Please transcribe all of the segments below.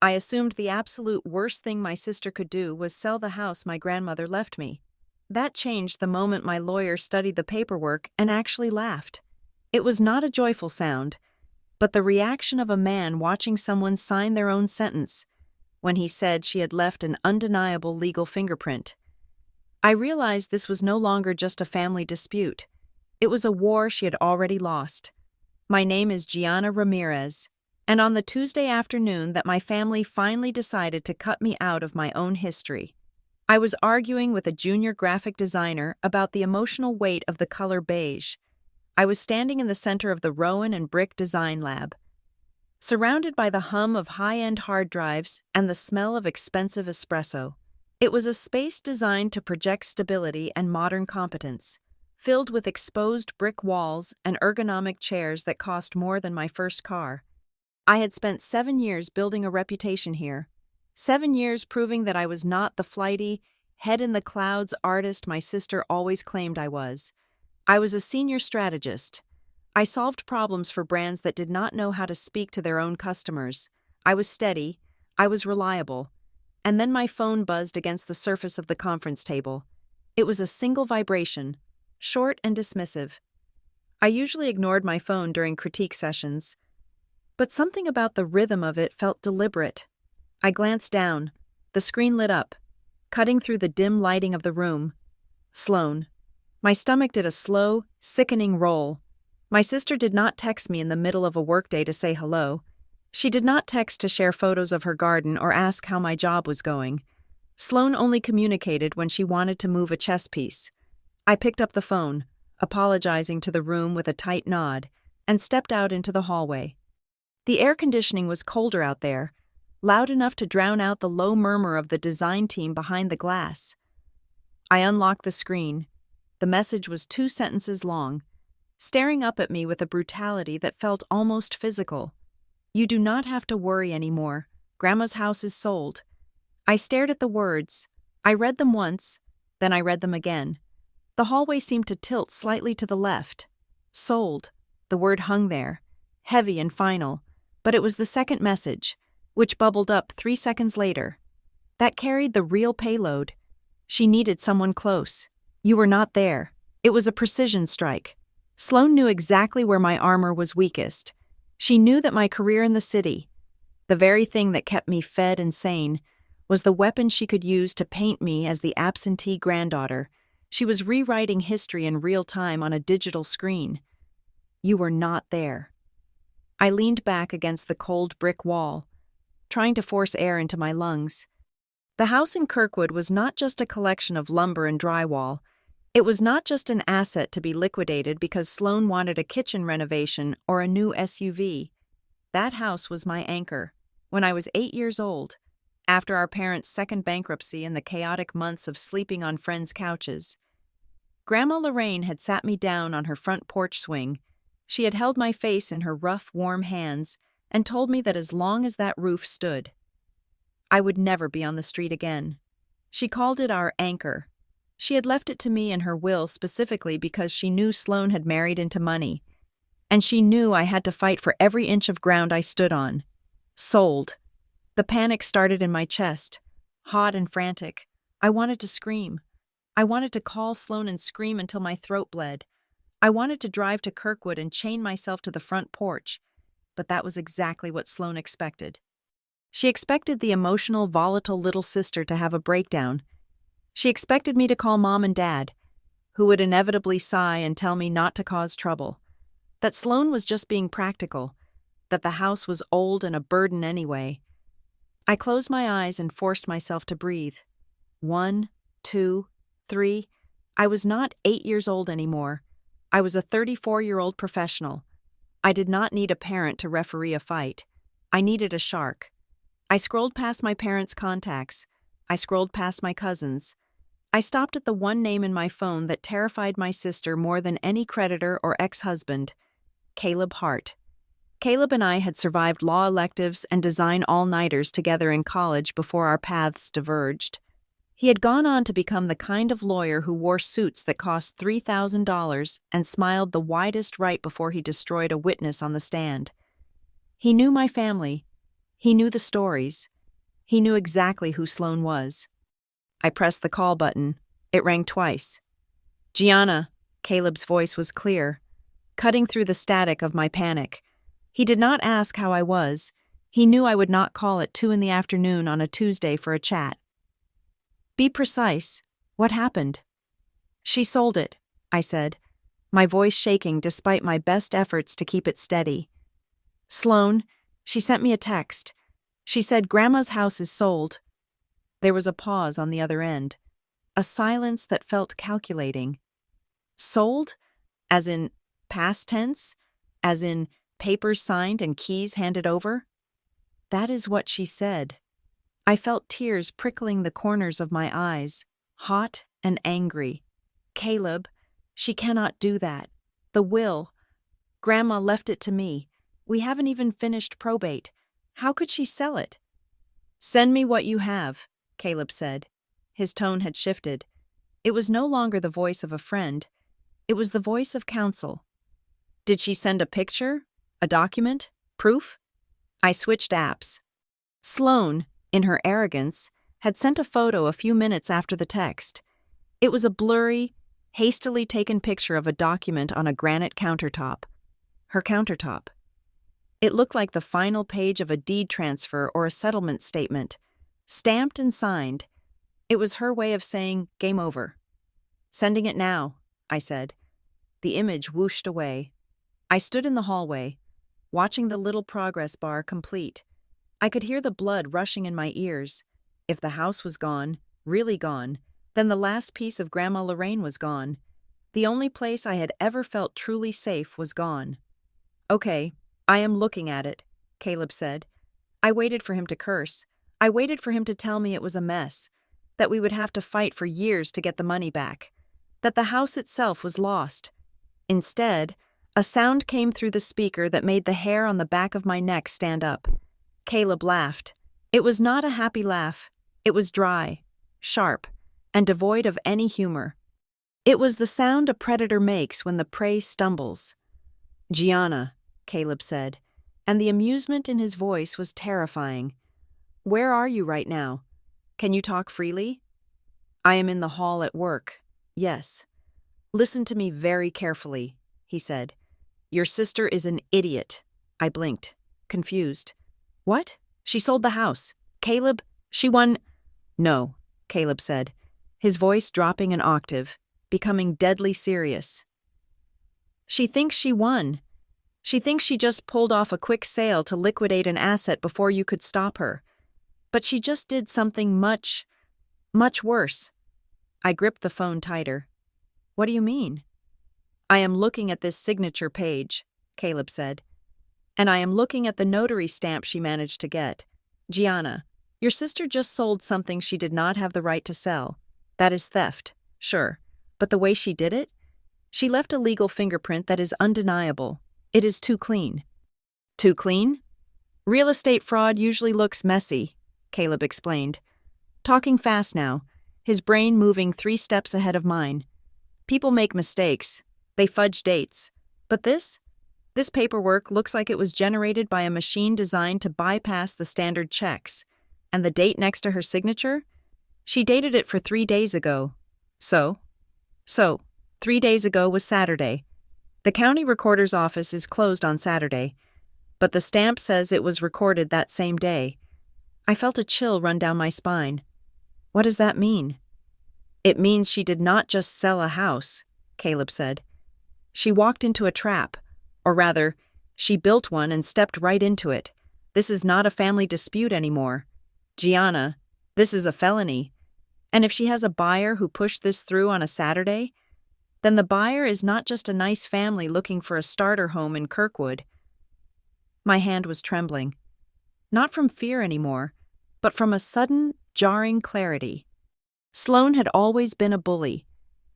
I assumed the absolute worst thing my sister could do was sell the house my grandmother left me. That changed the moment my lawyer studied the paperwork and actually laughed. It was not a joyful sound, but the reaction of a man watching someone sign their own sentence when he said she had left an undeniable legal fingerprint. I realized this was no longer just a family dispute. It was a war she had already lost. My name is Gianna Ramirez, and on the Tuesday afternoon that my family finally decided to cut me out of my own history, I was arguing with a junior graphic designer about the emotional weight of the color beige. I was standing in the center of the Rowan and Brick Design Lab, surrounded by the hum of high-end hard drives and the smell of expensive espresso. It was a space designed to project stability and modern competence, filled with exposed brick walls and ergonomic chairs that cost more than my first car. I had spent 7 years building a reputation here, 7 years proving that I was not the flighty, head-in-the-clouds artist my sister always claimed I was. I was a senior strategist. I solved problems for brands that did not know how to speak to their own customers. I was steady, I was reliable. And then my phone buzzed against the surface of the conference table. It was a single vibration, short and dismissive. I usually ignored my phone during critique sessions, but something about the rhythm of it felt deliberate. I glanced down. The screen lit up, cutting through the dim lighting of the room. Sloan. My stomach did a slow, sickening roll. My sister did not text me in the middle of a workday to say hello. She did not text to share photos of her garden or ask how my job was going. Sloan only communicated when she wanted to move a chess piece. I picked up the phone, apologizing to the room with a tight nod, and stepped out into the hallway. The air conditioning was colder out there, loud enough to drown out the low murmur of the design team behind the glass. I unlocked the screen. The message was 2 sentences long, staring up at me with a brutality that felt almost physical. You do not have to worry anymore. Grandma's house is sold. I stared at the words. I read them once, then I read them again. The hallway seemed to tilt slightly to the left. Sold. The word hung there, heavy and final, but it was the second message, which bubbled up 3 seconds later. That carried the real payload. She needed someone close. You were not there. It was a precision strike. Sloan knew exactly where my armor was weakest. She knew that my career in the city, the very thing that kept me fed and sane, was the weapon she could use to paint me as the absentee granddaughter. She was rewriting history in real time on a digital screen. You were not there. I leaned back against the cold brick wall, trying to force air into my lungs. The house in Kirkwood was not just a collection of lumber and drywall. It was not just an asset to be liquidated because Sloan wanted a kitchen renovation or a new SUV. That house was my anchor. When I was 8 years old, after our parents' second bankruptcy and the chaotic months of sleeping on friends' couches, Grandma Lorraine had sat me down on her front porch swing. She had held my face in her rough, warm hands and told me that as long as that roof stood, I would never be on the street again. She called it our anchor. She had left it to me in her will specifically because she knew Sloan had married into money, and she knew I had to fight for every inch of ground I stood on. Sold. The panic started in my chest, hot and frantic. I wanted to scream. I wanted to call Sloan and scream until my throat bled. I wanted to drive to Kirkwood and chain myself to the front porch, but that was exactly what Sloan expected. She expected the emotional, volatile little sister to have a breakdown. She expected me to call Mom and Dad, who would inevitably sigh and tell me not to cause trouble, that Sloan was just being practical, that the house was old and a burden anyway. I closed my eyes and forced myself to breathe. 1, 2, 3. I was not 8 years old anymore. I was a 34-year-old professional. I did not need a parent to referee a fight. I needed a shark. I scrolled past my parents' contacts. I scrolled past my cousins. I stopped at the one name in my phone that terrified my sister more than any creditor or ex-husband: Caleb Hart. Caleb and I had survived law electives and design all-nighters together in college before our paths diverged. He had gone on to become the kind of lawyer who wore suits that cost $3,000 and smiled the widest right before he destroyed a witness on the stand. He knew my family. He knew the stories. He knew exactly who Sloan was. I pressed the call button. It rang twice. Gianna, Caleb's voice was clear, cutting through the static of my panic. He did not ask how I was. He knew I would not call at 2 p.m. on a Tuesday for a chat. Be precise. What happened? She sold it, I said, my voice shaking despite my best efforts to keep it steady. Sloan, she sent me a text. She said Grandma's house is sold. There was a pause on the other end, a silence that felt calculating. Sold? As in past tense? As in papers signed and keys handed over? That is what she said. I felt tears prickling the corners of my eyes, hot and angry. Caleb, she cannot do that. The will. Grandma left it to me. We haven't even finished probate. How could she sell it? Send me what you have, Caleb said. His tone had shifted. It was no longer the voice of a friend. It was the voice of counsel. Did she send a picture? A document? Proof? I switched apps. Sloan, in her arrogance, had sent a photo a few minutes after the text. It was a blurry, hastily taken picture of a document on a granite countertop. Her countertop. It looked like the final page of a deed transfer or a settlement statement, stamped and signed. It was her way of saying, game over. Sending it now, I said. The image whooshed away. I stood in the hallway, watching the little progress bar complete. I could hear the blood rushing in my ears. If the house was gone, really gone, then the last piece of Grandma Lorraine was gone. The only place I had ever felt truly safe was gone. Okay, I am looking at it, Caleb said. I waited for him to curse. I waited for him to tell me it was a mess, that we would have to fight for years to get the money back, that the house itself was lost. Instead, a sound came through the speaker that made the hair on the back of my neck stand up. Caleb laughed. It was not a happy laugh. It was dry, sharp, and devoid of any humor. It was the sound a predator makes when the prey stumbles. Gianna, Caleb said, and the amusement in his voice was terrifying. Where are you right now? Can you talk freely? I am in the hall at work. Yes. Listen to me very carefully, he said. Your sister is an idiot. I blinked, confused. What? She sold the house. Caleb, she won. No, Caleb said, his voice dropping an octave, becoming deadly serious. She thinks she won. She thinks she just pulled off a quick sale to liquidate an asset before you could stop her. But she just did something much, much worse. I gripped the phone tighter. What do you mean? I am looking at this signature page, Caleb said. And I am looking at the notary stamp she managed to get. Gianna, your sister just sold something she did not have the right to sell. That is theft, sure. But the way she did it? She left a legal fingerprint that is undeniable. It is too clean. Too clean? Real estate fraud usually looks messy, Caleb explained. Talking fast now, his brain moving 3 steps ahead of mine. People make mistakes. They fudge dates. But this paperwork looks like it was generated by a machine designed to bypass the standard checks. And the date next to her signature? She dated it for 3 days ago. So, 3 days ago was Saturday. The county recorder's office is closed on Saturday, but the stamp says it was recorded that same day. I felt a chill run down my spine. What does that mean? It means she did not just sell a house, Caleb said. She walked into a trap, or rather, she built one and stepped right into it. This is not a family dispute anymore. Gianna, this is a felony. And if she has a buyer who pushed this through on a Saturday, then the buyer is not just a nice family looking for a starter home in Kirkwood. My hand was trembling. Not from fear anymore, but from a sudden, jarring clarity. Sloan had always been a bully.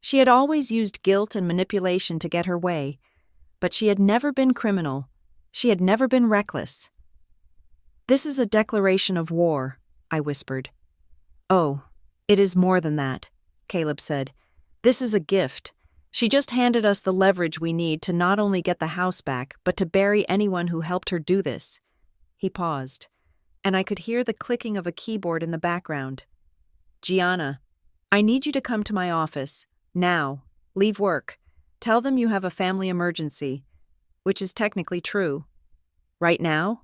She had always used guilt and manipulation to get her way, but she had never been criminal. She had never been reckless. This is a declaration of war, I whispered. Oh, it is more than that, Caleb said. This is a gift. She just handed us the leverage we need to not only get the house back, but to bury anyone who helped her do this. He paused. and I could hear the clicking of a keyboard in the background. "Gianna, I need you to come to my office. Now. Leave work. Tell them you have a family emergency," which is technically true. "Right now?"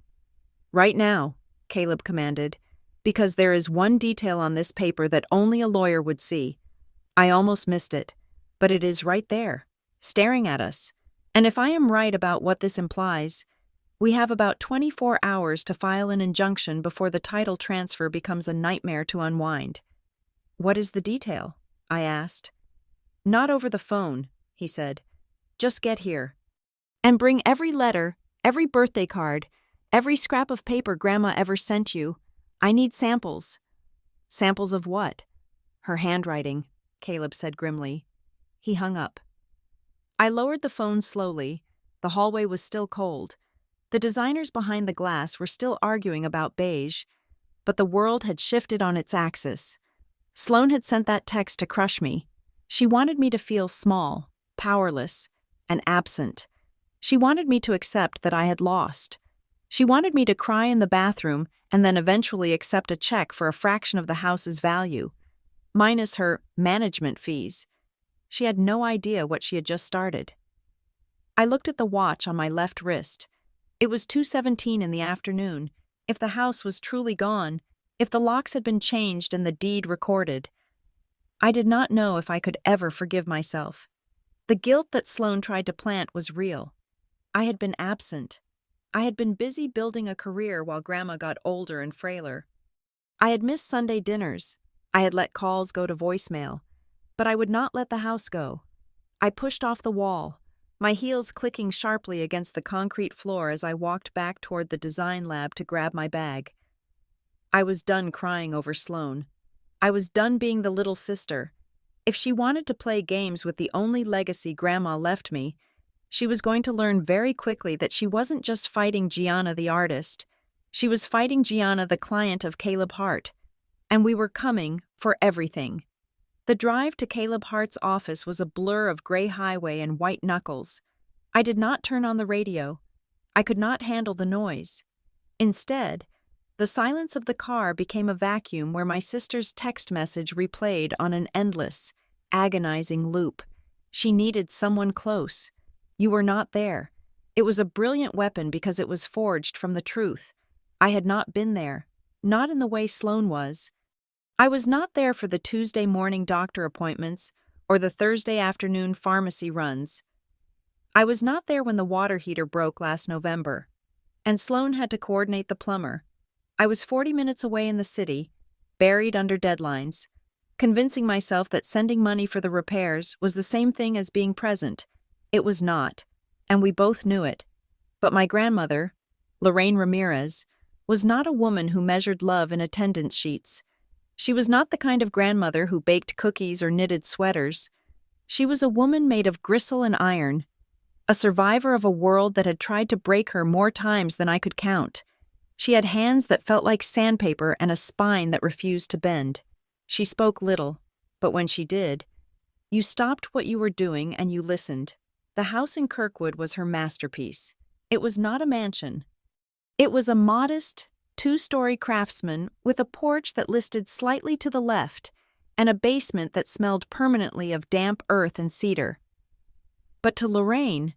"Right now," Caleb commanded, "because there is one detail on this paper that only a lawyer would see. I almost missed it, but it is right there, staring at us. And if I am right about what this implies, we have about 24 hours to file an injunction before the title transfer becomes a nightmare to unwind." "What is the detail?" I asked. "Not over the phone," he said. "Just get here. And bring every letter, every birthday card, every scrap of paper Grandma ever sent you. I need samples." "Samples of what?" "Her handwriting," Caleb said grimly. He hung up. I lowered the phone slowly. The hallway was still cold. The designers behind the glass were still arguing about beige, but the world had shifted on its axis. Sloan had sent that text to crush me. She wanted me to feel small, powerless, and absent. She wanted me to accept that I had lost. She wanted me to cry in the bathroom and then eventually accept a check for a fraction of the house's value, minus her management fees. She had no idea what she had just started. I looked at the watch on my left wrist. It was 2:17 in the afternoon. If the house was truly gone, if the locks had been changed and the deed recorded, I did not know if I could ever forgive myself. The guilt that Sloan tried to plant was real. I had been absent. I had been busy building a career while Grandma got older and frailer. I had missed Sunday dinners. I had let calls go to voicemail. But I would not let the house go. I pushed off the wall, my heels clicking sharply against the concrete floor as I walked back toward the design lab to grab my bag. I was done crying over Sloan. I was done being the little sister. If she wanted to play games with the only legacy Grandma left me, she was going to learn very quickly that she wasn't just fighting Gianna the artist. She was fighting Gianna the client of Caleb Hart. And we were coming for everything. The drive to Caleb Hart's office was a blur of gray highway and white knuckles. I did not turn on the radio. I could not handle the noise. Instead, the silence of the car became a vacuum where my sister's text message replayed on an endless, agonizing loop. She needed someone close. You were not there. It was a brilliant weapon because it was forged from the truth. I had not been there, not in the way Sloan was. I was not there for the Tuesday morning doctor appointments or the Thursday afternoon pharmacy runs. I was not there when the water heater broke last November, and Sloan had to coordinate the plumber. I was 40 minutes away in the city, buried under deadlines, convincing myself that sending money for the repairs was the same thing as being present. It was not, and we both knew it. But my grandmother, Lorraine Ramirez, was not a woman who measured love in attendance sheets. She was not the kind of grandmother who baked cookies or knitted sweaters. She was a woman made of gristle and iron, a survivor of a world that had tried to break her more times than I could count. She had hands that felt like sandpaper and a spine that refused to bend. She spoke little, but when she did, you stopped what you were doing and you listened. The house in Kirkwood was her masterpiece. It was not a mansion. It was a modest, 2-story craftsman with a porch that listed slightly to the left and a basement that smelled permanently of damp earth and cedar. But to Lorraine,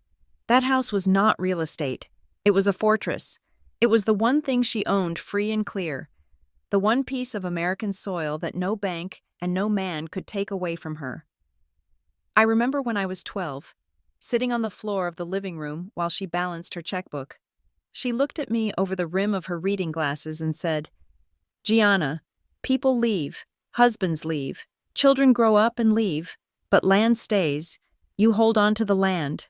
that house was not real estate. It was a fortress. It was the one thing she owned free and clear, the one piece of American soil that no bank and no man could take away from her. I remember when I was 12, sitting on the floor of the living room while she balanced her checkbook. She looked at me over the rim of her reading glasses and said, "Gianna, people leave, husbands leave, children grow up and leave, but land stays. You hold on to the land."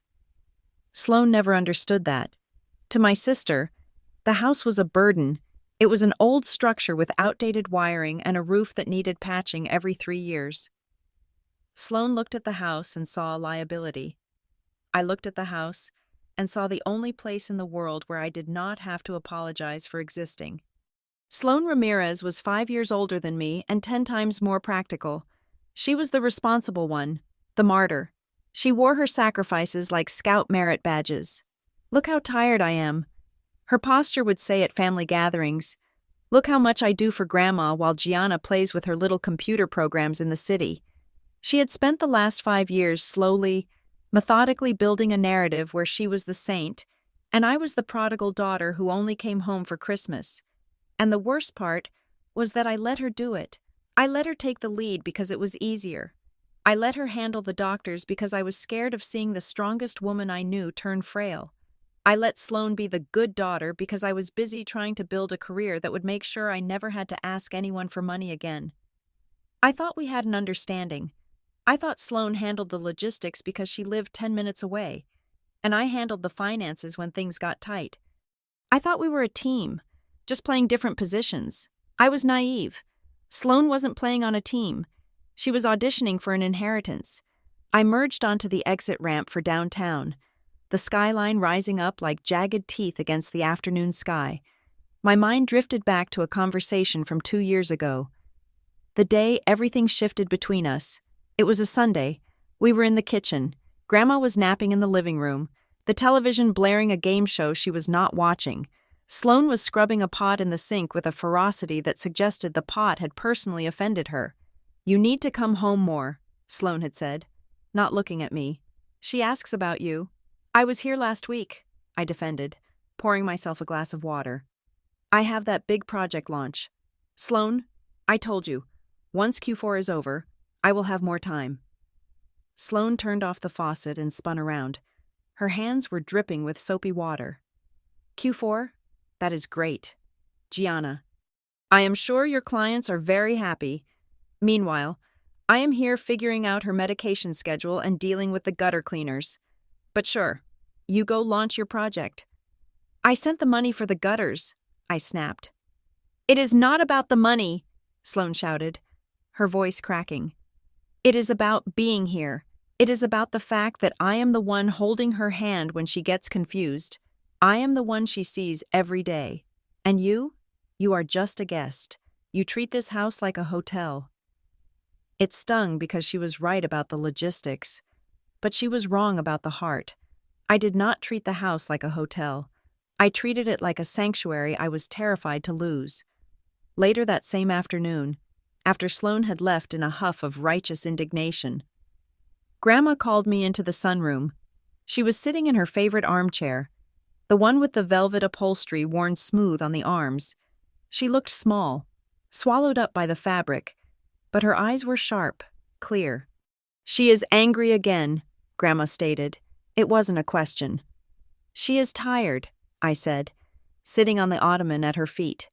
Sloan never understood that. To my sister, the house was a burden. It was an old structure with outdated wiring and a roof that needed patching every 3 years. Sloan looked at the house and saw a liability. I looked at the house and saw the only place in the world where I did not have to apologize for existing. Sloan Ramirez was 5 years older than me and 10 times more practical. She was the responsible one, the martyr. She wore her sacrifices like Scout merit badges. "Look how tired I am," her posture would say at family gatherings. Look how much I do for Grandma while Gianna plays with her little computer programs in the city. She had spent the last 5 years slowly, methodically building a narrative where she was the saint, and I was the prodigal daughter who only came home for Christmas. And the worst part was that I let her do it. I let her take the lead because it was easier. I let her handle the doctors because I was scared of seeing the strongest woman I knew turn frail. I let Sloane be the good daughter because I was busy trying to build a career that would make sure I never had to ask anyone for money again. I thought we had an understanding. I thought Sloane handled the logistics because she lived 10 minutes away, and I handled the finances when things got tight. I thought we were a team, just playing different positions. I was naive. Sloane wasn't playing on a team. She was auditioning for an inheritance. I merged onto the exit ramp for downtown, the skyline rising up like jagged teeth against the afternoon sky. My mind drifted back to a conversation from 2 years ago. The day everything shifted between us. It was a Sunday. We were in the kitchen. Grandma was napping in the living room, the television blaring a game show she was not watching. Sloane was scrubbing a pot in the sink with a ferocity that suggested the pot had personally offended her. "You need to come home more," Sloane had said, not looking at me. "She asks about you." "I was here last week," I defended, pouring myself a glass of water. "I have that big project launch. Sloane, I told you, once Q4 is over, I will have more time." Sloane turned off the faucet and spun around. Her hands were dripping with soapy water. "Q4? That is great. Gianna, I am sure your clients are very happy. Meanwhile, I am here figuring out her medication schedule and dealing with the gutter cleaners. But sure, you go launch your project." "I sent the money for the gutters," I snapped. "It is not about the money," Sloane shouted, her voice cracking. "It is about being here. It is about the fact that I am the one holding her hand when she gets confused. I am the one she sees every day. And you are just a guest. You treat this house like a hotel." It stung because she was right about the logistics, but she was wrong about the heart. I did not treat the house like a hotel. I treated it like a sanctuary I was terrified to lose. Later that same afternoon, after Sloane had left in a huff of righteous indignation, Grandma called me into the sunroom. She was sitting in her favorite armchair, the one with the velvet upholstery worn smooth on the arms. She looked small, swallowed up by the fabric, but her eyes were sharp, clear. "She is angry again," Grandma stated. It wasn't a question. "She is tired," I said, sitting on the ottoman at her feet.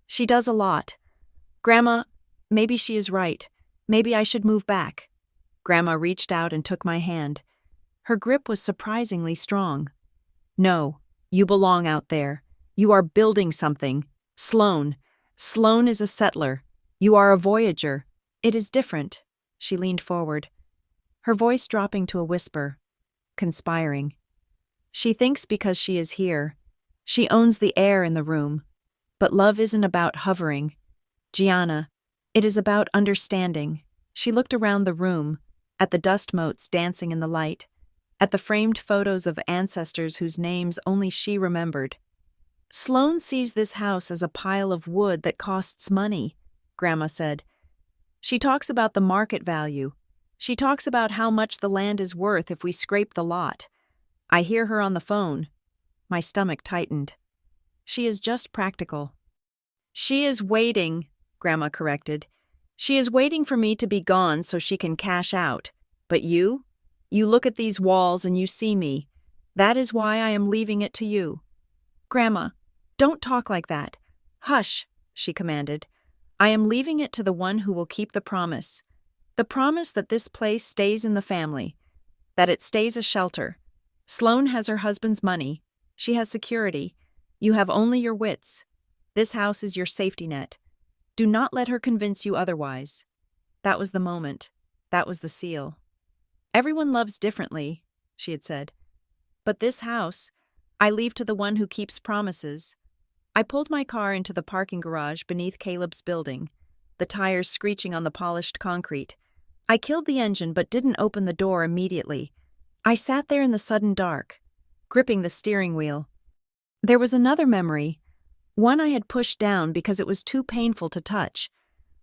"She does a lot. Grandma, maybe she is right. Maybe I should move back." Grandma reached out and took my hand. Her grip was surprisingly strong. "No, you belong out there. You are building something. Sloane is a settler. You are a voyager. It is different." She leaned forward, her voice dropping to a whisper. "Conspiring. She thinks because she is here. She owns the air in the room. But love isn't about hovering. Gianna, it is about understanding." She looked around the room, at the dust motes dancing in the light, at the framed photos of ancestors whose names only she remembered. "Sloane sees this house as a pile of wood that costs money," Grandma said. "She talks about the market value. She talks about how much the land is worth if we scrape the lot. I hear her on the phone." My stomach tightened. "She is just practical." "She is waiting," Grandma corrected. "She is waiting for me to be gone so she can cash out. But you look at these walls and you see me. That is why I am leaving it to you." "Grandma, don't talk like that. Hush," she commanded. "I am leaving it to the one who will keep the promise. The promise that this place stays in the family, that it stays a shelter. Sloane has her husband's money. She has security. You have only your wits. This house is your safety net. Do not let her convince you otherwise." That was the moment. That was the seal. "Everyone loves differently," she had said. "But this house, I leave to the one who keeps promises." I pulled my car into the parking garage beneath Caleb's building, the tires screeching on the polished concrete. I killed the engine but didn't open the door immediately. I sat there in the sudden dark, gripping the steering wheel. There was another memory, One I had pushed down because it was too painful to touch,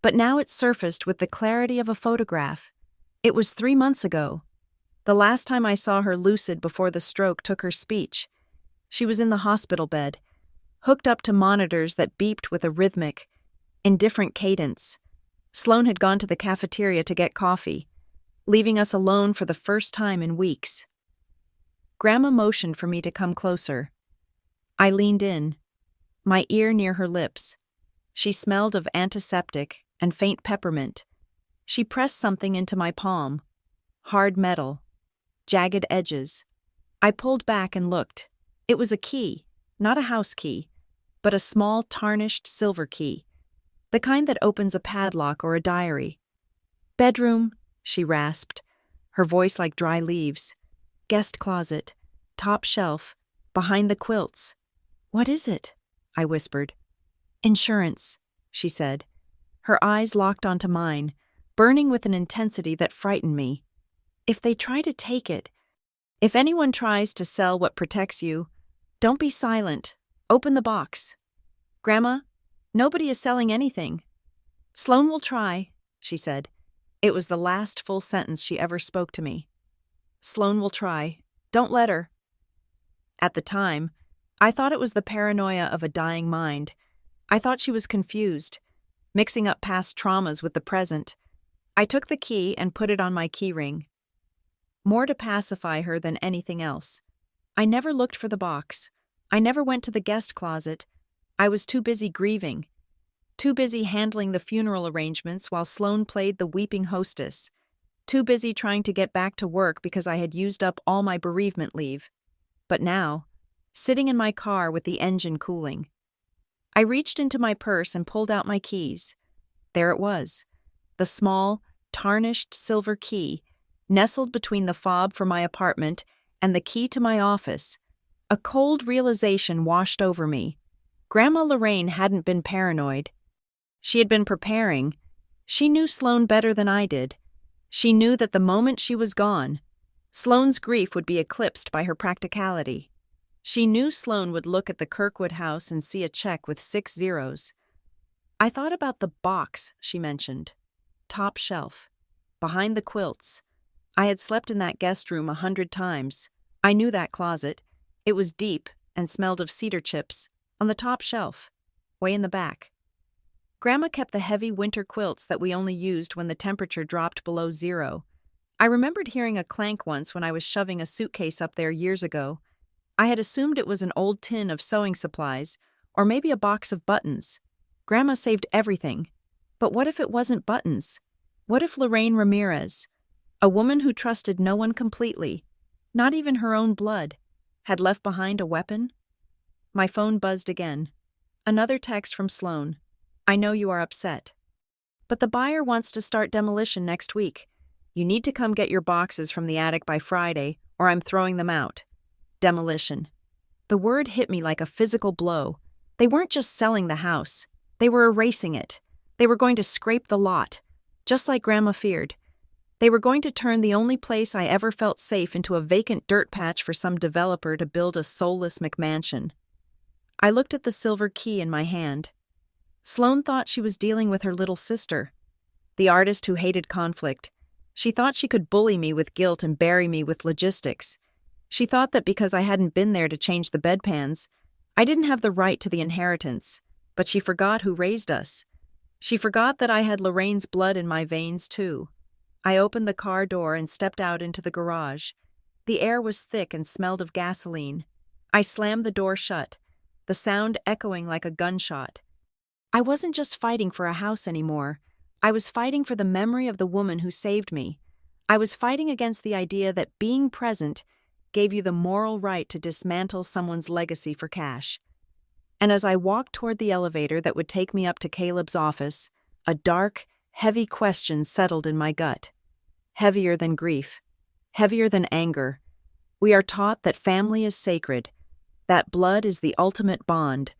but now it surfaced with the clarity of a photograph. It was 3 months ago, the last time I saw her lucid before the stroke took her speech. She was in the hospital bed, hooked up to monitors that beeped with a rhythmic, indifferent cadence. Sloan had gone to the cafeteria to get coffee, leaving us alone for the first time in weeks. Grandma motioned for me to come closer. I leaned in, my ear near her lips. She smelled of antiseptic and faint peppermint. She pressed something into my palm. Hard metal. Jagged edges. I pulled back and looked. It was a key, not a house key, but a small tarnished silver key, the kind that opens a padlock or a diary. "Bedroom," she rasped, her voice like dry leaves. "Guest closet, top shelf, behind the quilts." "What is it?" I whispered. "Insurance," she said. Her eyes locked onto mine, burning with an intensity that frightened me. "If they try to take it, if anyone tries to sell what protects you, don't be silent. Open the box." "Grandma, nobody is selling anything." "Sloan will try," she said. It was the last full sentence she ever spoke to me. "Sloan will try. Don't let her." At the time, I thought it was the paranoia of a dying mind. I thought she was confused, mixing up past traumas with the present. I took the key and put it on my keyring. More to pacify her than anything else. I never looked for the box. I never went to the guest closet. I was too busy grieving, too busy handling the funeral arrangements while Sloan played the weeping hostess, too busy trying to get back to work because I had used up all my bereavement leave. But now, sitting in my car with the engine cooling, I reached into my purse and pulled out my keys. There it was, the small, tarnished silver key, nestled between the fob for my apartment and the key to my office. A cold realization washed over me. Grandma Lorraine hadn't been paranoid. She had been preparing. She knew Sloan better than I did. She knew that the moment she was gone, Sloan's grief would be eclipsed by her practicality. She knew Sloan would look at the Kirkwood house and see a check with 6 zeros. I thought about the box she mentioned. Top shelf. Behind the quilts. I had slept in that guest room 100 times. I knew that closet. It was deep and smelled of cedar chips. On the top shelf. Way in the back. Grandma kept the heavy winter quilts that we only used when the temperature dropped below 0. I remembered hearing a clank once when I was shoving a suitcase up there years ago. I had assumed it was an old tin of sewing supplies, or maybe a box of buttons. Grandma saved everything. But what if it wasn't buttons? What if Lorraine Ramirez, a woman who trusted no one completely, not even her own blood, had left behind a weapon? My phone buzzed again. Another text from Sloan. "I know you are upset. But the buyer wants to start demolition next week. You need to come get your boxes from the attic by Friday, or I'm throwing them out." Demolition. The word hit me like a physical blow. They weren't just selling the house. They were erasing it. They were going to scrape the lot, just like Grandma feared. They were going to turn the only place I ever felt safe into a vacant dirt patch for some developer to build a soulless McMansion. I looked at the silver key in my hand. Sloan thought she was dealing with her little sister, the artist who hated conflict. She thought she could bully me with guilt and bury me with logistics. She thought that because I hadn't been there to change the bedpans, I didn't have the right to the inheritance. But she forgot who raised us. She forgot that I had Lorraine's blood in my veins, too. I opened the car door and stepped out into the garage. The air was thick and smelled of gasoline. I slammed the door shut, the sound echoing like a gunshot. I wasn't just fighting for a house anymore. I was fighting for the memory of the woman who saved me. I was fighting against the idea that being present gave you the moral right to dismantle someone's legacy for cash. And as I walked toward the elevator that would take me up to Caleb's office, a dark, heavy question settled in my gut. Heavier than grief. Heavier than anger. We are taught that family is sacred, that blood is the ultimate bond.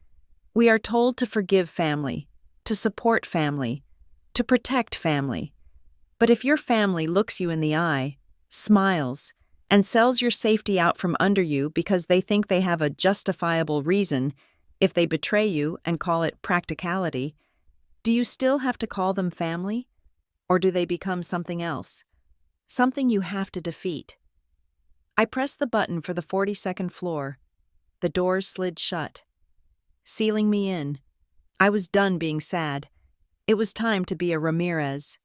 We are told to forgive family, to support family, to protect family. But if your family looks you in the eye, smiles, and sells your safety out from under you because they think they have a justifiable reason, If they betray you and call it practicality, do you still have to call them family? Or do they become something else? Something you have to defeat. I pressed the button for the 42nd floor. The doors slid shut, sealing me in. I was done being sad. It was time to be a Ramirez.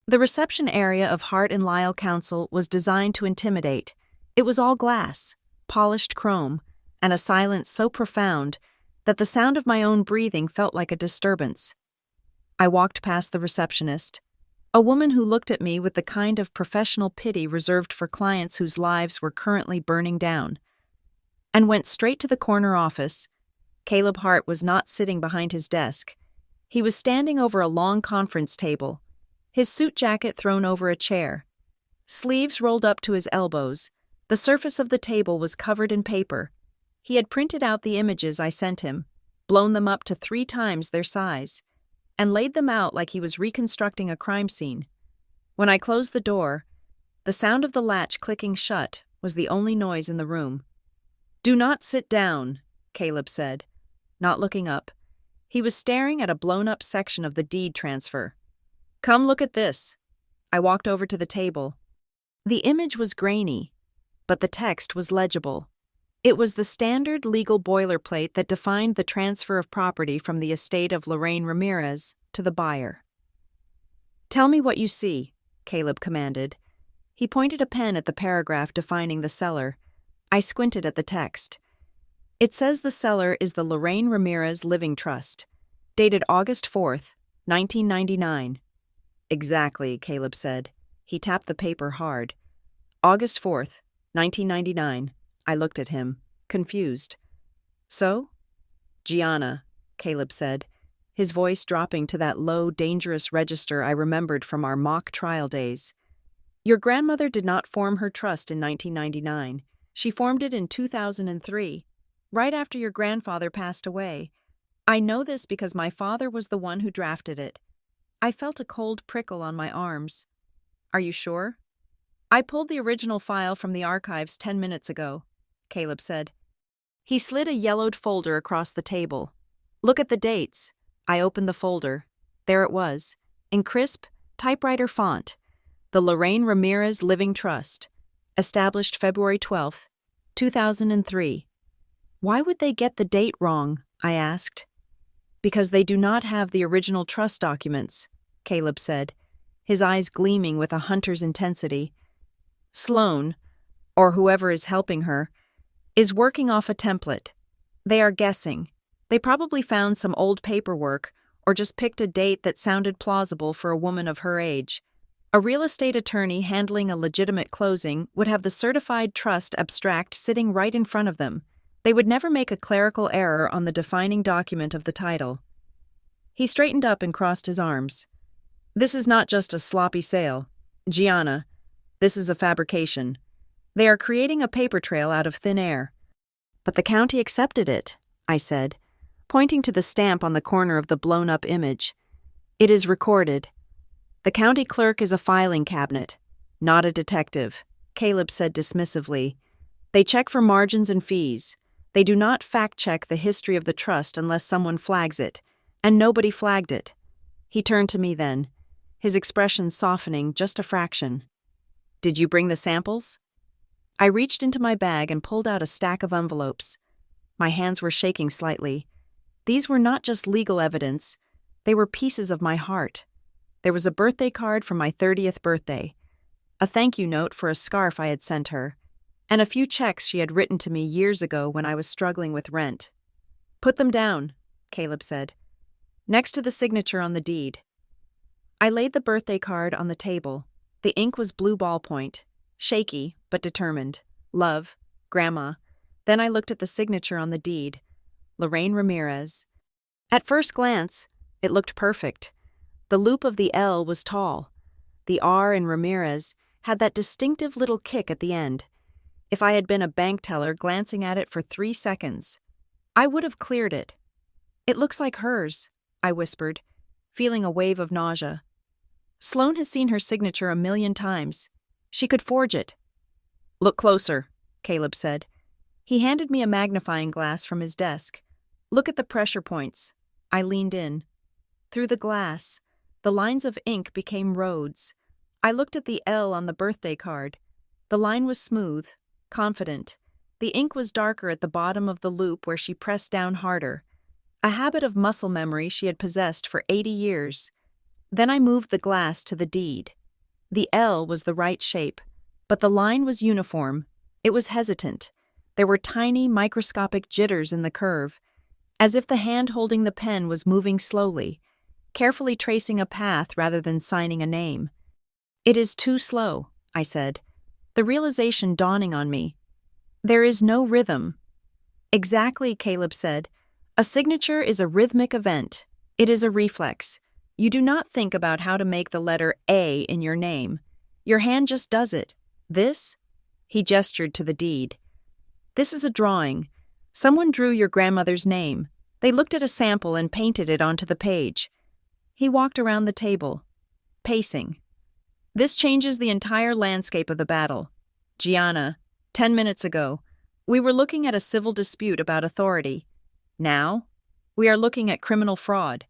The reception area of Hart and Lyle Council was designed to intimidate. It was all glass, polished chrome, and a silence so profound that the sound of my own breathing felt like a disturbance. I walked past the receptionist, a woman who looked at me with the kind of professional pity reserved for clients whose lives were currently burning down, and went straight to the corner office. Caleb Hart was not sitting behind his desk. He was standing over a long conference table, his suit jacket thrown over a chair, sleeves rolled up to his elbows. The surface of the table was covered in paper. He had printed out the images I sent him, blown them up to 3 times their size, and laid them out like he was reconstructing a crime scene. When I closed the door, the sound of the latch clicking shut was the only noise in the room. "Do not sit down," Caleb said, not looking up. He was staring at a blown-up section of the deed transfer. "Come look at this." I walked over to the table. The image was grainy, but the text was legible. It was the standard legal boilerplate that defined the transfer of property from the estate of Lorraine Ramirez to the buyer. "Tell me what you see," Caleb commanded. He pointed a pen at the paragraph defining the seller. I squinted at the text. It says the seller is the Lorraine Ramirez Living Trust, dated August 4th, 1999. "Exactly," Caleb said. He tapped the paper hard. "August 4th, 1999. I looked at him, confused. "So?" "Gianna," Caleb said, his voice dropping to that low, dangerous register I remembered from our mock trial days. "Your grandmother did not form her trust in 1999. She formed it in 2003, right after your grandfather passed away. I know this because my father was the one who drafted it." I felt a cold prickle on my arms. "Are you sure?" "I pulled the original file from the archives 10 minutes ago," Caleb said. He slid a yellowed folder across the table. "Look at the dates." I opened the folder. There it was, in crisp, typewriter font. The Lorraine Ramirez Living Trust, established February 12th, 2003. "Why would they get the date wrong?" I asked. "Because they do not have the original trust documents," Caleb said, his eyes gleaming with a hunter's intensity. "Sloan, or whoever is helping her, is working off a template. They are guessing. They probably found some old paperwork or just picked a date that sounded plausible for a woman of her age. A real estate attorney handling a legitimate closing would have the certified trust abstract sitting right in front of them. They would never make a clerical error on the defining document of the title." He straightened up and crossed his arms. "This is not just a sloppy sale. Gianna, this is a fabrication. They are creating a paper trail out of thin air." "But the county accepted it," I said, pointing to the stamp on the corner of the blown-up image. "It is recorded. The county clerk is a filing cabinet, not a detective," Caleb said dismissively. "They check for margins and fees. They do not fact-check the history of the trust unless someone flags it, and nobody flagged it." He turned to me then, his expression softening just a fraction. "Did you bring the samples?" I reached into my bag and pulled out a stack of envelopes. My hands were shaking slightly. These were not just legal evidence. They were pieces of my heart. There was a birthday card for my 30th birthday, a thank you note for a scarf I had sent her, and a few checks she had written to me years ago when I was struggling with rent. "Put them down," Caleb said, "next to the signature on the deed." I laid the birthday card on the table. The ink was blue ballpoint, shaky but determined. "Love, Grandma." Then I looked at the signature on the deed. Lorraine Ramirez. At first glance, it looked perfect. The loop of the L was tall. The R in Ramirez had that distinctive little kick at the end. If I had been a bank teller glancing at it for 3 seconds, I would have cleared it. "It looks like hers," I whispered, feeling a wave of nausea. "Sloan has seen her signature 1,000,000 times. She could forge it." "Look closer," Caleb said. He handed me a magnifying glass from his desk. Look at the pressure points. I leaned in. Through the glass, the lines of ink became roads. I looked at the L on the birthday card. The line was smooth, confident. The ink was darker at the bottom of the loop where she pressed down harder. A habit of muscle memory she had possessed for 80 years. Then I moved the glass to the deed. The L was the right shape, but the line was uniform. It was hesitant. There were tiny, microscopic jitters in the curve, as if the hand holding the pen was moving slowly, carefully tracing a path rather than signing a name. "It is too slow," I said, the realization dawning on me. "There is no rhythm." "Exactly," Caleb said. "A signature is a rhythmic event. It is a reflex. You do not think about how to make the letter A in your name. Your hand just does it. This?" He gestured to the deed. "This is a drawing. Someone drew your grandmother's name. They looked at a sample and painted it onto the page." He walked around the table, pacing. "This changes the entire landscape of the battle. Gianna, 10 minutes ago, we were looking at a civil dispute about authority. Now, we are looking at criminal fraud.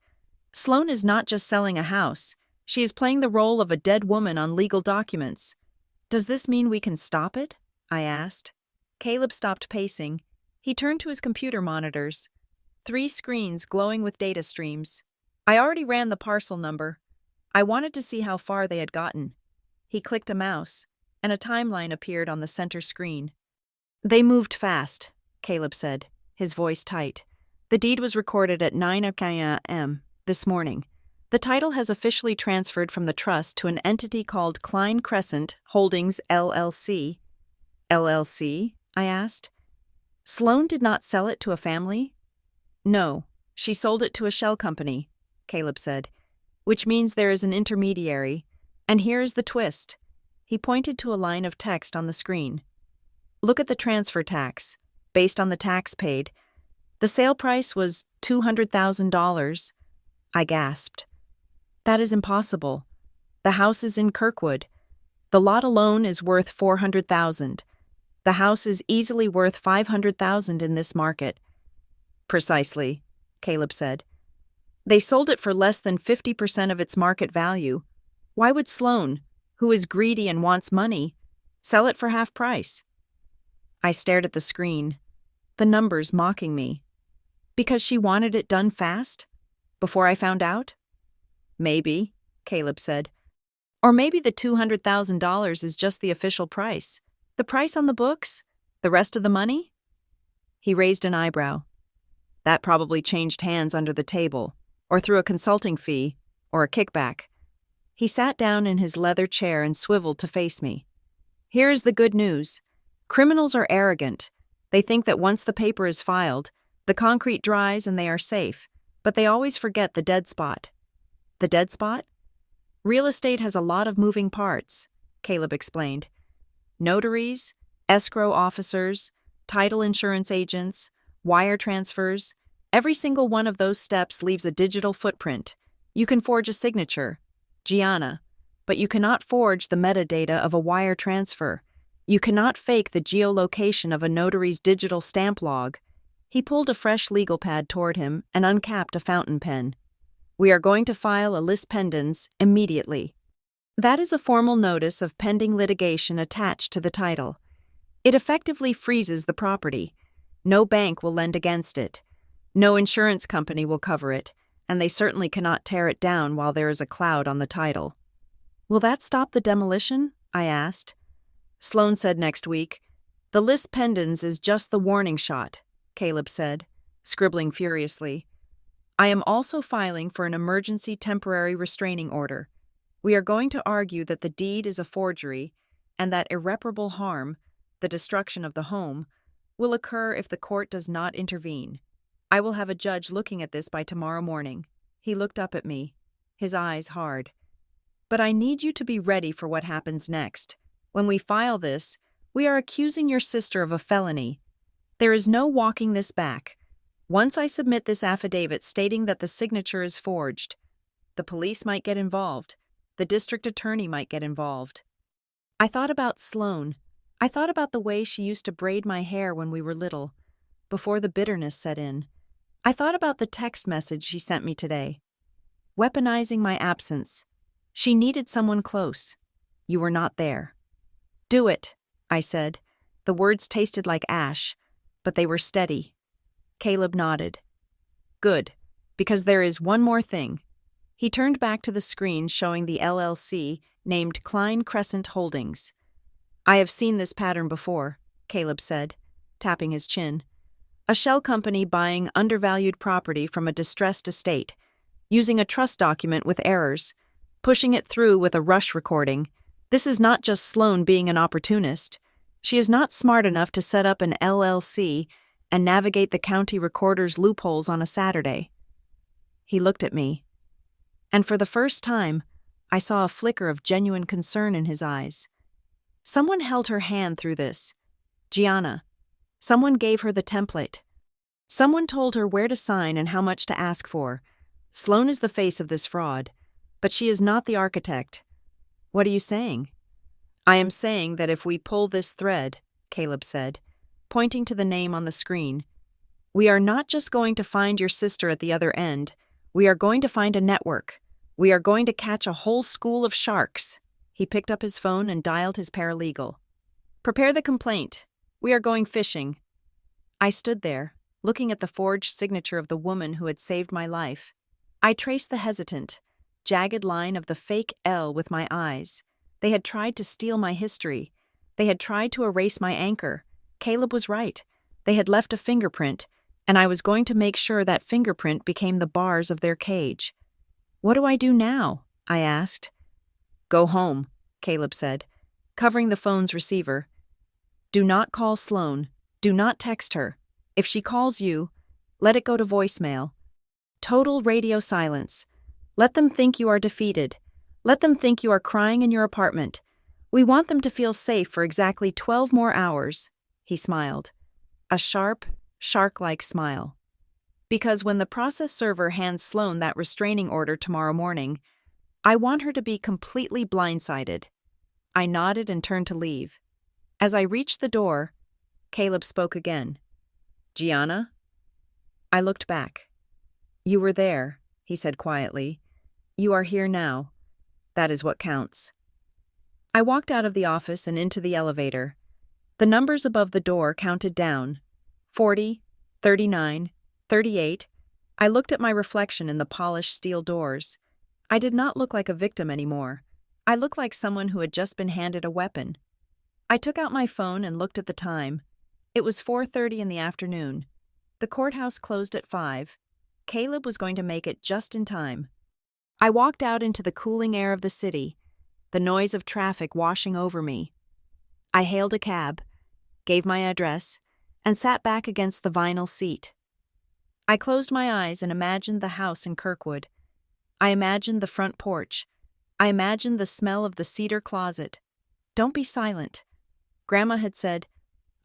Sloane is not just selling a house. She is playing the role of a dead woman on legal documents. Does this mean we can stop it?" I asked. Caleb stopped pacing. He turned to his computer monitors. 3 screens glowing with data streams. I already ran the parcel number. I wanted to see how far they had gotten. He clicked a mouse, and a timeline appeared on the center screen. "They moved fast," Caleb said, his voice tight. "The deed was recorded at 9 a.m. this morning. The title has officially transferred from the trust to an entity called Klein Crescent Holdings LLC. LLC? I asked. "Sloane did not sell it to a family?" "No, she sold it to a shell company," Caleb said, "which means there is an intermediary. And here is the twist." He pointed to a line of text on the screen. "Look at the transfer tax, based on the tax paid. The sale price was $200,000. I gasped. "That is impossible. The house is in Kirkwood. The lot alone is worth $400,000. The house is easily worth $500,000 in this market." "Precisely," Caleb said. "They sold it for less than 50% of its market value. Why would Sloane, who is greedy and wants money, sell it for half price?" I stared at the screen, the numbers mocking me. "Because she wanted it done fast? Before I found out?" "Maybe," Caleb said. "Or maybe the $200,000 is just the official price. The price on the books? The rest of the money?" He raised an eyebrow. "That probably changed hands under the table, or through a consulting fee, or a kickback." He sat down in his leather chair and swiveled to face me. "Here is the good news. Criminals are arrogant. They think that once the paper is filed, the concrete dries and they are safe, but they always forget the dead spot." "The dead spot?" "Real estate has a lot of moving parts," Caleb explained. "Notaries, escrow officers, title insurance agents, wire transfers. Every single one of those steps leaves a digital footprint. You can forge a signature, Gianna, but you cannot forge the metadata of a wire transfer. You cannot fake the geolocation of a notary's digital stamp log." He pulled a fresh legal pad toward him and uncapped a fountain pen. "We are going to file a lis pendens immediately. That is a formal notice of pending litigation attached to the title. It effectively freezes the property. No bank will lend against it. No insurance company will cover it, and they certainly cannot tear it down while there is a cloud on the title." "Will that stop the demolition?" I asked. Sloane said next week. "The lis pendens is just the warning shot," Caleb said, scribbling furiously. "I am also filing for an emergency temporary restraining order. We are going to argue that the deed is a forgery and that irreparable harm, the destruction of the home, will occur if the court does not intervene. I will have a judge looking at this by tomorrow morning." He looked up at me, his eyes hard. "But I need you to be ready for what happens next. When we file this, we are accusing your sister of a felony. There is no walking this back. Once I submit this affidavit stating that the signature is forged, the police might get involved. The district attorney might get involved." I thought about Sloane. I thought about the way she used to braid my hair when we were little, before the bitterness set in. I thought about the text message she sent me today. Weaponizing my absence. She needed someone close. You were not there. Do it, I said. The words tasted like ash, but they were steady. Caleb nodded. Good, because there is one more thing. He turned back to the screen showing the LLC named Klein Crescent Holdings. I have seen this pattern before, Caleb said, tapping his chin. A shell company buying undervalued property from a distressed estate, using a trust document with errors, pushing it through with a rush recording. This is not just Sloan being an opportunist. She is not smart enough to set up an LLC and navigate the county recorder's loopholes on a Saturday. He looked at me, and for the first time, I saw a flicker of genuine concern in his eyes. Someone held her hand through this. Gianna. Someone gave her the template. Someone told her where to sign and how much to ask for. Sloan is the face of this fraud, but she is not the architect. What are you saying? I am saying that if we pull this thread, Caleb said, pointing to the name on the screen, we are not just going to find your sister at the other end, we are going to find a network. We are going to catch a whole school of sharks. He picked up his phone and dialed his paralegal. Prepare the complaint. We are going fishing. I stood there, looking at the forged signature of the woman who had saved my life. I traced the hesitant, jagged line of the fake L with my eyes. They had tried to steal my history. They had tried to erase my anchor. Caleb was right. They had left a fingerprint, and I was going to make sure that fingerprint became the bars of their cage. What do I do now? I asked. Go home, Caleb said, covering the phone's receiver. Do not call Sloan. Do not text her. If she calls you, let it go to voicemail. Total radio silence. Let them think you are defeated. Let them think you are crying in your apartment. We want them to feel safe for exactly 12 more hours. He smiled. A sharp, shark-like smile. Because when the process server hands Sloan that restraining order tomorrow morning, I want her to be completely blindsided. I nodded and turned to leave. As I reached the door, Caleb spoke again. Gianna? I looked back. You were there, he said quietly. You are here now. That is what counts. I walked out of the office and into the elevator. The numbers above the door counted down. 40, 39, 38. I looked at my reflection in the polished steel doors. I did not look like a victim anymore. I looked like someone who had just been handed a weapon. I took out my phone and looked at the time. It was 4:30 in the afternoon. The courthouse closed at 5. Caleb was going to make it just in time. I walked out into the cooling air of the city, the noise of traffic washing over me. I hailed a cab, gave my address, and sat back against the vinyl seat. I closed my eyes and imagined the house in Kirkwood. I imagined the front porch. I imagined the smell of the cedar closet. Don't be silent. Grandma had said.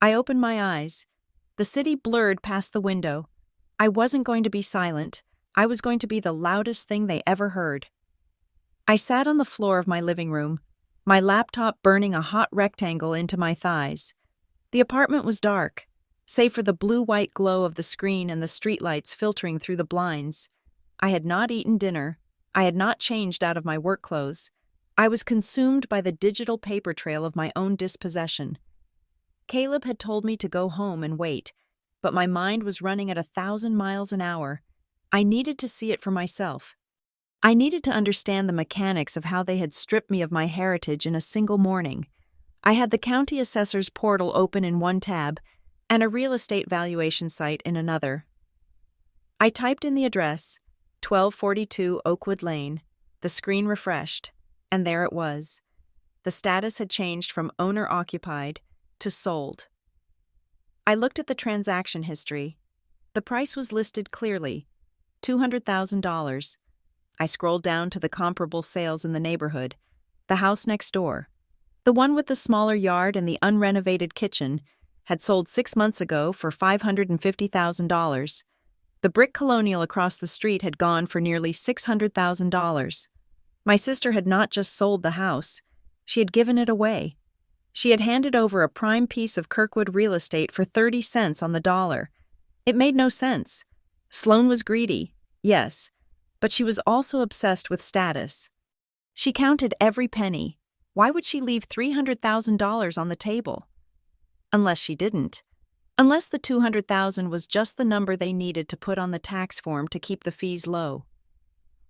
I opened my eyes. The city blurred past the window. I wasn't going to be silent. I was going to be the loudest thing they ever heard. I sat on the floor of my living room, my laptop burning a hot rectangle into my thighs. The apartment was dark, save for the blue-white glow of the screen and the streetlights filtering through the blinds. I had not eaten dinner. I had not changed out of my work clothes. I was consumed by the digital paper trail of my own dispossession. Caleb had told me to go home and wait, but my mind was running at 1,000 miles an hour. I needed to see it for myself. I needed to understand the mechanics of how they had stripped me of my heritage in a single morning. I had the county assessor's portal open in one tab and a real estate valuation site in another. I typed in the address, 1242 Oakwood Lane. The screen refreshed, and there it was. The status had changed from owner-occupied to sold. I looked at the transaction history. The price was listed clearly, $200,000. I scrolled down to the comparable sales in the neighborhood. The house next door, the one with the smaller yard and the unrenovated kitchen, had sold 6 months ago for $550,000. The brick colonial across the street had gone for nearly $600,000. My sister had not just sold the house, she had given it away. She had handed over a prime piece of Kirkwood real estate for 30 cents on the dollar. It made no sense. Sloane was greedy, yes, but she was also obsessed with status. She counted every penny. Why would she leave $300,000 on the table? Unless she didn't. Unless the $200,000 was just the number they needed to put on the tax form to keep the fees low.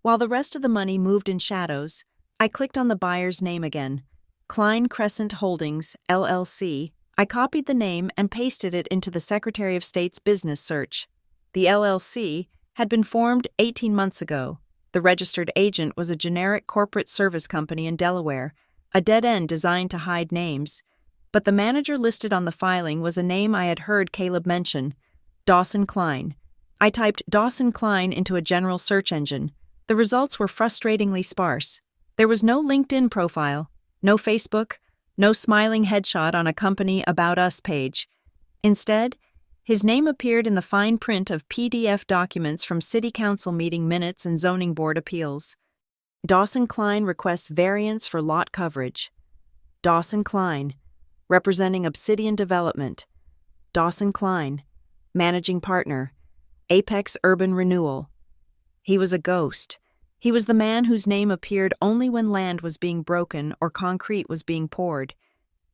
While the rest of the money moved in shadows, I clicked on the buyer's name again. Klein Crescent Holdings, LLC. I copied the name and pasted it into the Secretary of State's business search. The LLC had been formed 18 months ago. The registered agent was a generic corporate service company in Delaware, a dead end designed to hide names. But the manager listed on the filing was a name I had heard Caleb mention, Dawson Klein. I typed Dawson Klein into a general search engine. The results were frustratingly sparse. There was no LinkedIn profile, no Facebook, no smiling headshot on a company About Us page. Instead, his name appeared in the fine print of PDF documents from City Council meeting minutes and Zoning Board appeals. Dawson Klein requests variance for lot coverage. Dawson Klein, representing Obsidian Development. Dawson Klein, managing partner, Apex Urban Renewal. He was a ghost. He was the man whose name appeared only when land was being broken or concrete was being poured.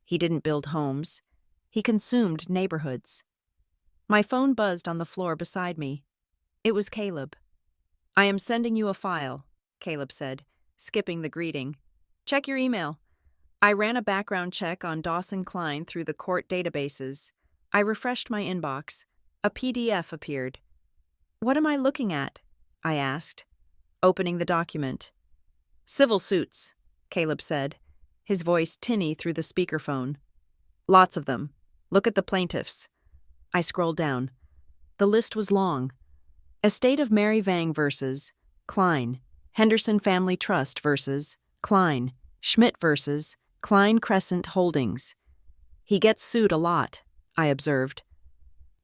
He didn't build homes. He consumed neighborhoods. My phone buzzed on the floor beside me. It was Caleb. "I am sending you a file," Caleb said, skipping the greeting. "Check your email." I ran a background check on Dawson Klein through the court databases. I refreshed my inbox. A PDF appeared. "What am I looking at?" I asked, opening the document. "Civil suits," Caleb said, his voice tinny through the speakerphone. "Lots of them. Look at the plaintiffs." I scrolled down. The list was long. Estate of Mary Vang versus Klein. Henderson Family Trust versus Klein. Schmidt versus Klein Crescent Holdings. "He gets sued a lot," I observed.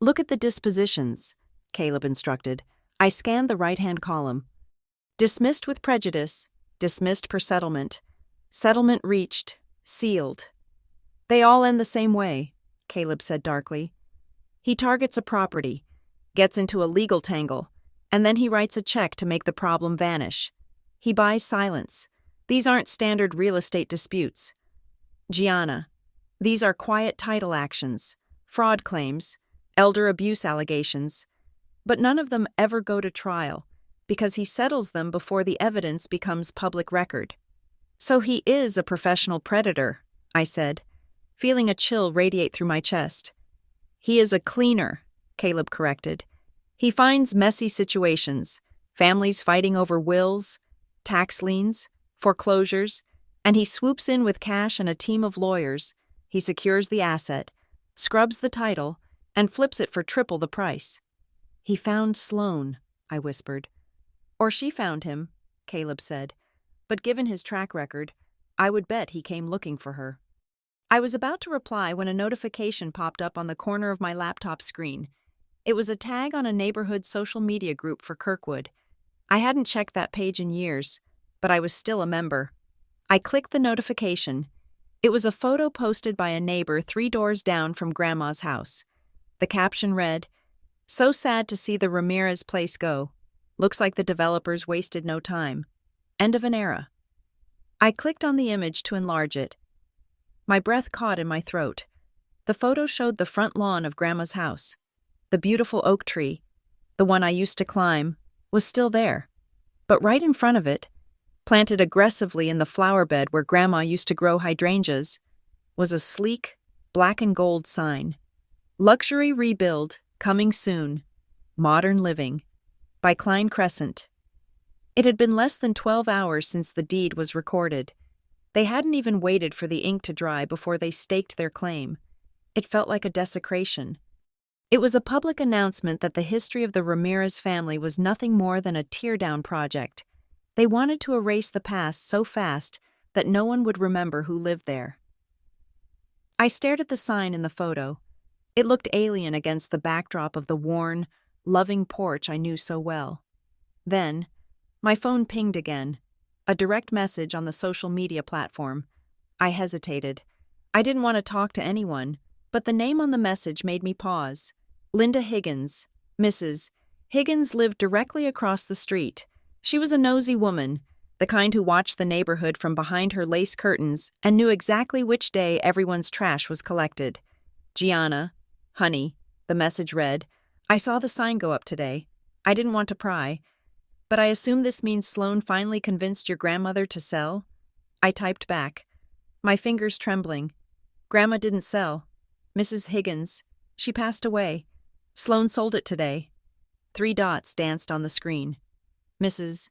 "Look at the dispositions," Caleb instructed. I scanned the right-hand column. Dismissed with prejudice, dismissed per settlement, settlement reached, sealed. "They all end the same way," Caleb said darkly. "He targets a property, gets into a legal tangle, and then he writes a check to make the problem vanish. He buys silence. These aren't standard real estate disputes. Gianna, these are quiet title actions, fraud claims, elder abuse allegations, but none of them ever go to trial because he settles them before the evidence becomes public record." "So he is a professional predator," I said, feeling a chill radiate through my chest. "He is a cleaner," Caleb corrected. "He finds messy situations, families fighting over wills, tax liens, foreclosures, and he swoops in with cash and a team of lawyers. He secures the asset, scrubs the title, and flips it for triple the price." "He found Sloane," I whispered. "Or she found him," Caleb said. "But given his track record, I would bet he came looking for her." I was about to reply when a notification popped up on the corner of my laptop screen. It was a tag on a neighborhood social media group for Kirkwood. I hadn't checked that page in years, but I was still a member. I clicked the notification. It was a photo posted by a neighbor 3 doors down from Grandma's house. The caption read, "So sad to see the Ramirez place go. Looks like the developers wasted no time. End of an era." I clicked on the image to enlarge it. My breath caught in my throat. The photo showed the front lawn of Grandma's house. The beautiful oak tree, the one I used to climb, was still there. But right in front of it, planted aggressively in the flower bed where Grandma used to grow hydrangeas, was a sleek, black and gold sign. "Luxury Rebuild, Coming Soon, Modern Living," by Klein Crescent. It had been less than 12 hours since the deed was recorded. They hadn't even waited for the ink to dry before they staked their claim. It felt like a desecration. It was a public announcement that the history of the Ramirez family was nothing more than a tear-down project. They wanted to erase the past so fast that no one would remember who lived there. I stared at the sign in the photo. It looked alien against the backdrop of the worn, loving porch I knew so well. Then, my phone pinged again. A direct message on the social media platform. I hesitated. I didn't want to talk to anyone, but the name on the message made me pause. Linda Higgins, Mrs. Higgins lived directly across the street. She was a nosy woman, the kind who watched the neighborhood from behind her lace curtains and knew exactly which day everyone's trash was collected. Gianna, honey, the message read, I saw the sign go up today. I didn't want to pry, but I assume this means Sloan finally convinced your grandmother to sell? I typed back, my fingers trembling. Grandma didn't sell. Mrs. Higgins. She passed away. Sloan sold it today. 3 dots danced on the screen. Mrs.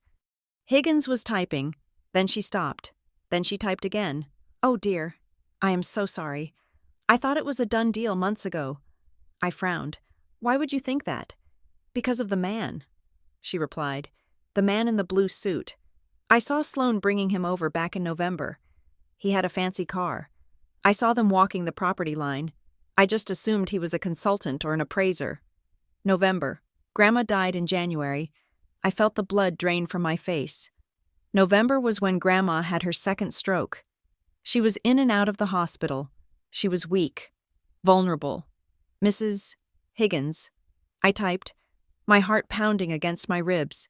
Higgins was typing. Then she stopped. Then she typed again. Oh dear. I am so sorry. I thought it was a done deal months ago. I frowned. Why would you think that? Because of the man, she replied. The man in the blue suit. I saw Sloan bringing him over back in November. He had a fancy car. I saw them walking the property line. I just assumed he was a consultant or an appraiser. November. Grandma died in January. I felt the blood drain from my face. November was when Grandma had her second stroke. She was in and out of the hospital. She was weak, vulnerable. Mrs. Higgins. I typed, my heart pounding against my ribs.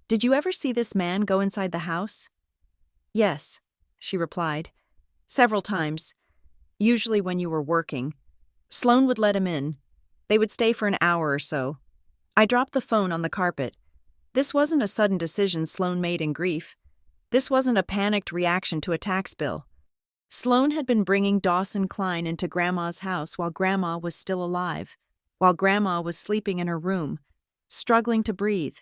Did you ever see this man go inside the house? Yes, she replied. Several times. Usually when you were working. Sloan would let him in. They would stay for an hour or so. I dropped the phone on the carpet. This wasn't a sudden decision Sloan made in grief. This wasn't a panicked reaction to a tax bill. Sloan had been bringing Dawson Klein into Grandma's house while Grandma was still alive, while Grandma was sleeping in her room, struggling to breathe.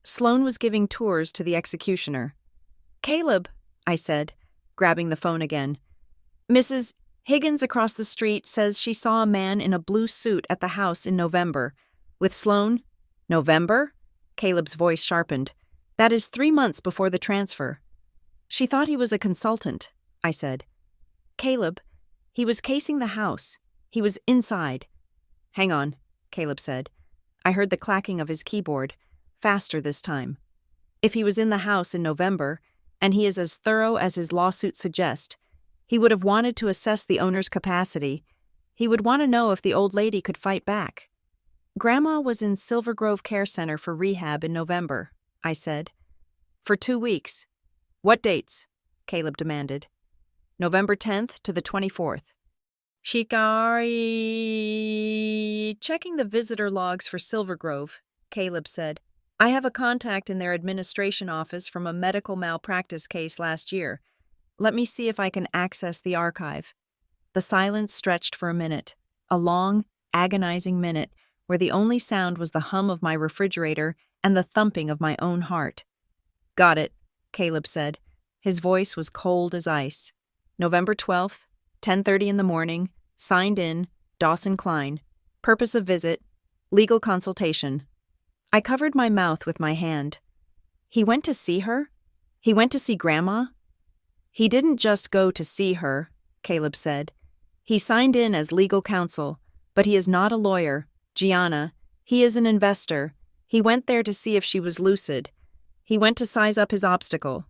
Sloan was giving tours to the executioner. Caleb, I said, grabbing the phone again. Mrs. Higgins across the street says she saw a man in a blue suit at the house in November. With Sloan? November? Caleb's voice sharpened. That is 3 months before the transfer. She thought he was a consultant, I said. Caleb, he was casing the house. He was inside. Hang on, Caleb said. I heard the clacking of his keyboard, faster this time. If he was in the house in November, and he is as thorough as his lawsuit suggests, he would have wanted to assess the owner's capacity. He would want to know if the old lady could fight back. Grandma was in Silver Grove Care Center for rehab in November, I said. For 2 weeks. What dates? Caleb demanded. November 10th to the 24th. Shikari. Checking the visitor logs for Silver Grove, Caleb said. I have a contact in their administration office from a medical malpractice case last year. Let me see if I can access the archive. The silence stretched for a minute, a long, agonizing minute, where the only sound was the hum of my refrigerator and the thumping of my own heart. Got it, Caleb said. His voice was cold as ice. November 12th, 10:30 in the morning, signed in, Dawson Klein. Purpose of visit, legal consultation. I covered my mouth with my hand. He went to see her? He went to see Grandma? He didn't just go to see her, Caleb said. He signed in as legal counsel, but he is not a lawyer. Gianna, he is an investor. He went there to see if she was lucid. He went to size up his obstacle.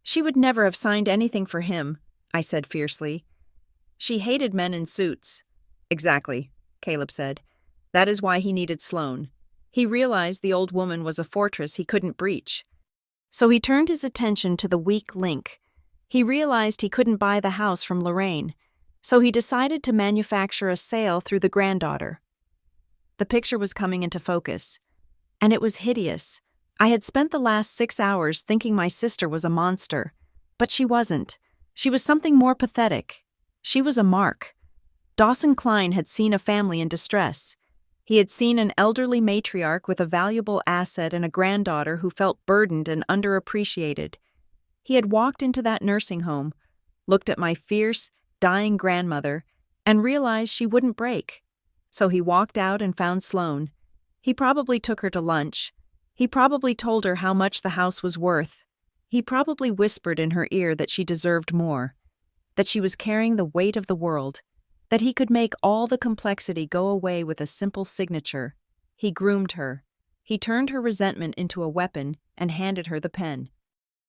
She would never have signed anything for him, I said fiercely. She hated men in suits. Exactly, Caleb said. That is why he needed Sloan. He realized the old woman was a fortress he couldn't breach. So he turned his attention to the weak link. He realized he couldn't buy the house from Lorraine, so he decided to manufacture a sale through the granddaughter. The picture was coming into focus, and it was hideous. I had spent the last 6 hours thinking my sister was a monster, but she wasn't. She was something more pathetic. She was a mark. Dawson Klein had seen a family in distress. He had seen an elderly matriarch with a valuable asset and a granddaughter who felt burdened and underappreciated. He had walked into that nursing home, looked at my fierce, dying grandmother, and realized she wouldn't break. So he walked out and found Sloan. He probably took her to lunch. He probably told her how much the house was worth. He probably whispered in her ear that she deserved more, that she was carrying the weight of the world, that he could make all the complexity go away with a simple signature. He groomed her. He turned her resentment into a weapon and handed her the pen.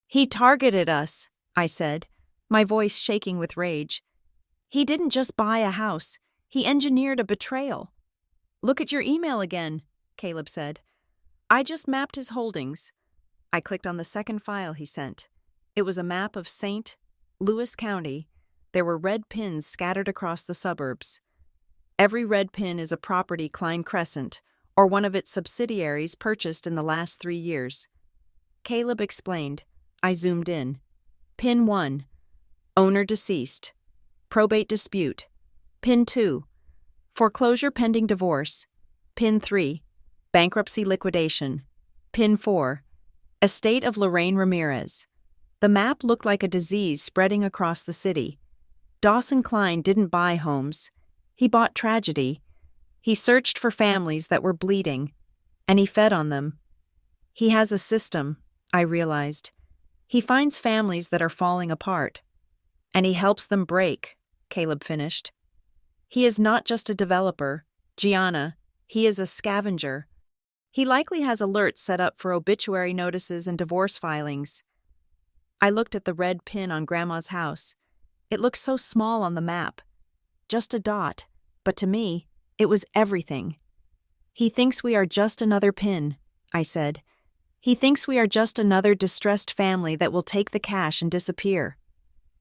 He targeted us, I said, my voice shaking with rage. He didn't just buy a house. He engineered a betrayal. Look at your email again, Caleb said. I just mapped his holdings. I clicked on the second file he sent. It was a map of St. Louis County. There were red pins scattered across the suburbs. Every red pin is a property Klein Crescent, or one of its subsidiaries purchased in the last 3 years. Caleb explained. I zoomed in. Pin 1. Owner deceased. Probate dispute. Pin 2. Foreclosure pending divorce. Pin 3. Bankruptcy liquidation. Pin 4. Estate of Lorraine Ramirez. The map looked like a disease spreading across the city. Dawson Klein didn't buy homes. He bought tragedy. He searched for families that were bleeding, and he fed on them. He has a system, I realized. He finds families that are falling apart, and he helps them break, Caleb finished. He is not just a developer, Gianna, he is a scavenger. He likely has alerts set up for obituary notices and divorce filings. I looked at the red pin on Grandma's house. It looked so small on the map. Just a dot, but to me, it was everything. He thinks we are just another pin, I said. He thinks we are just another distressed family that will take the cash and disappear.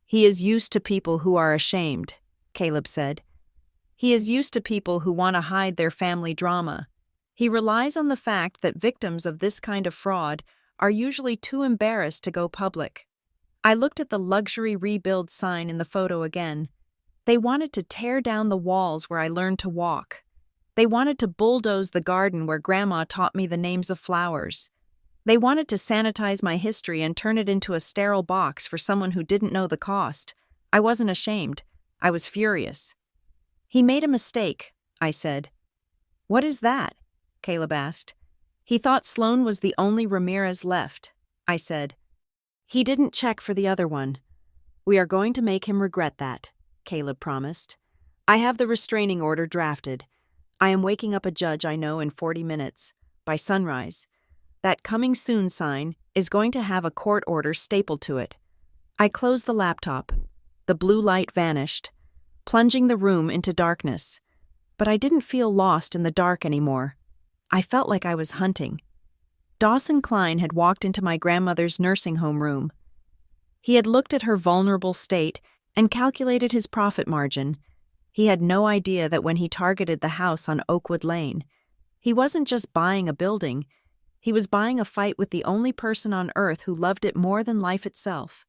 He is used to people who are ashamed, Caleb said. He is used to people who want to hide their family drama. He relies on the fact that victims of this kind of fraud are usually too embarrassed to go public. I looked at the luxury rebuild sign in the photo again. They wanted to tear down the walls where I learned to walk. They wanted to bulldoze the garden where Grandma taught me the names of flowers. They wanted to sanitize my history and turn it into a sterile box for someone who didn't know the cost. I wasn't ashamed. I was furious. He made a mistake, I said. What is that? Caleb asked. He thought Sloan was the only Ramirez left, I said. He didn't check for the other one. We are going to make him regret that, Caleb promised. I have the restraining order drafted. I am waking up a judge I know in 40 minutes, by sunrise. That coming soon sign is going to have a court order stapled to it. I closed the laptop. The blue light vanished, plunging the room into darkness. But I didn't feel lost in the dark anymore. I felt like I was hunting. Dawson Klein had walked into my grandmother's nursing home room. He had looked at her vulnerable state and calculated his profit margin. He had no idea that when he targeted the house on Oakwood Lane, he wasn't just buying a building, he was buying a fight with the only person on earth who loved it more than life itself.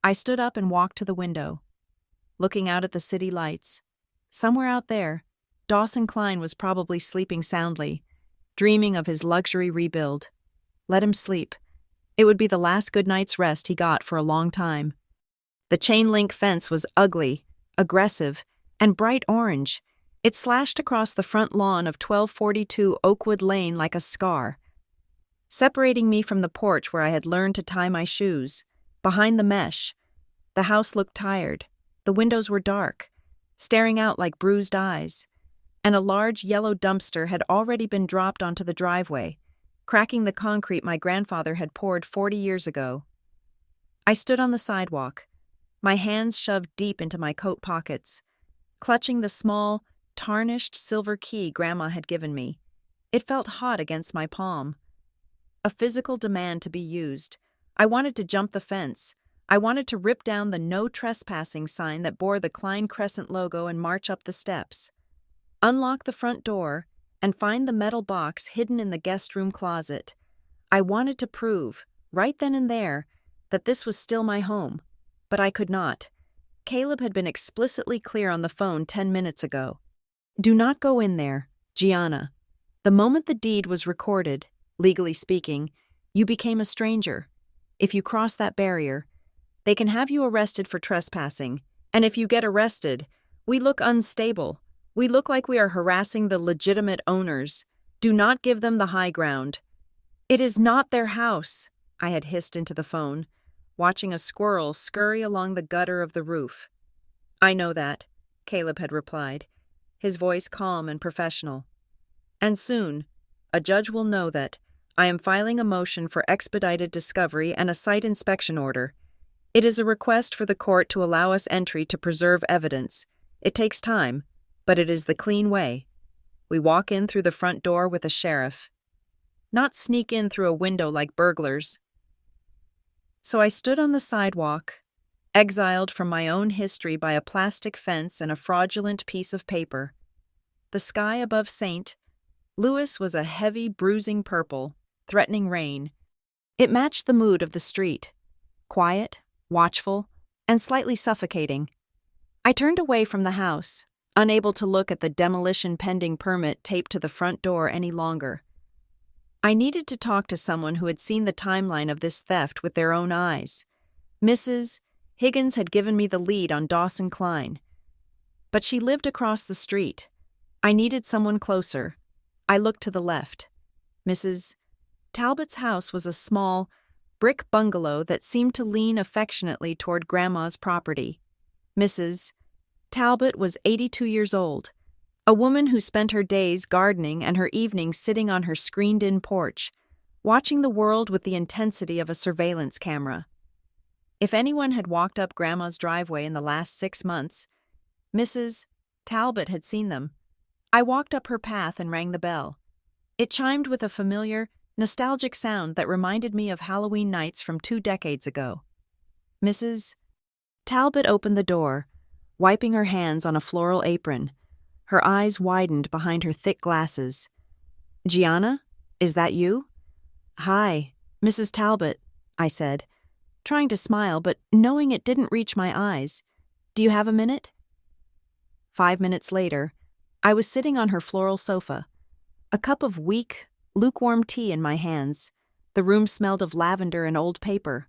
I stood up and walked to the window, looking out at the city lights. Somewhere out there, Dawson Klein was probably sleeping soundly, dreaming of his luxury rebuild. Let him sleep. It would be the last good night's rest he got for a long time. The chain-link fence was ugly, aggressive, and bright orange. It slashed across the front lawn of 1242 Oakwood Lane like a scar, separating me from the porch where I had learned to tie my shoes. Behind the mesh, the house looked tired. The windows were dark, staring out like bruised eyes, and a large yellow dumpster had already been dropped onto the driveway, cracking the concrete my grandfather had poured 40 years ago. I stood on the sidewalk, my hands shoved deep into my coat pockets, clutching the small, tarnished silver key Grandma had given me. It felt hot against my palm. A physical demand to be used. I wanted to jump the fence. I wanted to rip down the no trespassing sign that bore the Klein Crescent logo and march up the steps. Unlock the front door and find the metal box hidden in the guest room closet. I wanted to prove, right then and there, that this was still my home. But I could not. Caleb had been explicitly clear on the phone 10 minutes ago. Do not go in there, Gianna. The moment the deed was recorded, legally speaking, you became a stranger. If you cross that barrier, they can have you arrested for trespassing. And if you get arrested, we look unstable. We look like we are harassing the legitimate owners. Do not give them the high ground. It is not their house, I had hissed into the phone, watching a squirrel scurry along the gutter of the roof. I know that, Caleb had replied, his voice calm and professional. And soon, a judge will know that I am filing a motion for expedited discovery and a site inspection order. It is a request for the court to allow us entry to preserve evidence. It takes time, but it is the clean way. We walk in through the front door with a sheriff. not sneak in through a window like burglars. So I stood on the sidewalk, exiled from my own history by a plastic fence and a fraudulent piece of paper. The sky above St. Louis was a heavy, bruising purple, threatening rain. It matched the mood of the street, quiet, watchful, and slightly suffocating. I turned away from the house, unable to look at the demolition pending permit taped to the front door any longer. I needed to talk to someone who had seen the timeline of this theft with their own eyes. Mrs. Higgins had given me the lead on Dawson Klein, but she lived across the street. I needed someone closer. I looked to the left. Mrs. Talbot's house was a small, brick bungalow that seemed to lean affectionately toward Grandma's property. Mrs. Talbot was 82 years old, a woman who spent her days gardening and her evenings sitting on her screened-in porch, watching the world with the intensity of a surveillance camera. If anyone had walked up Grandma's driveway in the last 6 months, Mrs. Talbot had seen them. I walked up her path and rang the bell. It chimed with a familiar, nostalgic sound that reminded me of Halloween nights from 2 decades ago. Mrs. Talbot opened the door, wiping her hands on a floral apron. Her eyes widened behind her thick glasses. "Gianna, is that you?" "Hi, Mrs. Talbot," I said, trying to smile but knowing it didn't reach my eyes. "Do you have a minute?" 5 minutes later, I was sitting on her floral sofa, a cup of weak, lukewarm tea in my hands. The room smelled of lavender and old paper.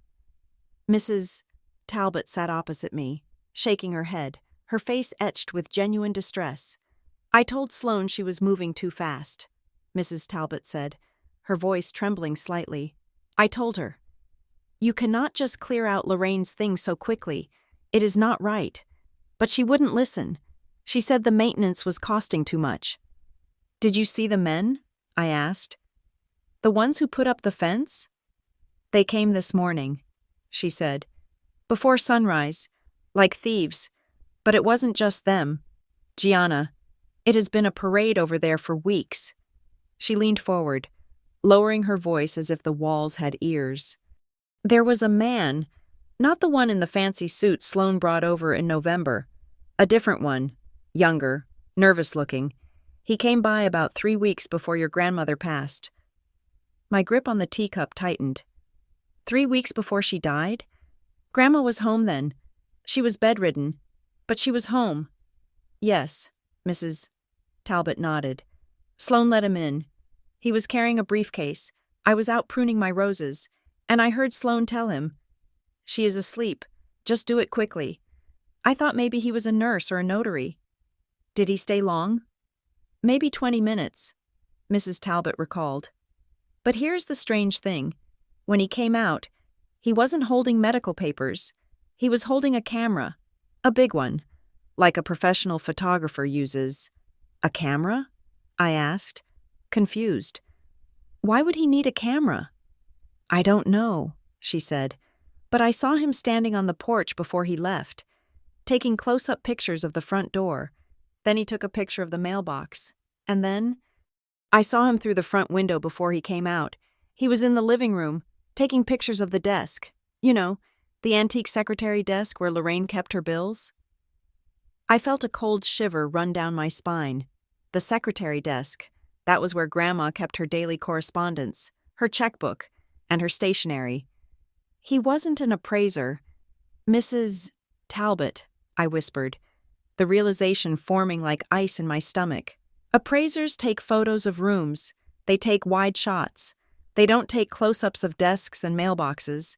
Mrs. Talbot sat opposite me, shaking her head, her face etched with genuine distress. "I told Sloane she was moving too fast," Mrs. Talbot said, her voice trembling slightly. "I told her, 'You cannot just clear out Lorraine's things so quickly. It is not right.' But she wouldn't listen. She said the maintenance was costing too much." "Did you see the men?" I asked. "The ones who put up the fence?" "They came this morning," she said. "Before sunrise, like thieves. But it wasn't just them. Gianna, it has been a parade over there for weeks." She leaned forward, lowering her voice as if the walls had ears. "There was a man, not the one in the fancy suit Sloane brought over in November. A different one, younger, nervous-looking. He came by about 3 weeks before your grandmother passed." My grip on the teacup tightened. 3 weeks before she died? Grandma was home then. She was bedridden, but she was home. "Yes," Mrs. Talbot nodded. "Sloane let him in. He was carrying a briefcase. I was out pruning my roses, and I heard Sloane tell him, 'She is asleep. Just do it quickly.' I thought maybe he was a nurse or a notary." "Did he stay long?" "Maybe 20 minutes, Mrs. Talbot recalled. "But here's the strange thing. When he came out, he wasn't holding medical papers. He was holding a camera, a big one, like a professional photographer uses." "A camera?" I asked, confused. "Why would he need a camera?" "I don't know," she said, "but I saw him standing on the porch before he left, taking close-up pictures of the front door. Then he took a picture of the mailbox. And then I saw him through the front window before he came out. He was in the living room, taking pictures of the desk. You know, the antique secretary desk where Lorraine kept her bills." I felt a cold shiver run down my spine. The secretary desk, that was where Grandma kept her daily correspondence, her checkbook, and her stationery. "He wasn't an appraiser." "Mrs. Talbot," I whispered, the realization forming like ice in my stomach. "Appraisers take photos of rooms. They take wide shots. They don't take close-ups of desks and mailboxes."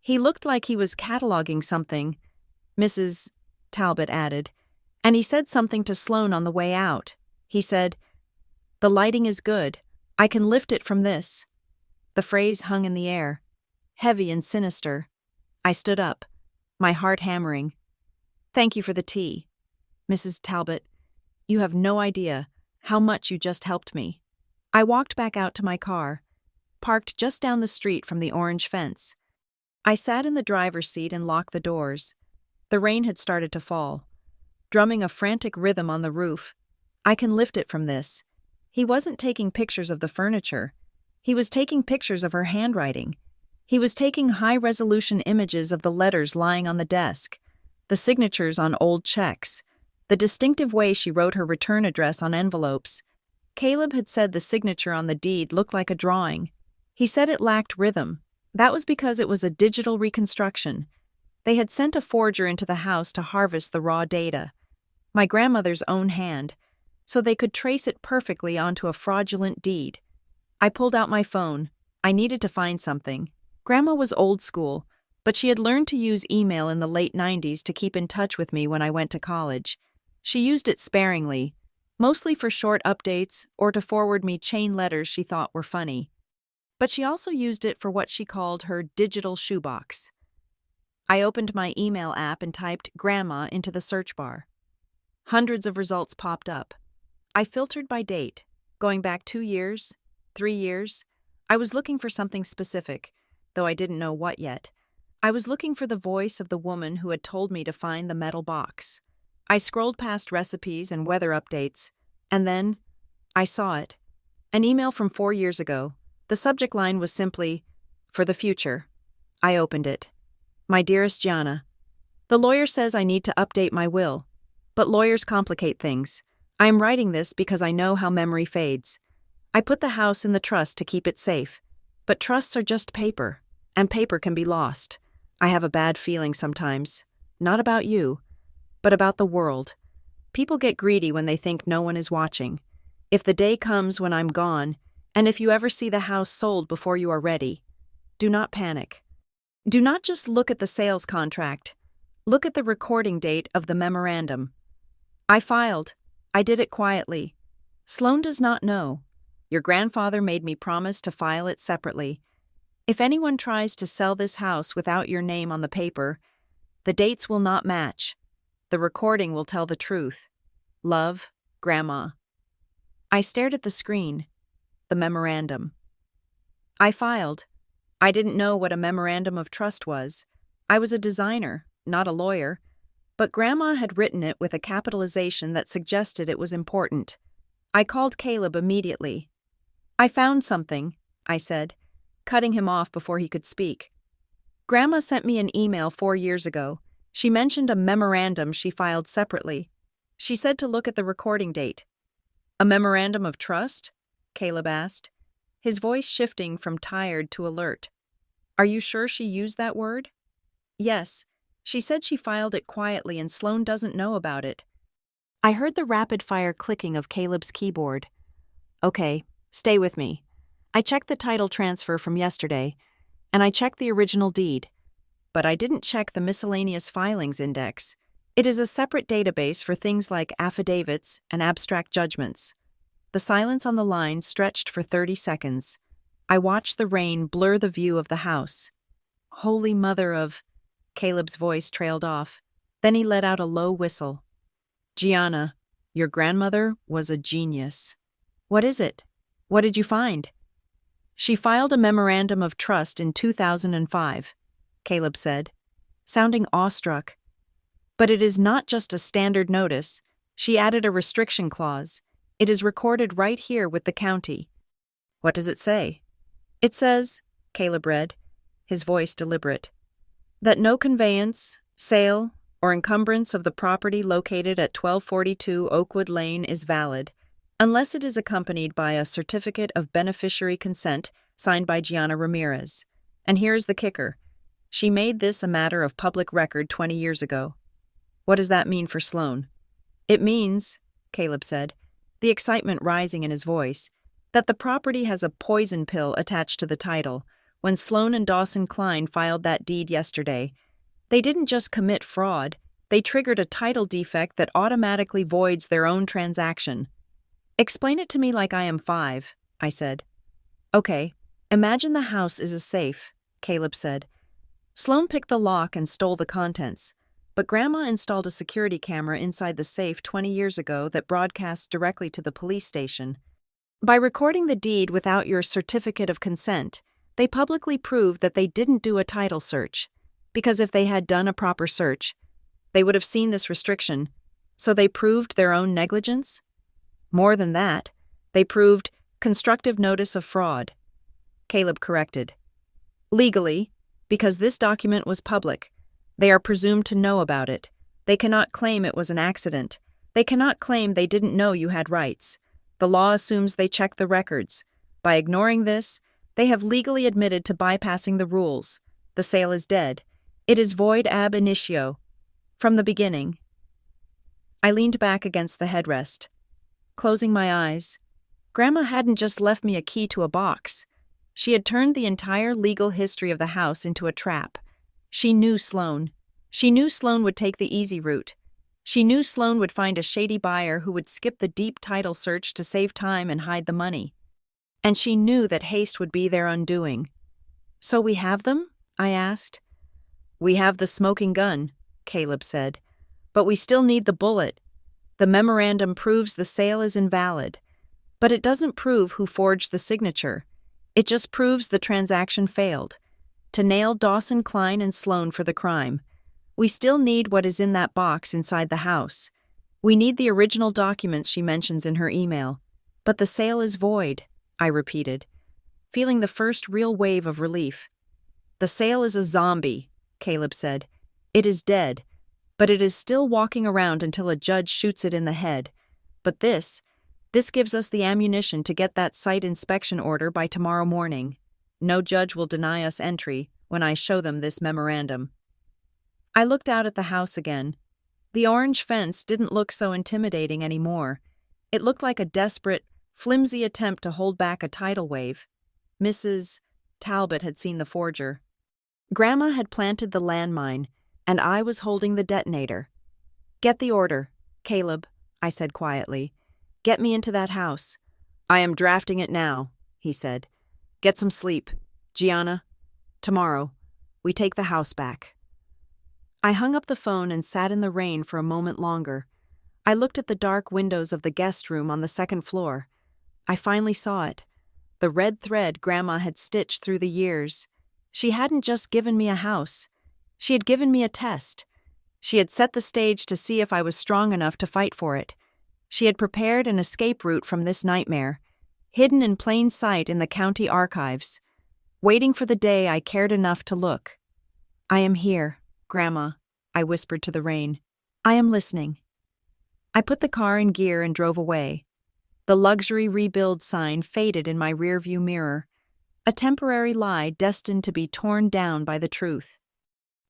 "He looked like he was cataloging something," Mrs. Talbot added, "and he said something to Sloane on the way out. He said, 'The lighting is good. I can lift it from this.'" The phrase hung in the air, heavy and sinister. I stood up, my heart hammering. "Thank you for the tea, Mrs. Talbot. You have no idea how much you just helped me." I walked back out to my car, parked just down the street from the orange fence. I sat in the driver's seat and locked the doors. The rain had started to fall, drumming a frantic rhythm on the roof. "I can lift it from this." He wasn't taking pictures of the furniture. He was taking pictures of her handwriting. He was taking high-resolution images of the letters lying on the desk, the signatures on old checks, the distinctive way she wrote her return address on envelopes. Caleb had said the signature on the deed looked like a drawing. He said it lacked rhythm. That was because it was a digital reconstruction. They had sent a forger into the house to harvest the raw data, my grandmother's own hand, so they could trace it perfectly onto a fraudulent deed. I pulled out my phone. I needed to find something. Grandma was old school, but she had learned to use email in the late 90s to keep in touch with me when I went to college. She used it sparingly, mostly for short updates or to forward me chain letters she thought were funny. But she also used it for what she called her digital shoebox. I opened my email app and typed Grandma into the search bar. Hundreds of results popped up. I filtered by date, going back 2 years, 3 years. I was looking for something specific, though I didn't know what yet. I was looking for the voice of the woman who had told me to find the metal box. I scrolled past recipes and weather updates, and then I saw it. An email from 4 years ago. The subject line was simply, "For the future." I opened it. My dearest Gianna, the lawyer says I need to update my will, but lawyers complicate things. I am writing this because I know how memory fades. I put the house in the trust to keep it safe, but trusts are just paper, and paper can be lost. I have a bad feeling sometimes, not about you, but about the world. People get greedy when they think no one is watching. If the day comes when I'm gone, and if you ever see the house sold before you are ready, do not panic. Do not just look at the sales contract. Look at the recording date of the memorandum. I filed. I did it quietly. Sloan does not know. Your grandfather made me promise to file it separately. If anyone tries to sell this house without your name on the paper, the dates will not match. The recording will tell the truth. Love, Grandma. I stared at the screen. The memorandum. I filed. I didn't know what a memorandum of trust was. I was a designer, not a lawyer, but Grandma had written it with a capitalization that suggested it was important. I called Caleb immediately. I found something, I said, cutting him off before he could speak. Grandma sent me an email 4 years ago. She mentioned a memorandum she filed separately. She said to look at the recording date. A memorandum of trust? Caleb asked, his voice shifting from tired to alert. Are you sure she used that word? Yes. She said she filed it quietly and Sloan doesn't know about it. I heard the rapid-fire clicking of Caleb's keyboard. Okay, stay with me. I checked the title transfer from yesterday, and I checked the original deed. But I didn't check the miscellaneous filings index. It is a separate database for things like affidavits and abstract judgments. The silence on the line stretched for 30 seconds. I watched the rain blur the view of the house. Holy Mother of... Caleb's voice trailed off. Then he let out a low whistle. Gianna, your grandmother was a genius. What is it? What did you find? She filed a memorandum of trust in 2005, Caleb said, sounding awestruck. But it is not just a standard notice. She added a restriction clause. It is recorded right here with the county. What does it say? It says, Caleb read, his voice deliberate, that no conveyance, sale, or encumbrance of the property located at 1242 Oakwood Lane is valid, unless it is accompanied by a certificate of beneficiary consent signed by Gianna Ramirez. And here's the kicker. She made this a matter of public record 20 years ago. What does that mean for Sloan? It means, Caleb said, the excitement rising in his voice, that the property has a poison pill attached to the title. When Sloan and Dawson Klein filed that deed yesterday, they didn't just commit fraud, they triggered a title defect that automatically voids their own transaction. Explain it to me like I am 5, I said. Okay, imagine the house is a safe, Caleb said. Sloan picked the lock and stole the contents, but Grandma installed a security camera inside the safe 20 years ago that broadcasts directly to the police station. By recording the deed without your certificate of consent, they publicly proved that they didn't do a title search, because if they had done a proper search, they would have seen this restriction, so they proved their own negligence. More than that, they proved constructive notice of fraud. Caleb corrected. Legally, because this document was public. They are presumed to know about it. They cannot claim it was an accident. They cannot claim they didn't know you had rights. The law assumes they checked the records. By ignoring this, they have legally admitted to bypassing the rules. The sale is dead. It is void ab initio. From the beginning. I leaned back against the headrest, closing my eyes. Grandma hadn't just left me a key to a box. She had turned the entire legal history of the house into a trap. She knew Sloan. She knew Sloan would take the easy route. She knew Sloan would find a shady buyer who would skip the deep title search to save time and hide the money. And she knew that haste would be their undoing. So we have them? I asked. We have the smoking gun, Caleb said. But we still need the bullet. The memorandum proves the sale is invalid. But it doesn't prove who forged the signature. It just proves the transaction failed. To nail Dawson, Klein, and Sloan for the crime. We still need what is in that box inside the house. We need the original documents she mentions in her email. But the sale is void, I repeated, feeling the first real wave of relief. The sale is a zombie, Caleb said. It is dead, but it is still walking around until a judge shoots it in the head. But this gives us the ammunition to get that site inspection order by tomorrow morning. No judge will deny us entry when I show them this memorandum. I looked out at the house again. The orange fence didn't look so intimidating anymore. It looked like a desperate, flimsy attempt to hold back a tidal wave. Mrs. Talbot had seen the forger. Grandma had planted the landmine, and I was holding the detonator. Get the order, Caleb, I said quietly. Get me into that house. I am drafting it now, he said. Get some sleep. Gianna, tomorrow, we take the house back. I hung up the phone and sat in the rain for a moment longer. I looked at the dark windows of the guest room on the second floor. I finally saw it. The red thread Grandma had stitched through the years. She hadn't just given me a house. She had given me a test. She had set the stage to see if I was strong enough to fight for it. She had prepared an escape route from this nightmare, hidden in plain sight in the county archives, waiting for the day I cared enough to look. I am here, Grandma, I whispered to the rain. I am listening. I put the car in gear and drove away. The luxury rebuild sign faded in my rearview mirror, a temporary lie destined to be torn down by the truth.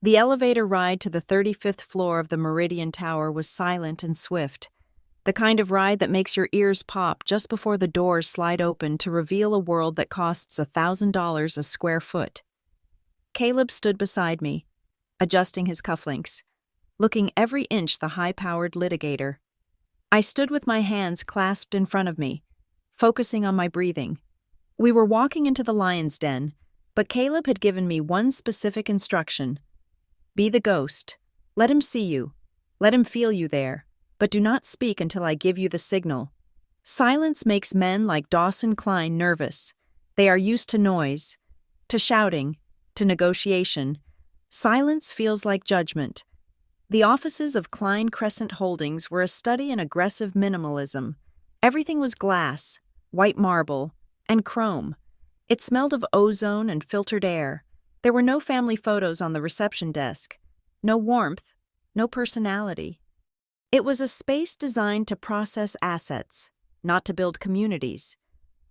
The elevator ride to the 35th floor of the Meridian Tower was silent and swift, the kind of ride that makes your ears pop just before the doors slide open to reveal a world that costs $1,000 a square foot. Caleb stood beside me, adjusting his cufflinks, looking every inch the high-powered litigator. I stood with my hands clasped in front of me, focusing on my breathing. We were walking into the lion's den, but Caleb had given me one specific instruction. Be the ghost. Let him see you. Let him feel you there, but do not speak until I give you the signal. Silence makes men like Dawson Klein nervous. They are used to noise, to shouting, to negotiation. Silence feels like judgment. The offices of Klein Crescent Holdings were a study in aggressive minimalism. Everything was glass, white marble, and chrome. It smelled of ozone and filtered air. There were no family photos on the reception desk. No warmth, no personality. It was a space designed to process assets, not to build communities.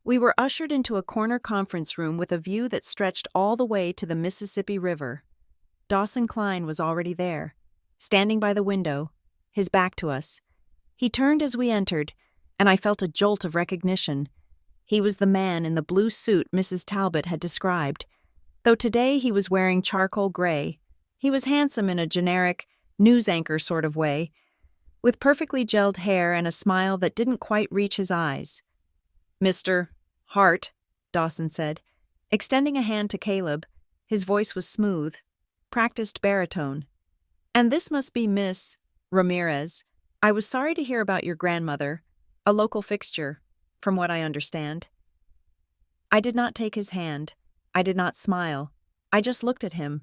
We were ushered into a corner conference room with a view that stretched all the way to the Mississippi River. Dawson Klein was already there, standing by the window, his back to us. He turned as we entered, and I felt a jolt of recognition. He was the man in the blue suit Mrs. Talbot had described. Though today he was wearing charcoal gray, he was handsome in a generic, news anchor sort of way, with perfectly gelled hair and a smile that didn't quite reach his eyes. Mr. Hart, Dawson said, extending a hand to Caleb. His voice was smooth, practiced baritone. And this must be Miss Ramirez. I was sorry to hear about your grandmother, a local fixture, from what I understand. I did not take his hand. I did not smile. I just looked at him,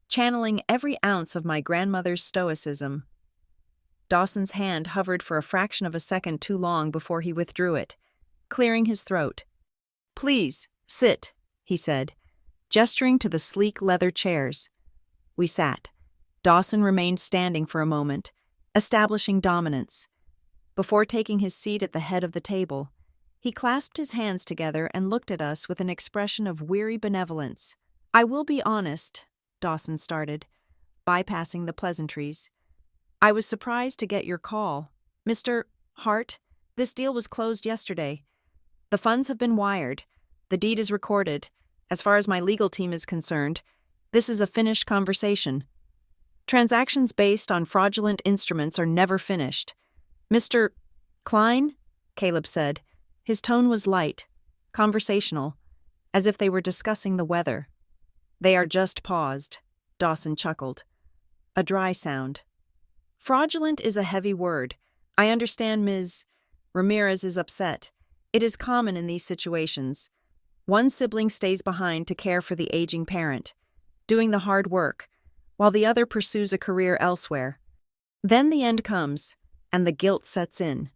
channeling every ounce of my grandmother's stoicism. Dawson's hand hovered for a fraction of a second too long before he withdrew it, clearing his throat. Please, sit, he said, gesturing to the sleek leather chairs. We sat. Dawson remained standing for a moment, establishing dominance. Before taking his seat at the head of the table, he clasped his hands together and looked at us with an expression of weary benevolence. "I will be honest," Dawson started, bypassing the pleasantries. "I was surprised to get your call. Mr. Hart, this deal was closed yesterday. The funds have been wired. The deed is recorded. As far as my legal team is concerned, this is a finished conversation. Transactions based on fraudulent instruments are never finished. Mr. Klein?" Caleb said. His tone was light, conversational, as if they were discussing the weather. "They are just paused," Dawson chuckled. A dry sound. "Fraudulent is a heavy word. I understand Ms. Ramirez is upset. It is common in these situations. One sibling stays behind to care for the aging parent, doing the hard work, while the other pursues a career elsewhere. Then the end comes, and the guilt sets in.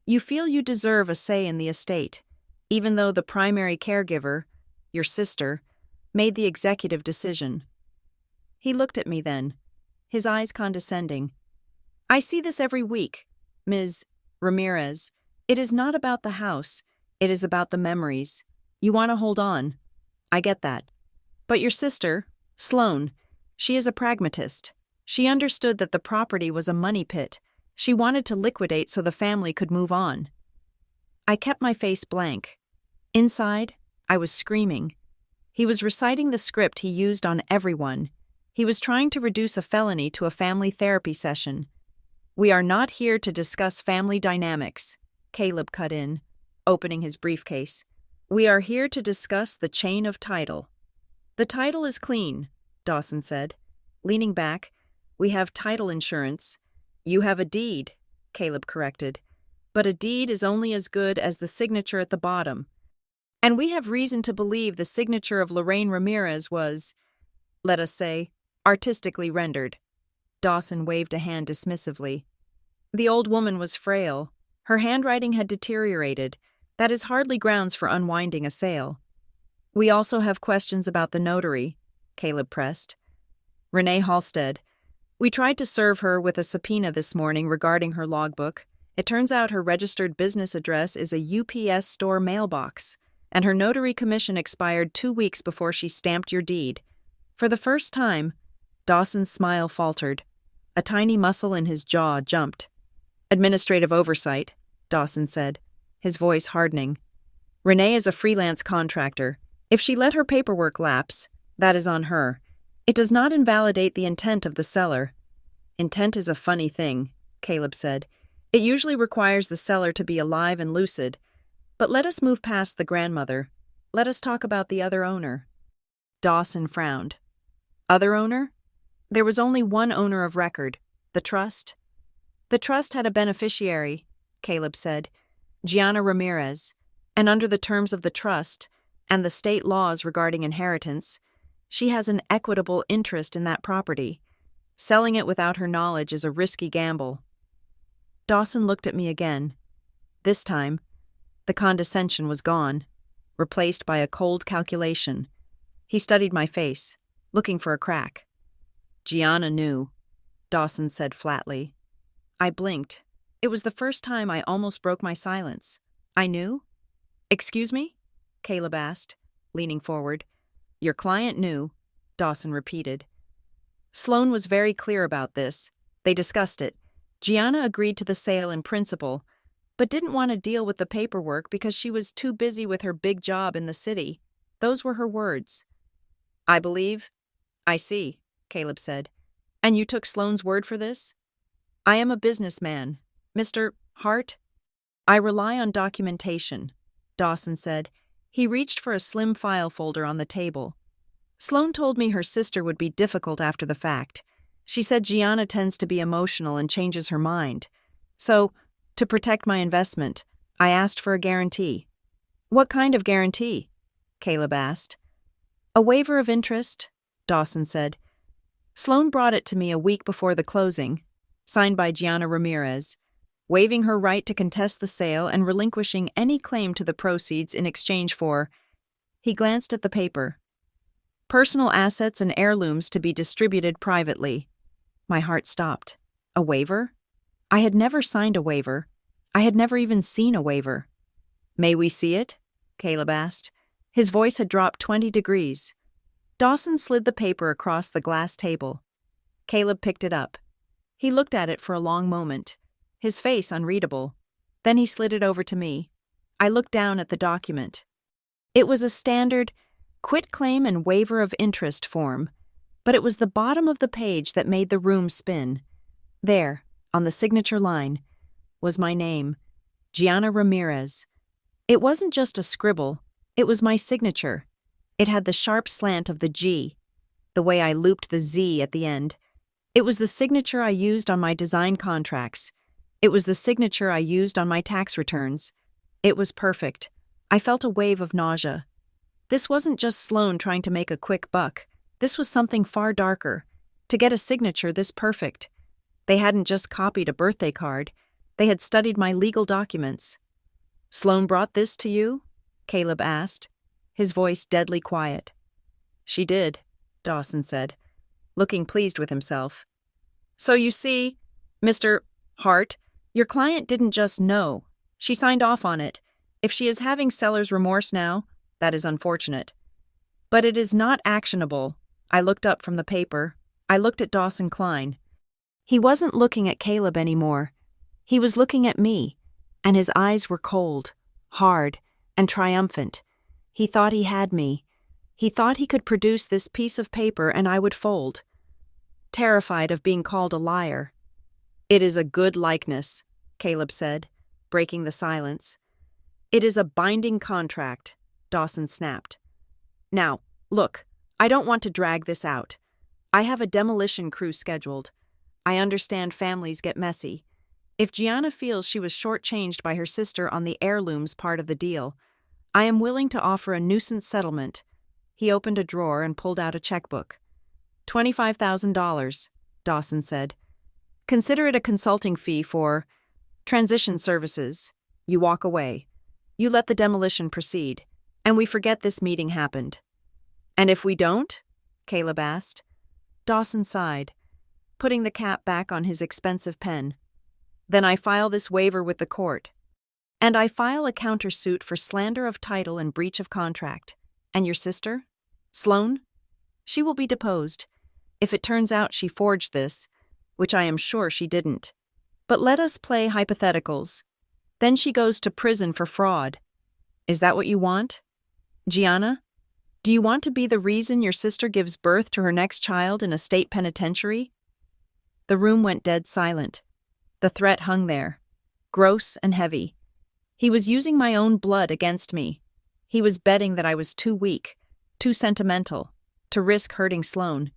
You feel you deserve a say in the estate, even though the primary caregiver, your sister, made the executive decision." He looked at me then, his eyes condescending. "I see this every week, Ms. Ramirez. It is not about the house, it is about the memories. You want to hold on. I get that. But your sister, Sloane, she is a pragmatist. She understood that the property was a money pit. She wanted to liquidate so the family could move on." I kept my face blank. Inside, I was screaming. He was reciting the script he used on everyone. He was trying to reduce a felony to a family therapy session. "We are not here to discuss family dynamics," Caleb cut in, opening his briefcase. "We are here to discuss the chain of title." "The title is clean," Dawson said. Leaning back, "We have title insurance." "You have a deed," Caleb corrected. "But a deed is only as good as the signature at the bottom. And we have reason to believe the signature of Lorraine Ramirez was, let us say, artistically rendered." Dawson waved a hand dismissively. "The old woman was frail. Her handwriting had deteriorated. That is hardly grounds for unwinding a sale." "We also have questions about the notary," Caleb pressed. "Renee Halstead. We tried to serve her with a subpoena this morning regarding her logbook. It turns out her registered business address is a UPS store mailbox, and her notary commission expired 2 weeks before she stamped your deed." For the first time, Dawson's smile faltered. A tiny muscle in his jaw jumped. "Administrative oversight," Dawson said, his voice hardening. "Renee is a freelance contractor. If she let her paperwork lapse, that is on her. It does not invalidate the intent of the seller." "Intent is a funny thing," Caleb said. "It usually requires the seller to be alive and lucid. But let us move past the grandmother. Let us talk about the other owner." Dawson frowned. "Other owner?" "There was only one owner of record, the trust." "The trust had a beneficiary," Caleb said, "Gianna Ramirez, and under the terms of the trust and the state laws regarding inheritance, she has an equitable interest in that property. Selling it without her knowledge is a risky gamble." Dawson looked at me again. This time, the condescension was gone, replaced by a cold calculation. He studied my face, looking for a crack. "Gianna knew," Dawson said flatly. I blinked. It was the first time I almost broke my silence. "I knew?" "Excuse me?" Caleb asked, leaning forward. "Your client knew," Dawson repeated. Sloane was very clear about this. They discussed it. Gianna agreed to the sale in principle, but didn't want to deal with the paperwork because she was too busy with her big job in the city. Those were her words. "I believe." "I see," Caleb said. "And you took Sloane's word for this?" "I am a businessman. Mr. Hart?" "I rely on documentation," Dawson said. He reached for a slim file folder on the table. "Sloane told me her sister would be difficult after the fact. She said Gianna tends to be emotional and changes her mind. So, to protect my investment, I asked for a guarantee." "What kind of guarantee?" Caleb asked. "A waiver of interest," Dawson said. "Sloane brought it to me a week before the closing, signed by Gianna Ramirez, waiving her right to contest the sale and relinquishing any claim to the proceeds in exchange for..." He glanced at the paper. Personal assets and heirlooms to be distributed privately. My heart stopped. A waiver? I had never signed a waiver. I had never even seen a waiver. May we see it? Caleb asked. His voice had dropped 20 degrees. Dawson slid the paper across the glass table. Caleb picked it up. He looked at it for a long moment, his face unreadable. Then he slid it over to me. I looked down at the document. It was a standard quitclaim and waiver of interest form, but it was the bottom of the page that made the room spin. There, on the signature line, was my name, Gianna Ramirez. It wasn't just a scribble, it was my signature. It had the sharp slant of the G, the way I looped the Z at the end. It was the signature I used on my design contracts. It was the signature I used on my tax returns. It was perfect. I felt a wave of nausea. This wasn't just Sloan trying to make a quick buck. This was something far darker. To get a signature this perfect. They hadn't just copied a birthday card. They had studied my legal documents. Sloan brought this to you? Caleb asked, his voice deadly quiet. She did, Dawson said, looking pleased with himself. So you see, Mr. Hart, your client didn't just know. She signed off on it. If she is having seller's remorse now, that is unfortunate. But it is not actionable. I looked up from the paper. I looked at Dawson Klein. He wasn't looking at Caleb anymore. He was looking at me, and his eyes were cold, hard, and triumphant. He thought he had me. He thought he could produce this piece of paper and I would fold. Terrified of being called a liar. It is a good likeness, Caleb said, breaking the silence. It is a binding contract, Dawson snapped. Now, look, I don't want to drag this out. I have a demolition crew scheduled. I understand families get messy. If Gianna feels she was shortchanged by her sister on the heirlooms part of the deal, I am willing to offer a nuisance settlement. He opened a drawer and pulled out a checkbook. $25,000, Dawson said. Consider it a consulting fee for transition services. You walk away. You let the demolition proceed, and we forget this meeting happened. And if we don't? Caleb asked. Dawson sighed, putting the cap back on his expensive pen. Then I file this waiver with the court. And I file a countersuit for slander of title and breach of contract. And your sister? Sloan? She will be deposed. If it turns out she forged this, which I am sure she didn't. But let us play hypotheticals. Then she goes to prison for fraud. Is that what you want? Gianna? Do you want to be the reason your sister gives birth to her next child in a state penitentiary? The room went dead silent. The threat hung there, gross and heavy. He was using my own blood against me. He was betting that I was too weak, too sentimental, to risk hurting Sloan.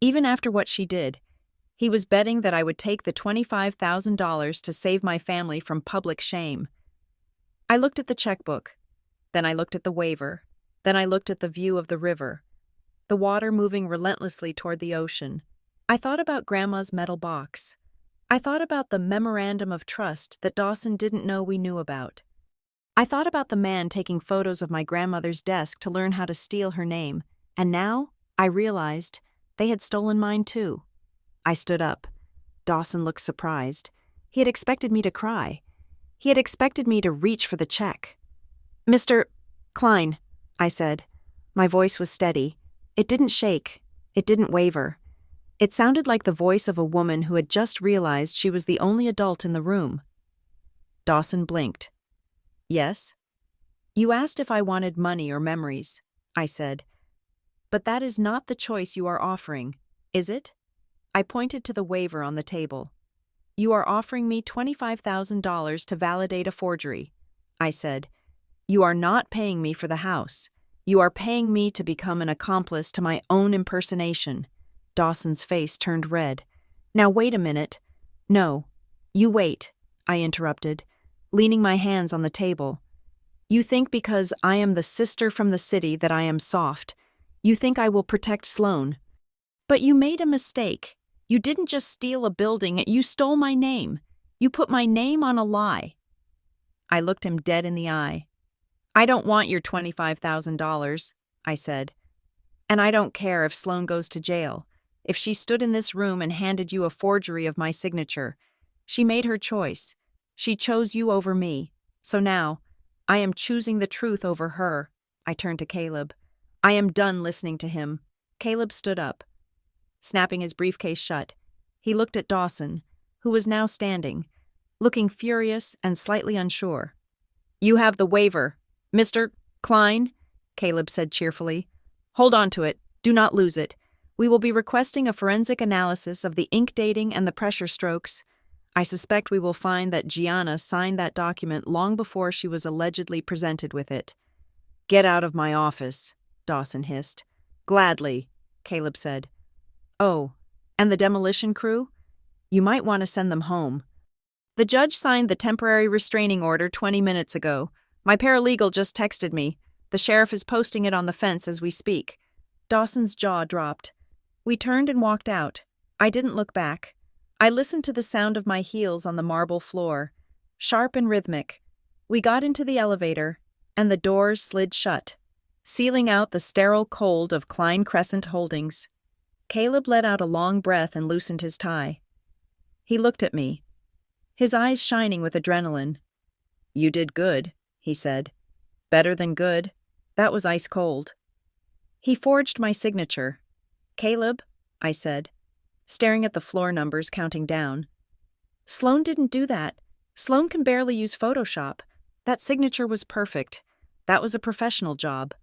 Even after what she did, he was betting that I would take the $25,000 to save my family from public shame. I looked at the checkbook. Then I looked at the waiver. Then I looked at the view of the river, the water moving relentlessly toward the ocean. I thought about Grandma's metal box. I thought about the memorandum of trust that Dawson didn't know we knew about. I thought about the man taking photos of my grandmother's desk to learn how to steal her name, and now I realized they had stolen mine too. I stood up. Dawson looked surprised. He had expected me to cry. He had expected me to reach for the check. Mr. Klein, I said. My voice was steady. It didn't shake. It didn't waver. It sounded like the voice of a woman who had just realized she was the only adult in the room. Dawson blinked. Yes? You asked if I wanted money or memories, I said. But that is not the choice you are offering, is it? I pointed to the waiver on the table. You are offering me $25,000 to validate a forgery, I said. You are not paying me for the house. You are paying me to become an accomplice to my own impersonation. Dawson's face turned red. Now wait a minute. No, you wait, I interrupted, leaning my hands on the table. You think because I am the sister from the city that I am soft. You think I will protect Sloan. But you made a mistake. You didn't just steal a building, you stole my name. You put my name on a lie. I looked him dead in the eye. I don't want your $25,000, I said. And I don't care if Sloan goes to jail. If she stood in this room and handed you a forgery of my signature, she made her choice. She chose you over me. So now, I am choosing the truth over her. I turned to Caleb. I am done listening to him. Caleb stood up, snapping his briefcase shut. He looked at Dawson, who was now standing, looking furious and slightly unsure. You have the waiver, Mr. Klein, Caleb said cheerfully. Hold on to it. Do not lose it. We will be requesting a forensic analysis of the ink dating and the pressure strokes. I suspect we will find that Gianna signed that document long before she was allegedly presented with it. Get out of my office, Dawson hissed. Gladly, Caleb said. Oh, and the demolition crew? You might want to send them home. The judge signed the temporary restraining order 20 minutes ago. My paralegal just texted me. The sheriff is posting it on the fence as we speak. Dawson's jaw dropped. We turned and walked out. I didn't look back. I listened to the sound of my heels on the marble floor, sharp and rhythmic. We got into the elevator, and the doors slid shut, sealing out the sterile cold of Klein Crescent Holdings. Caleb let out a long breath and loosened his tie. He looked at me, his eyes shining with adrenaline. You did good, he said. Better than good. That was ice cold. He forged my signature. Caleb, I said, staring at the floor numbers counting down. Sloan didn't do that. Sloan can barely use Photoshop. That signature was perfect. That was a professional job.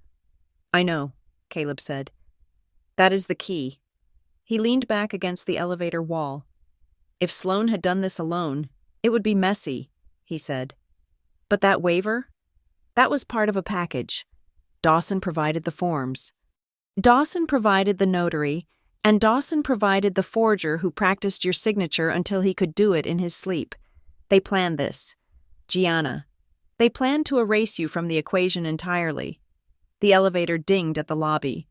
I know, Caleb said. That is the key. He leaned back against the elevator wall. If Sloan had done this alone, it would be messy, he said. But that waiver? That was part of a package. Dawson provided the forms. Dawson provided the notary, and Dawson provided the forger who practiced your signature until he could do it in his sleep. They planned this. Gianna. They planned to erase you from the equation entirely. The elevator dinged at the lobby.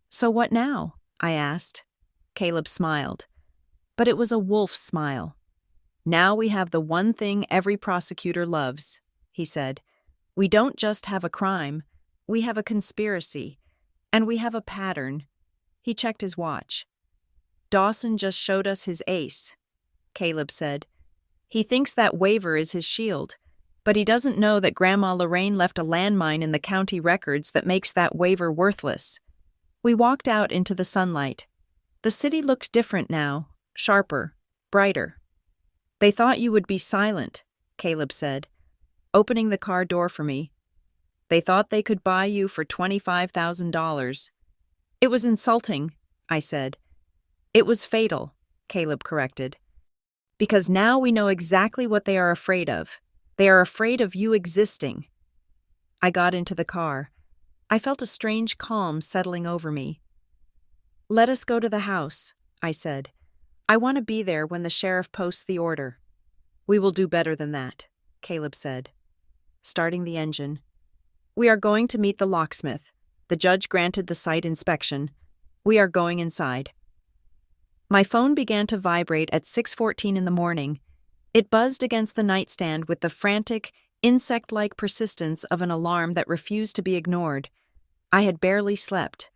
So what now? I asked. Caleb smiled. But it was a wolf's smile. Now we have the one thing every prosecutor loves, he said. We don't just have a crime, we have a conspiracy, and we have a pattern. He checked his watch. Dawson just showed us his ace, Caleb said. He thinks that waiver is his shield, but he doesn't know that Grandma Lorraine left a landmine in the county records that makes that waiver worthless. We walked out into the sunlight. The city looked different now, sharper, brighter. They thought you would be silent, Caleb said, opening the car door for me. They thought they could buy you for $25,000. It was insulting, I said. It was fatal, Caleb corrected. Because now we know exactly what they are afraid of. They are afraid of you existing. I got into the car. I felt a strange calm settling over me. Let us go to the house, I said. I want to be there when the sheriff posts the order. We will do better than that, Caleb said, starting the engine. We are going to meet the locksmith. The judge granted the site inspection. We are going inside. My phone began to vibrate at 6:14 in the morning. It buzzed against the nightstand with the frantic, insect-like persistence of an alarm that refused to be ignored. I had barely slept.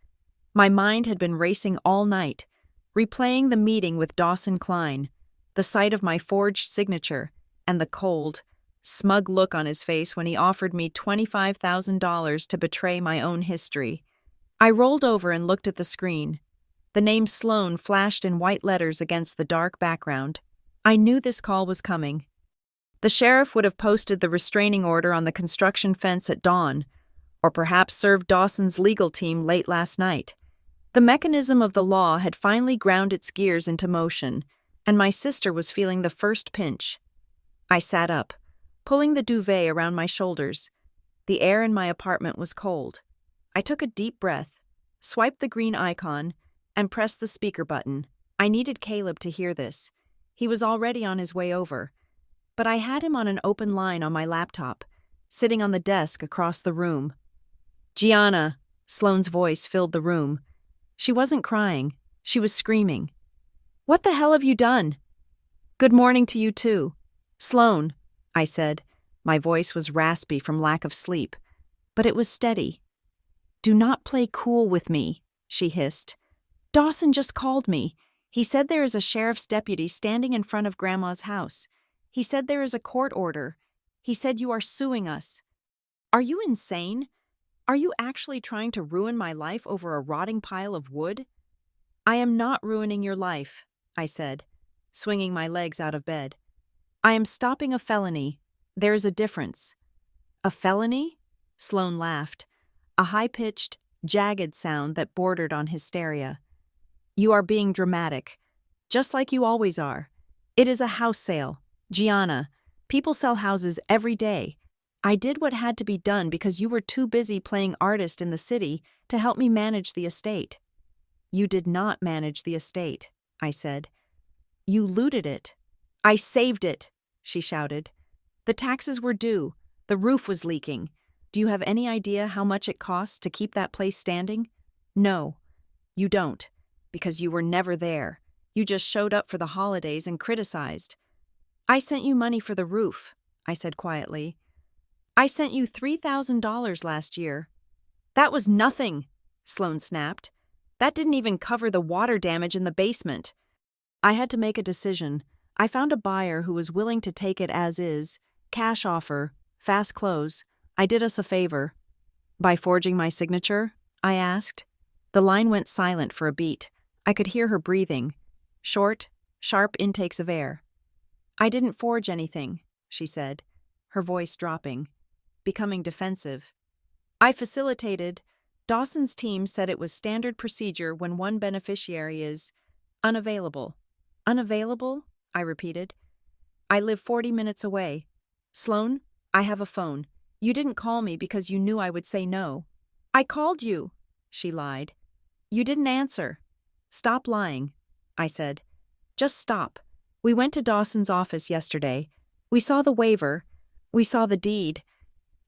My mind had been racing all night, replaying the meeting with Dawson Klein, the sight of my forged signature, and the cold, smug look on his face when he offered me $25,000 to betray my own history. I rolled over and looked at the screen. The name Sloan flashed in white letters against the dark background. I knew this call was coming. The sheriff would have posted the restraining order on the construction fence at dawn, or perhaps served Dawson's legal team late last night. The mechanism of the law had finally ground its gears into motion, and my sister was feeling the first pinch. I sat up, pulling the duvet around my shoulders. The air in my apartment was cold. I took a deep breath, swiped the green icon, and pressed the speaker button. I needed Caleb to hear this. He was already on his way over. But I had him on an open line on my laptop, sitting on the desk across the room. Gianna, Sloane's voice filled the room. She wasn't crying. She was screaming. What the hell have you done? Good morning to you too. Sloan, I said. My voice was raspy from lack of sleep. but it was steady. "Do not play cool with me," she hissed. "Dawson just called me. He said there is a sheriff's deputy standing in front of Grandma's house. He said there is a court order. He said you are suing us. Are you insane? Are you actually trying to ruin my life over a rotting pile of wood?" "I am not ruining your life," I said, swinging my legs out of bed. "I am stopping a felony. There is a difference." "A felony?" Sloan laughed, a high-pitched, jagged sound that bordered on hysteria. "You are being dramatic, just like you always are. It is a house sale. Gianna, people sell houses every day. I did what had to be done because you were too busy playing artist in the city to help me manage the estate." "You did not manage the estate," I said. "You looted it." "I saved it," she shouted. "The taxes were due. The roof was leaking. Do you have any idea how much it costs to keep that place standing?" "No, you don't, because you were never there. You just showed up for the holidays and criticized." "I sent you money for the roof," I said quietly. "I sent you $3,000 last year." "That was nothing," Sloan snapped. "That didn't even cover the water damage in the basement." I had to make a decision. I found a buyer who was willing to take it as is, cash offer, fast close. I did us a favor. "By forging my signature?" I asked. The line went silent for a beat. I could hear her breathing. Short, sharp intakes of air. "I didn't forge anything," she said, her voice dropping, becoming defensive. "I facilitated. Dawson's team said it was standard procedure when one beneficiary is unavailable." "Unavailable?" I repeated. "I live 40 minutes away. Sloan, I have a phone. You didn't call me because you knew I would say no." "I called you," she lied. "You didn't answer." "Stop lying," I said. "Just stop. We went to Dawson's office yesterday. We saw the waiver. We saw the deed.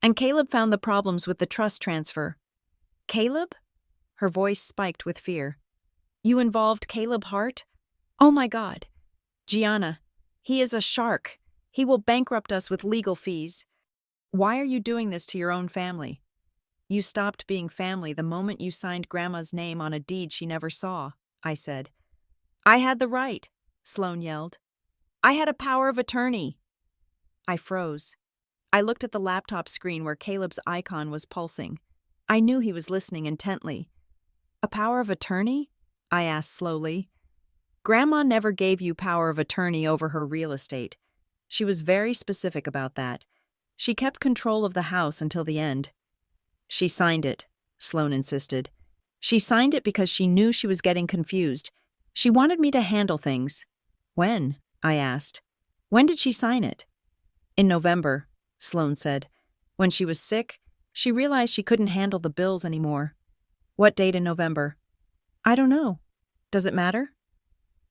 And Caleb found the problems with the trust transfer." "Caleb?" Her voice spiked with fear. "You involved Caleb Hart? Oh my God. Gianna, he is a shark. He will bankrupt us with legal fees. Why are you doing this to your own family?" "You stopped being family the moment you signed Grandma's name on a deed she never saw," I said. "I had the right," Sloan yelled. "I had a power of attorney." I froze. I looked at the laptop screen where Caleb's icon was pulsing. I knew he was listening intently. "A power of attorney?" I asked slowly. "Grandma never gave you power of attorney over her real estate. She was very specific about that. She kept control of the house until the end." "She signed it," Sloan insisted. "She signed it because she knew she was getting confused. She wanted me to handle things." "When?" I asked. "When did she sign it?" "In November," Sloan said. "When she was sick, she realized she couldn't handle the bills anymore." "What date in November?" "I don't know. Does it matter?"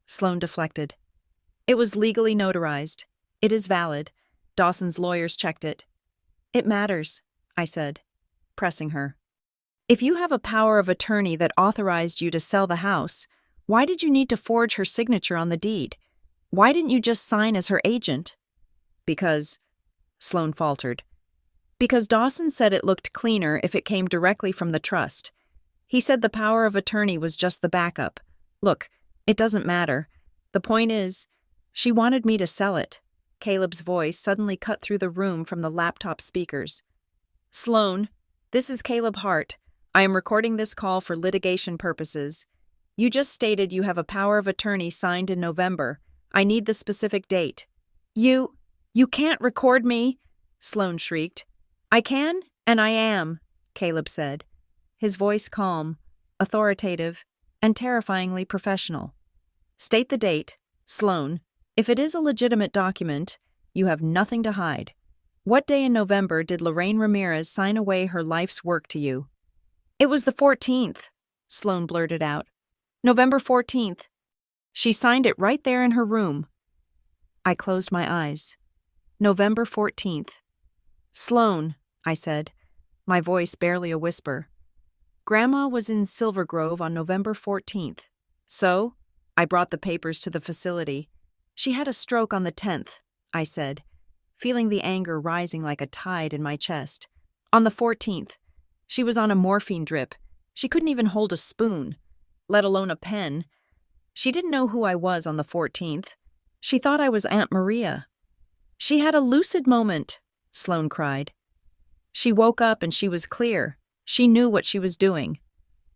Sloan deflected. "It was legally notarized. It is valid. Dawson's lawyers checked it." "It matters," I said, pressing her. "If you have a power of attorney that authorized you to sell the house, why did you need to forge her signature on the deed? Why didn't you just sign as her agent?" "Because," Sloan faltered, "because Dawson said it looked cleaner if it came directly from the trust. He said the power of attorney was just the backup. Look, it doesn't matter. The point is, she wanted me to sell it." Caleb's voice suddenly cut through the room from the laptop speakers. "Sloan, this is Caleb Hart. I am recording this call for litigation purposes. You just stated you have a power of attorney signed in November. I need the specific date." You can't record me," Sloan shrieked. "I can, and I am," Caleb said, his voice calm, authoritative, and terrifyingly professional. "State the date, Sloan. If it is a legitimate document, you have nothing to hide. What day in November did Lorraine Ramirez sign away her life's work to you?" "It was the 14th, Sloan blurted out. "November 14th. She signed it right there in her room." I closed my eyes. November 14th. "Sloan," I said, my voice barely a whisper. "Grandma was in Silver Grove on November 14th. So, I brought the papers to the facility. She had a stroke on the 10th, I said, feeling the anger rising like a tide in my chest. On the 14th, She was on a morphine drip. She couldn't even hold a spoon, let alone a pen. She didn't know who I was on the 14th. She thought I was Aunt Maria. She had a lucid moment, Sloane cried. She woke up and she was clear. She knew what she was doing.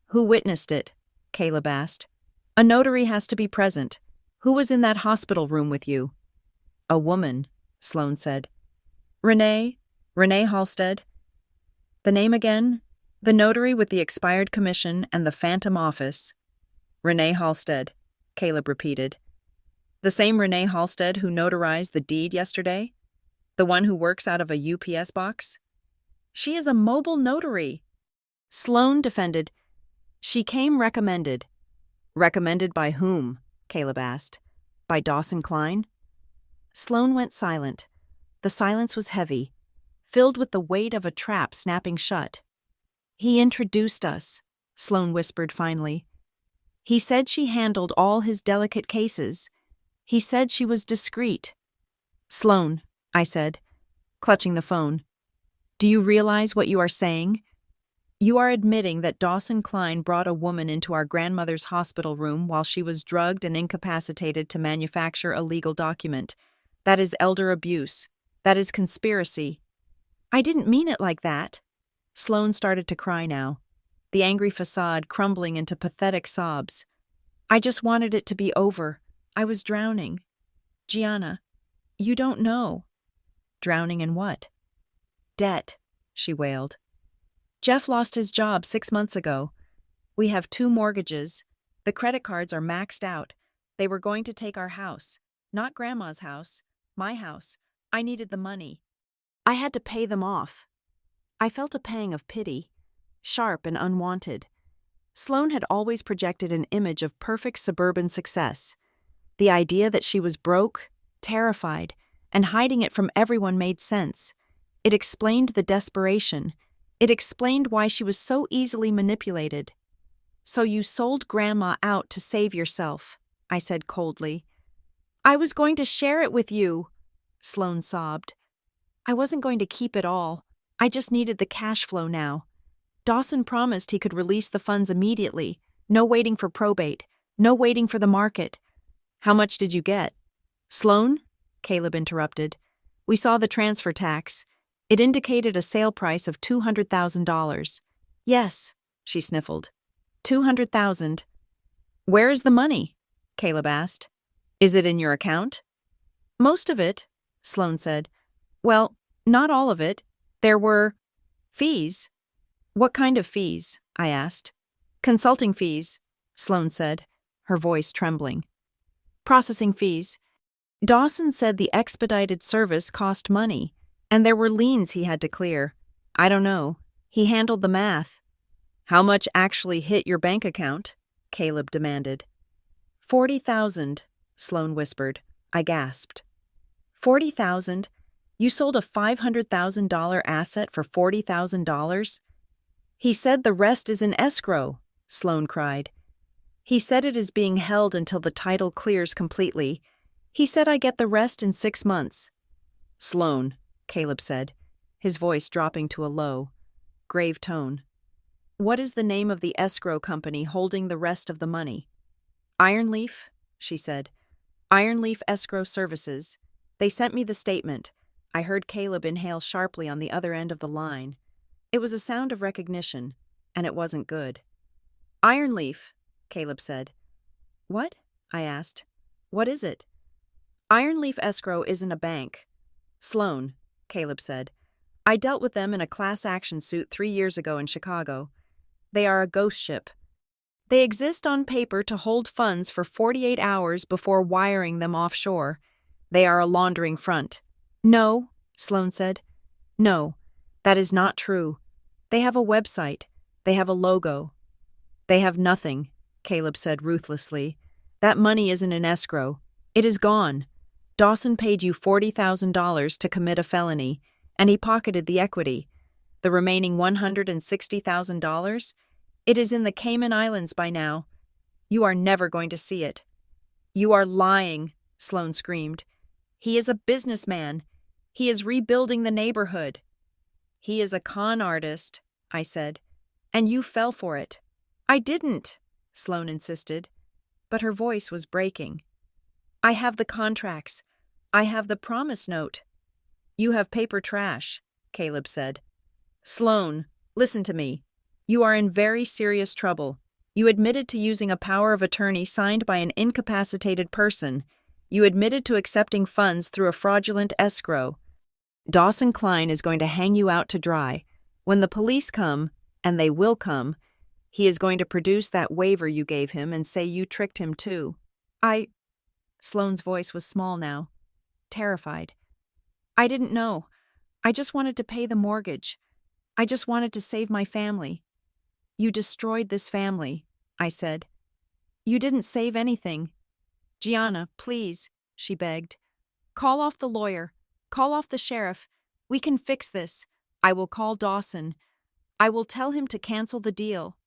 Who witnessed it? Caleb asked. A notary has to be present. Who was in that hospital room with you? A woman, Sloane said. Renee Halstead. The name again? The notary with the expired commission and the phantom office. Renee Halstead, Caleb repeated. The same Renee Halstead who notarized the deed yesterday? The one who works out of a UPS box? She is a mobile notary. Sloane defended. She came recommended. Recommended by whom? Caleb asked. By Dawson Klein? Sloane went silent. The silence was heavy, filled with the weight of a trap snapping shut. He introduced us, Sloane whispered finally. He said she handled all his delicate cases. He said she was discreet. Sloane, I said, clutching the phone. Do you realize what you are saying? You are admitting that Dawson Klein brought a woman into our grandmother's hospital room while she was drugged and incapacitated to manufacture a legal document. That is elder abuse. That is conspiracy. I didn't mean it like that. Sloane started to cry now, the angry facade crumbling into pathetic sobs. I just wanted it to be over. I was drowning. Gianna, you don't know. Drowning in what? Debt, she wailed. Jeff lost his job 6 months ago. We have 2 mortgages. The credit cards are maxed out. They were going to take our house. Not Grandma's house. My house. I needed the money. I had to pay them off. I felt a pang of pity, sharp and unwanted. Sloane had always projected an image of perfect suburban success. The idea that she was broke, terrified, and hiding it from everyone made sense. It explained the desperation. It explained why she was so easily manipulated. So you sold Grandma out to save yourself, I said coldly. I was going to share it with you, Sloane sobbed. I wasn't going to keep it all. I just needed the cash flow now. Dawson promised he could release the funds immediately. No waiting for probate. No waiting for the market. How much did you get? Sloane? Caleb interrupted. We saw the transfer tax. It indicated a sale price of $200,000. Yes, she sniffled. $200,000. Where is the money? Caleb asked. Is it in your account? Most of it, Sloane said. Well, not all of it. There were fees. What kind of fees? I asked. Consulting fees, Sloane said, her voice trembling. Processing fees. Dawson said the expedited service cost money, and there were liens he had to clear. I don't know. He handled the math. How much actually hit your bank account? Caleb demanded. 40,000, Sloane whispered. I gasped. 40,000? You sold a $500,000 asset for $40,000? He said the rest is in escrow, Sloane cried. He said it is being held until the title clears completely. He said I get the rest in 6 months. Sloane, Caleb said, his voice dropping to a low, grave tone. What is the name of the escrow company holding the rest of the money? Ironleaf, she said. Ironleaf Escrow Services. They sent me the statement. I heard Caleb inhale sharply on the other end of the line. It was a sound of recognition, and it wasn't good. Ironleaf, Caleb said. What? I asked. What is it? Ironleaf Escrow isn't a bank. Sloane, Caleb said. I dealt with them in a class action suit 3 years ago in Chicago. They are a ghost ship. They exist on paper to hold funds for 48 hours before wiring them offshore. They are a laundering front. No, Sloane said. No, that is not true. They have a website. They have a logo. They have nothing, Caleb said ruthlessly. That money isn't in escrow. It is gone. Dawson paid you $40,000 to commit a felony, and he pocketed the equity. The remaining $160,000? It is in the Cayman Islands by now. You are never going to see it. You are lying, Sloane screamed. He is a businessman. He is rebuilding the neighborhood. He is a con artist, I said. And you fell for it. I didn't, Sloane insisted, but her voice was breaking. I have the contracts. I have the promise note. You have paper trash, Caleb said. Sloane, listen to me. You are in very serious trouble. You admitted to using a power of attorney signed by an incapacitated person. You admitted to accepting funds through a fraudulent escrow. Dawson Klein is going to hang you out to dry. When the police come, and they will come, he is going to produce that waiver you gave him and say you tricked him too. Sloane's voice was small now, terrified. I didn't know. I just wanted to pay the mortgage. I just wanted to save my family. You destroyed this family, I said. You didn't save anything. Gianna, please, she begged. Call off the lawyer. Call off the sheriff. We can fix this. I will call Dawson. I will tell him to cancel the deal.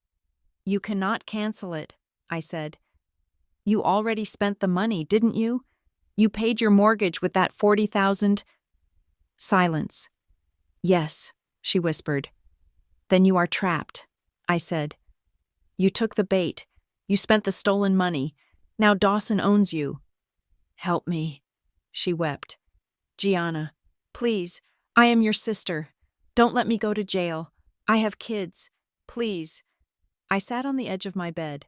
You cannot cancel it, I said. You already spent the money, didn't you? You paid your mortgage with that $40,000. Silence. Yes, she whispered. Then you are trapped, I said. You took the bait. You spent the stolen money. Now Dawson owns you. Help me, she wept. Gianna, please, I am your sister. Don't let me go to jail. I have kids. Please. I sat on the edge of my bed,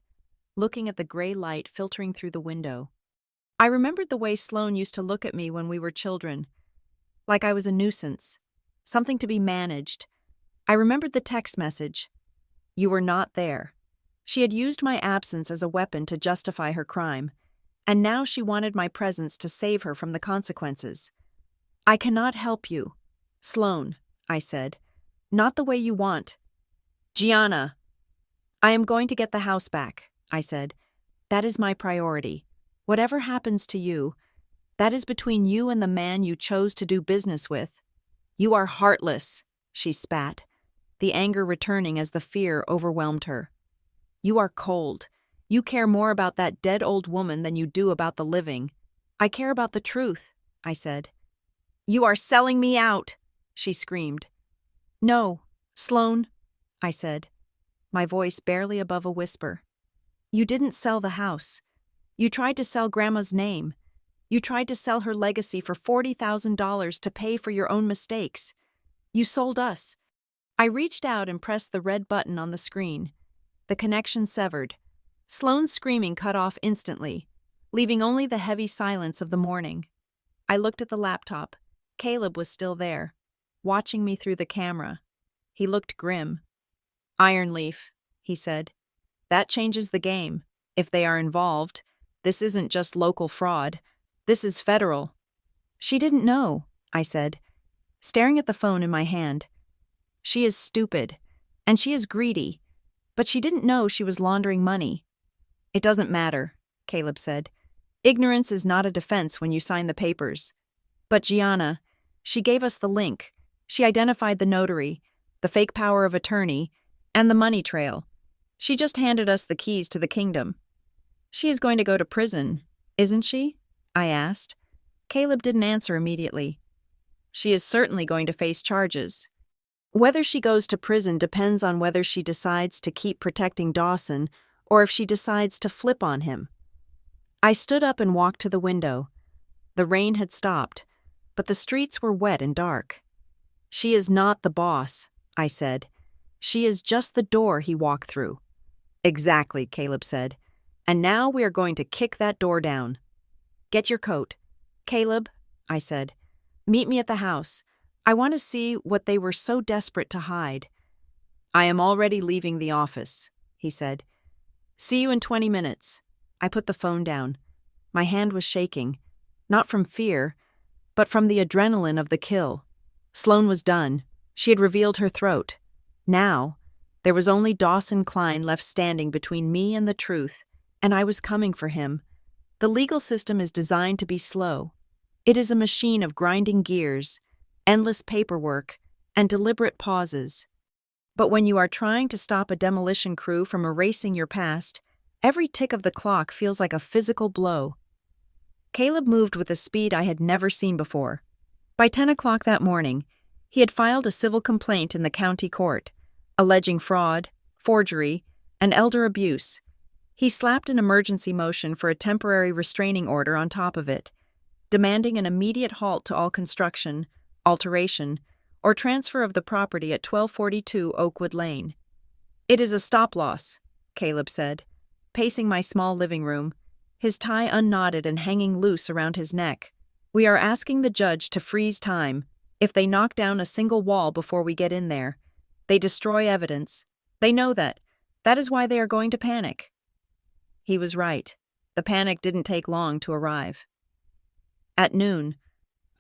looking at the gray light filtering through the window. I remembered the way Sloane used to look at me when we were children, like I was a nuisance, something to be managed. I remembered the text message. You were not there. She had used my absence as a weapon to justify her crime, and now she wanted my presence to save her from the consequences. I cannot help you. Sloane, I said. Not the way you want. Gianna. I am going to get the house back, I said. That is my priority. Whatever happens to you, that is between you and the man you chose to do business with. You are heartless, she spat, the anger returning as the fear overwhelmed her. You are cold. You care more about that dead old woman than you do about the living. I care about the truth, I said. You are selling me out, she screamed. No, Sloane, I said, my voice barely above a whisper. You didn't sell the house. You tried to sell Grandma's name. You tried to sell her legacy for $40,000 to pay for your own mistakes. You sold us. I reached out and pressed the red button on the screen. The connection severed. Sloane's screaming cut off instantly, leaving only the heavy silence of the morning. I looked at the laptop. Caleb was still there, watching me through the camera. He looked grim. Ironleaf, he said. That changes the game. If they are involved, this isn't just local fraud. This is federal. She didn't know, I said, staring at the phone in my hand. She is stupid, and she is greedy, but she didn't know she was laundering money. It doesn't matter, Caleb said. Ignorance is not a defense when you sign the papers. But Gianna, she gave us the link. She identified the notary, the fake power of attorney, and the money trail. She just handed us the keys to the kingdom. She is going to go to prison, isn't she? I asked. Caleb didn't answer immediately. She is certainly going to face charges. Whether she goes to prison depends on whether she decides to keep protecting Dawson or if she decides to flip on him. I stood up and walked to the window. The rain had stopped, but the streets were wet and dark. She is not the boss, I said. She is just the door he walked through. Exactly, Caleb said. And now we are going to kick that door down. Get your coat. Caleb, I said, meet me at the house. I want to see what they were so desperate to hide. I am already leaving the office, he said. See you in 20 minutes. I put the phone down. My hand was shaking, not from fear, but from the adrenaline of the kill. Sloane was done. She had revealed her throat. Now, there was only Dawson Klein left standing between me and the truth, and I was coming for him. The legal system is designed to be slow. It is a machine of grinding gears, endless paperwork, and deliberate pauses. But when you are trying to stop a demolition crew from erasing your past, every tick of the clock feels like a physical blow. Caleb moved with a speed I had never seen before. By 10 o'clock that morning, he had filed a civil complaint in the county court, alleging fraud, forgery, and elder abuse. He slapped an emergency motion for a temporary restraining order on top of it, demanding an immediate halt to all construction, alteration, or transfer of the property at 1242 Oakwood Lane. "It is a stop-loss," Caleb said, pacing my small living room, his tie unknotted and hanging loose around his neck. "We are asking the judge to freeze time. If they knock down a single wall before we get in there, they destroy evidence. They know that. That is why they are going to panic." He was right. The panic didn't take long to arrive. At noon,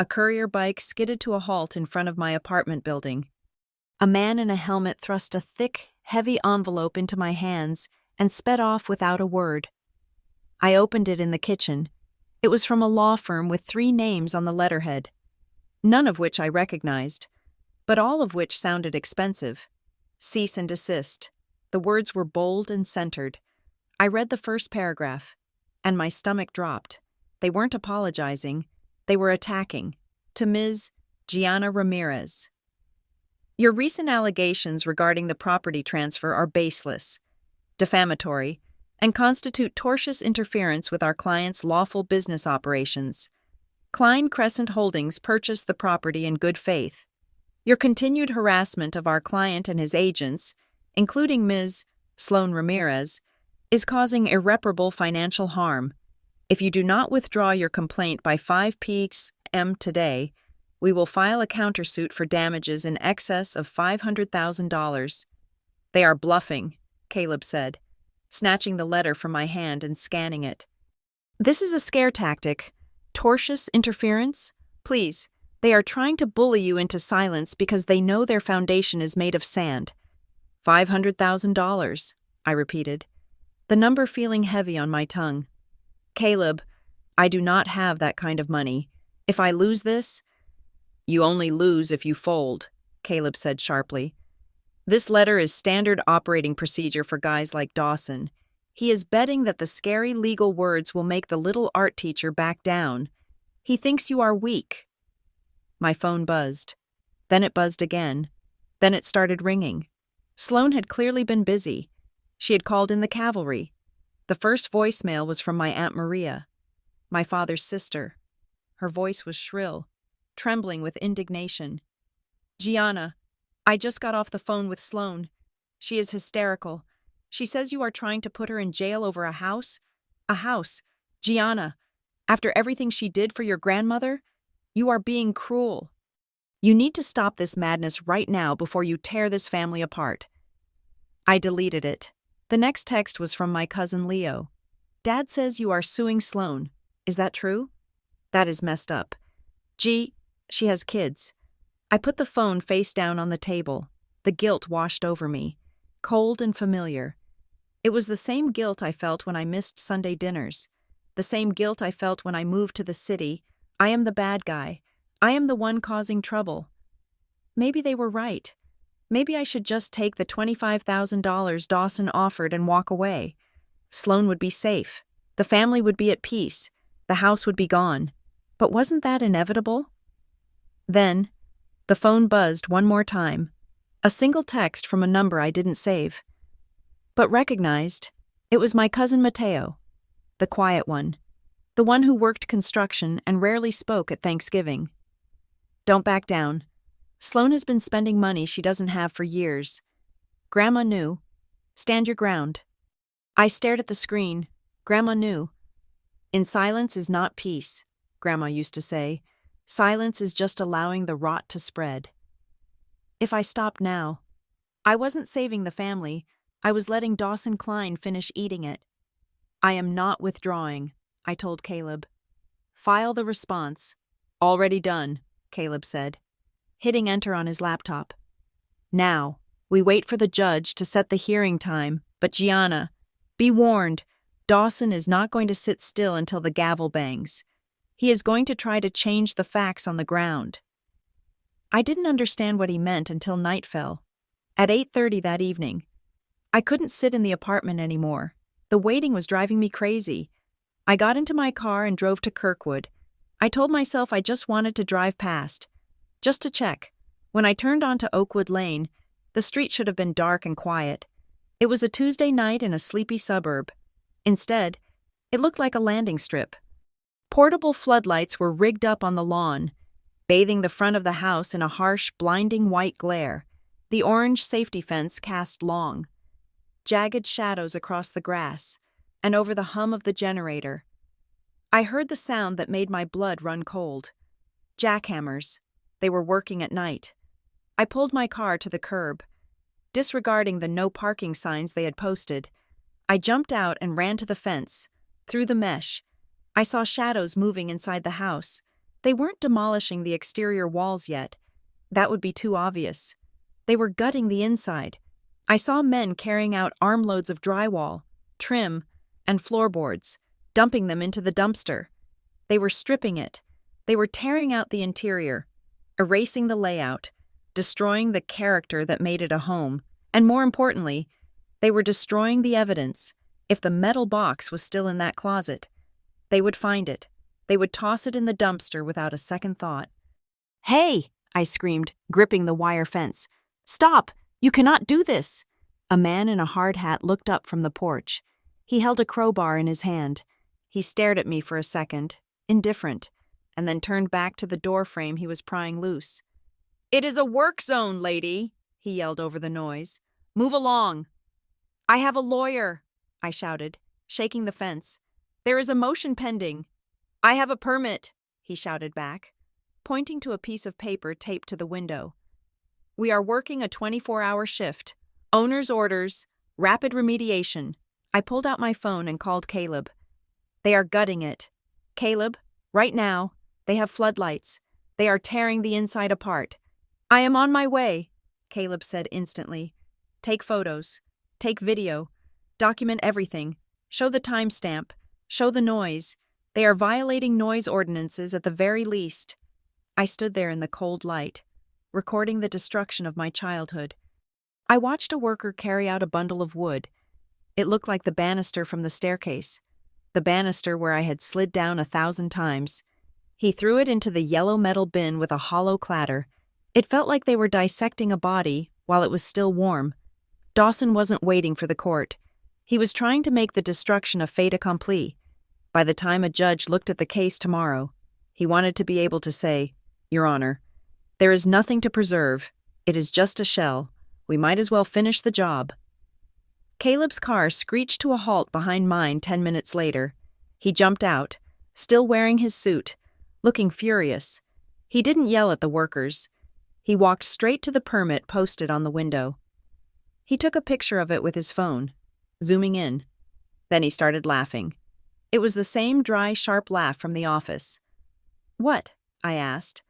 a courier bike skidded to a halt in front of my apartment building. A man in a helmet thrust a thick, heavy envelope into my hands and sped off without a word. I opened it in the kitchen. It was from a law firm with 3 names on the letterhead, none of which I recognized, but all of which sounded expensive. Cease and desist. The words were bold and centered. I read the first paragraph, and my stomach dropped. They weren't apologizing. They were attacking. To Ms. Gianna Ramirez. "Your recent allegations regarding the property transfer are baseless, defamatory, and constitute tortious interference with our client's lawful business operations. Klein Crescent Holdings purchased the property in good faith. Your continued harassment of our client and his agents, including Ms. Sloan Ramirez, is causing irreparable financial harm. If you do not withdraw your complaint by 5 p.m. today, we will file a countersuit for damages in excess of $500,000. "They are bluffing," Caleb said, snatching the letter from my hand and scanning it. "This is a scare tactic. Tortious interference? Please, they are trying to bully you into silence because they know their foundation is made of sand." $500,000, I repeated, the number feeling heavy on my tongue. "Caleb, I do not have that kind of money. If I lose this—" "You only lose if you fold," Caleb said sharply. "This letter is standard operating procedure for guys like Dawson. He is betting that the scary legal words will make the little art teacher back down. He thinks you are weak." My phone buzzed. Then it buzzed again. Then it started ringing. Sloan had clearly been busy. She had called in the cavalry. The first voicemail was from my Aunt Maria, my father's sister. Her voice was shrill, trembling with indignation. "Gianna, I just got off the phone with Sloan. She is hysterical. She says you are trying to put her in jail over a house. A house. Gianna, after everything she did for your grandmother, you are being cruel. You need to stop this madness right now before you tear this family apart." I deleted it. The next text was from my cousin Leo. "Dad says you are suing Sloan. Is that true? That is messed up. Gee, she has kids." I put the phone face down on the table. The guilt washed over me, cold and familiar. It was the same guilt I felt when I missed Sunday dinners. The same guilt I felt when I moved to the city. I am the bad guy. I am the one causing trouble. Maybe they were right. Maybe I should just take the $25,000 Dawson offered and walk away. Sloan would be safe. The family would be at peace. The house would be gone. But wasn't that inevitable? Then, the phone buzzed one more time. A single text from a number I didn't save. But recognized, it was my cousin Mateo, the quiet one, the one who worked construction and rarely spoke at Thanksgiving. "Don't back down. Sloan has been spending money she doesn't have for years. Grandma knew. Stand your ground." I stared at the screen. Grandma knew. "In silence is not peace," Grandma used to say. "Silence is just allowing the rot to spread." If I stopped now, I wasn't saving the family. I was letting Dawson Klein finish eating it. "I am not withdrawing," I told Caleb. "File the response." "Already done," Caleb said, hitting enter on his laptop. "Now, we wait for the judge to set the hearing time, but Gianna, be warned, Dawson is not going to sit still until the gavel bangs. He is going to try to change the facts on the ground." I didn't understand what he meant until night fell. At 8:30 that evening, I couldn't sit in the apartment anymore. The waiting was driving me crazy. I got into my car and drove to Kirkwood. I told myself I just wanted to drive past, just to check. When I turned onto Oakwood Lane, The street should have been dark and quiet. It was a Tuesday night in a sleepy suburb. Instead, it looked like a landing strip. Portable floodlights were rigged up on the lawn, bathing the front of the house in a harsh, blinding white glare. The orange safety fence cast long, jagged shadows across the grass and over the hum of the generator. I heard the sound that made my blood run cold. Jackhammers. They were working at night. I pulled my car to the curb. Disregarding the no parking signs they had posted, I jumped out and ran to the fence. Through the mesh, I saw shadows moving inside the house. They weren't demolishing the exterior walls yet. That would be too obvious. They were gutting the inside. I saw men carrying out armloads of drywall, trim, and floorboards, dumping them into the dumpster. They were stripping it. They were tearing out the interior, erasing the layout, destroying the character that made it a home, and more importantly, they were destroying the evidence. If the metal box was still in that closet, they would find it. They would toss it in the dumpster without a second thought. "Hey!" I screamed, gripping the wire fence. "Stop! You cannot do this!" A man in a hard hat looked up from the porch. He held a crowbar in his hand. He stared at me for a second, indifferent, and then turned back to the door frame he was prying loose. "It is a work zone, lady," he yelled over the noise. "Move along." "I have a lawyer," I shouted, shaking the fence. "There is a motion pending." "I have a permit," he shouted back, pointing to a piece of paper taped to the window. "We are working a 24-hour shift. Owner's orders, rapid remediation." I pulled out my phone and called Caleb. "They are gutting it. Caleb, right now, they have floodlights. They are tearing the inside apart." "I am on my way," Caleb said instantly. "Take photos. Take video. Document everything. Show the timestamp. Show the noise. They are violating noise ordinances at the very least." I stood there in the cold light, recording the destruction of my childhood. I watched a worker carry out a bundle of wood. It looked like the banister from the staircase, the banister where I had slid down 1,000 times. He threw it into the yellow metal bin with a hollow clatter. It felt like they were dissecting a body while it was still warm. Dawson wasn't waiting for the court. He was trying to make the destruction a fait accompli. By the time a judge looked at the case tomorrow, he wanted to be able to say, "Your Honor, there is nothing to preserve. It is just a shell. We might as well finish the job." Caleb's car screeched to a halt behind mine 10 minutes later. He jumped out, still wearing his suit, looking furious. He didn't yell at the workers. He walked straight to the permit posted on the window. He took a picture of it with his phone, zooming in. Then he started laughing. It was the same dry, sharp laugh from the office. "What?" I asked,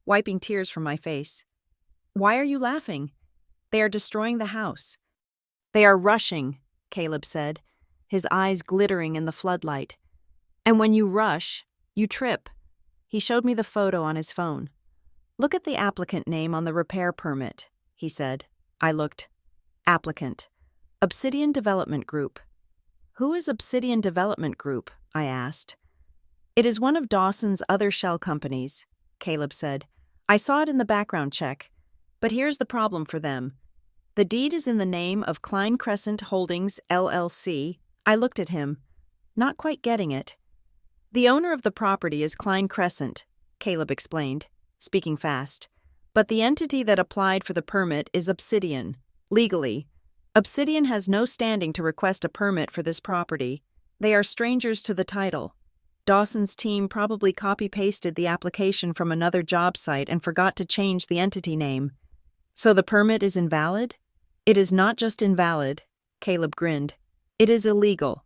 wiping tears from my face. "Why are you laughing? They are destroying the house." "They are rushing," Caleb said, his eyes glittering in the floodlight. "And when you rush, you trip." He showed me the photo on his phone. "Look at the applicant name on the repair permit," he said. I looked. Applicant. Obsidian Development Group. "Who is Obsidian Development Group?" I asked. "It is one of Dawson's other shell companies," Caleb said. "I saw it in the background check. But here's the problem for them. The deed is in the name of Klein Crescent Holdings, LLC. I looked at him, not quite getting it. "The owner of the property is Klein Crescent," Caleb explained, speaking fast. "But the entity that applied for the permit is Obsidian. Legally, Obsidian has no standing to request a permit for this property. They are strangers to the title. Dawson's team probably copy-pasted the application from another job site and forgot to change the entity name. So the permit is invalid?" "It is not just invalid," Caleb grinned. "It is illegal.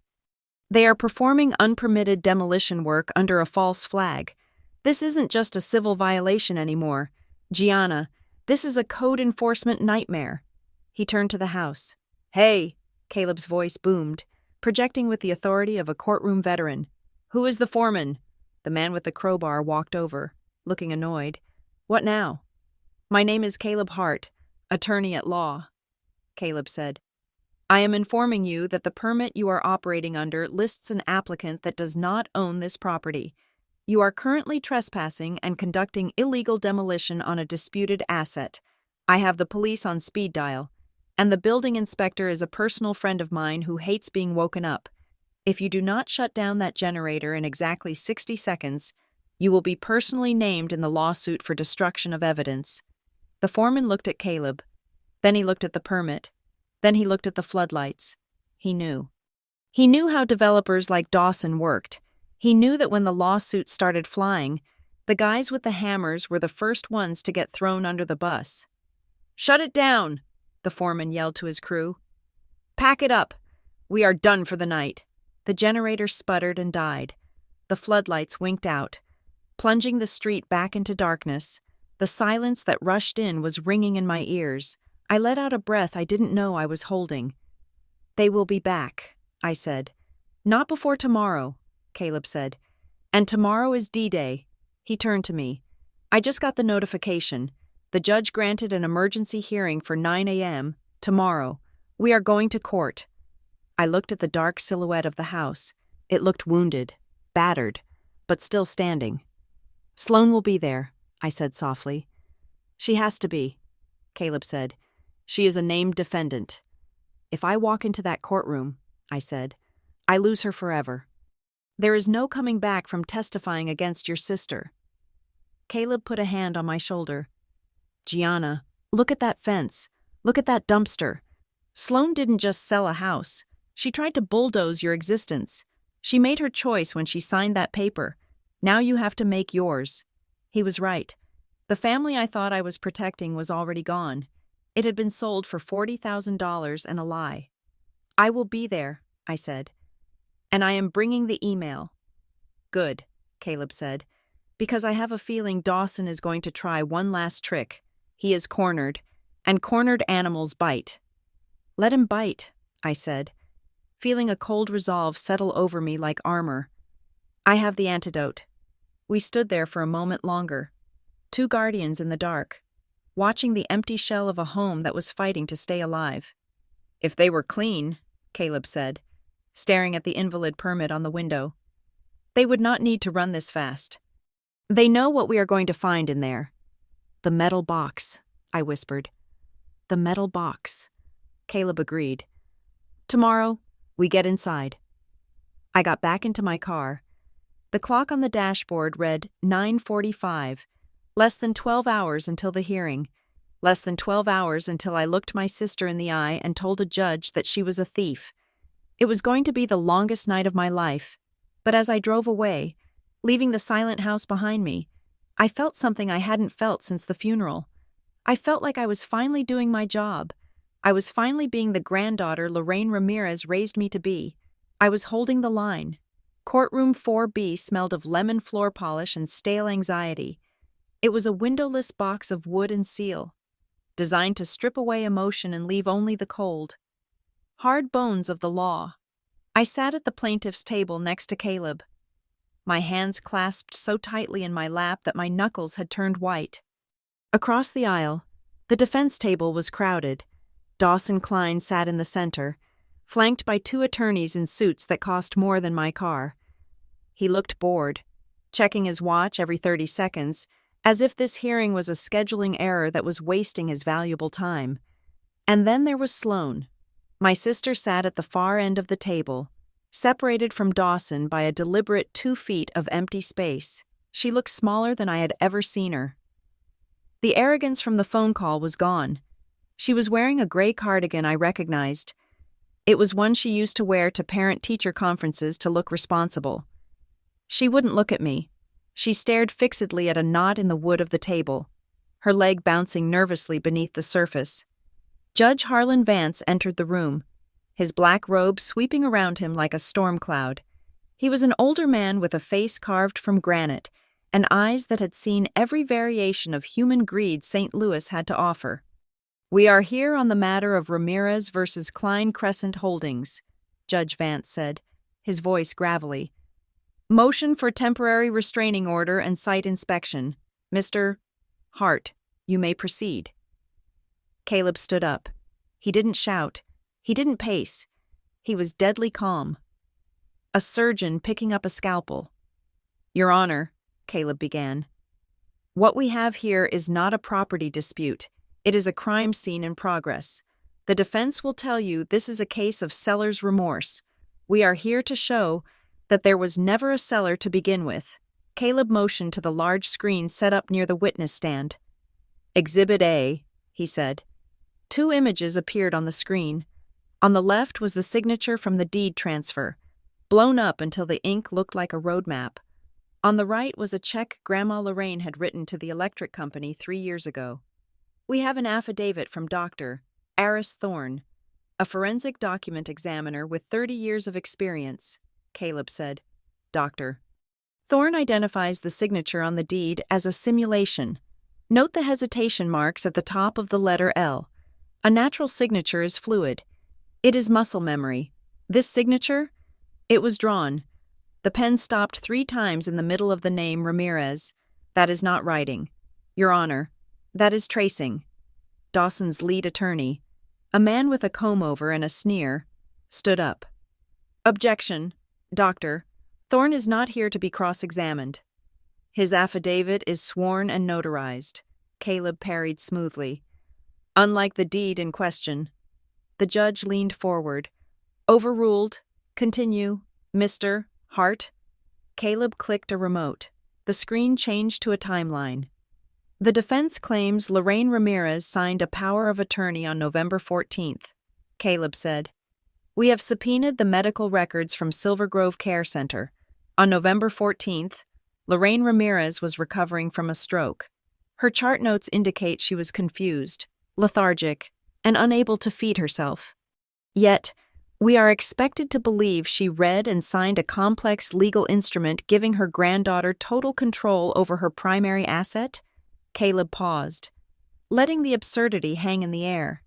They are performing unpermitted demolition work under a false flag. This isn't just a civil violation anymore. Gianna, this is a code enforcement nightmare." He turned to the house. "Hey," Caleb's voice boomed, projecting with the authority of a courtroom veteran. "Who is the foreman?" The man with the crowbar walked over, looking annoyed. "What now?" "My name is Caleb Hart, attorney at law," Caleb said. "I am informing you that the permit you are operating under lists an applicant that does not own this property. You are currently trespassing and conducting illegal demolition on a disputed asset. I have the police on speed dial, and the building inspector is a personal friend of mine who hates being woken up. If you do not shut down that generator in exactly 60 seconds, you will be personally named in the lawsuit for destruction of evidence." The foreman looked at Caleb. Then he looked at the permit. Then he looked at the floodlights. He knew. He knew how developers like Dawson worked. He knew that when the lawsuit started flying, the guys with the hammers were the first ones to get thrown under the bus. "Shut it down," the foreman yelled to his crew. "Pack it up. We are done for the night." The generator sputtered and died. The floodlights winked out, plunging the street back into darkness. The silence that rushed in was ringing in my ears. I let out a breath I didn't know I was holding. "They will be back," I said. "Not before tomorrow," Caleb said. "And tomorrow is D-Day." He turned to me. "I just got the notification. The judge granted an emergency hearing for 9 a.m. tomorrow. We are going to court." I looked at the dark silhouette of the house. It looked wounded, battered, but still standing. "Sloan will be there," I said softly. "She has to be," Caleb said. "She is a named defendant. If I walk into that courtroom," I said, "I lose her forever. There is no coming back from testifying against your sister." Caleb put a hand on my shoulder. "Gianna, look at that fence. Look at that dumpster. Sloan didn't just sell a house. She tried to bulldoze your existence. She made her choice when she signed that paper. Now you have to make yours." He was right. The family I thought I was protecting was already gone. It had been sold for $40,000 and a lie. "I will be there," I said. "And I am bringing the email." "Good," Caleb said, "because I have a feeling Dawson is going to try one last trick. He is cornered, and cornered animals bite." "Let him bite," I said, feeling a cold resolve settle over me like armor. "I have the antidote." We stood there for a moment longer, two guardians in the dark, watching the empty shell of a home that was fighting to stay alive. "If they were clean," Caleb said, staring at the invalid permit on the window, "they would not need to run this fast. They know what we are going to find in there." "The metal box," I whispered. "The metal box." Caleb agreed. "Tomorrow, we get inside." I got back into my car. The clock on the dashboard read 9:45, less than 12 hours until the hearing, less than 12 hours until I looked my sister in the eye and told a judge that she was a thief. It was going to be the longest night of my life, but as I drove away, leaving the silent house behind me, I felt something I hadn't felt since the funeral. I felt like I was finally doing my job. I was finally being the granddaughter Lorraine Ramirez raised me to be. I was holding the line. Courtroom 4B smelled of lemon floor polish and stale anxiety. It was a windowless box of wood and seal, designed to strip away emotion and leave only the cold, hard bones of the law. I sat at the plaintiff's table next to Caleb, my hands clasped so tightly in my lap that my knuckles had turned white. Across the aisle, the defense table was crowded. Dawson Klein sat in the center, flanked by two attorneys in suits that cost more than my car. He looked bored, checking his watch every 30 seconds, as if this hearing was a scheduling error that was wasting his valuable time. And then there was Sloan. My sister sat at the far end of the table, separated from Dawson by a deliberate 2 feet of empty space. She looked smaller than I had ever seen her. The arrogance from the phone call was gone. She was wearing a gray cardigan I recognized. It was one she used to wear to parent-teacher conferences to look responsible. She wouldn't look at me. She stared fixedly at a knot in the wood of the table, her leg bouncing nervously beneath the surface. Judge Harlan Vance entered the room, his black robe sweeping around him like a storm cloud. He was an older man with a face carved from granite and eyes that had seen every variation of human greed St. Louis had to offer. "We are here on the matter of Ramirez versus Klein Crescent Holdings," Judge Vance said, his voice gravelly. "Motion for temporary restraining order and site inspection. Mr. Hart, you may proceed." Caleb stood up. He didn't shout. He didn't pace. He was deadly calm. A surgeon picking up a scalpel. "Your Honor," Caleb began, "what we have here is not a property dispute. It is a crime scene in progress. The defense will tell you this is a case of seller's remorse. We are here to show that there was never a seller to begin with. Caleb motioned to the large screen set up near the witness stand. Exhibit A, he said. 2 images appeared on the screen. On the left was the signature from the deed transfer, blown up until the ink looked like a road map. On the right was a check Grandma Lorraine had written to the electric company 3 years ago. We have an affidavit from Dr. Aris Thorne, a forensic document examiner with 30 years of experience, Caleb said. Dr. Thorne identifies the signature on the deed as a simulation. Note the hesitation marks at the top of the letter L. A natural signature is fluid. It is muscle memory. This signature? It was drawn. The pen stopped 3 times in the middle of the name Ramirez. That is not writing. Your Honor, that is tracing. Dawson's lead attorney, a man with a comb-over and a sneer, stood up. Objection, Doctor. Thorne is not here to be cross-examined. His affidavit is sworn and notarized, Caleb parried smoothly. Unlike the deed in question. The judge leaned forward. Overruled. Continue, Mr. Hart. Caleb clicked a remote. The screen changed to a timeline. The defense claims Lorraine Ramirez signed a power of attorney on November 14th, Caleb said. We have subpoenaed the medical records from Silver Grove Care Center. On November 14th, Lorraine Ramirez was recovering from a stroke. Her chart notes indicate she was confused, lethargic, and unable to feed herself. Yet, we are expected to believe she read and signed a complex legal instrument giving her granddaughter total control over her primary asset? Caleb paused, letting the absurdity hang in the air.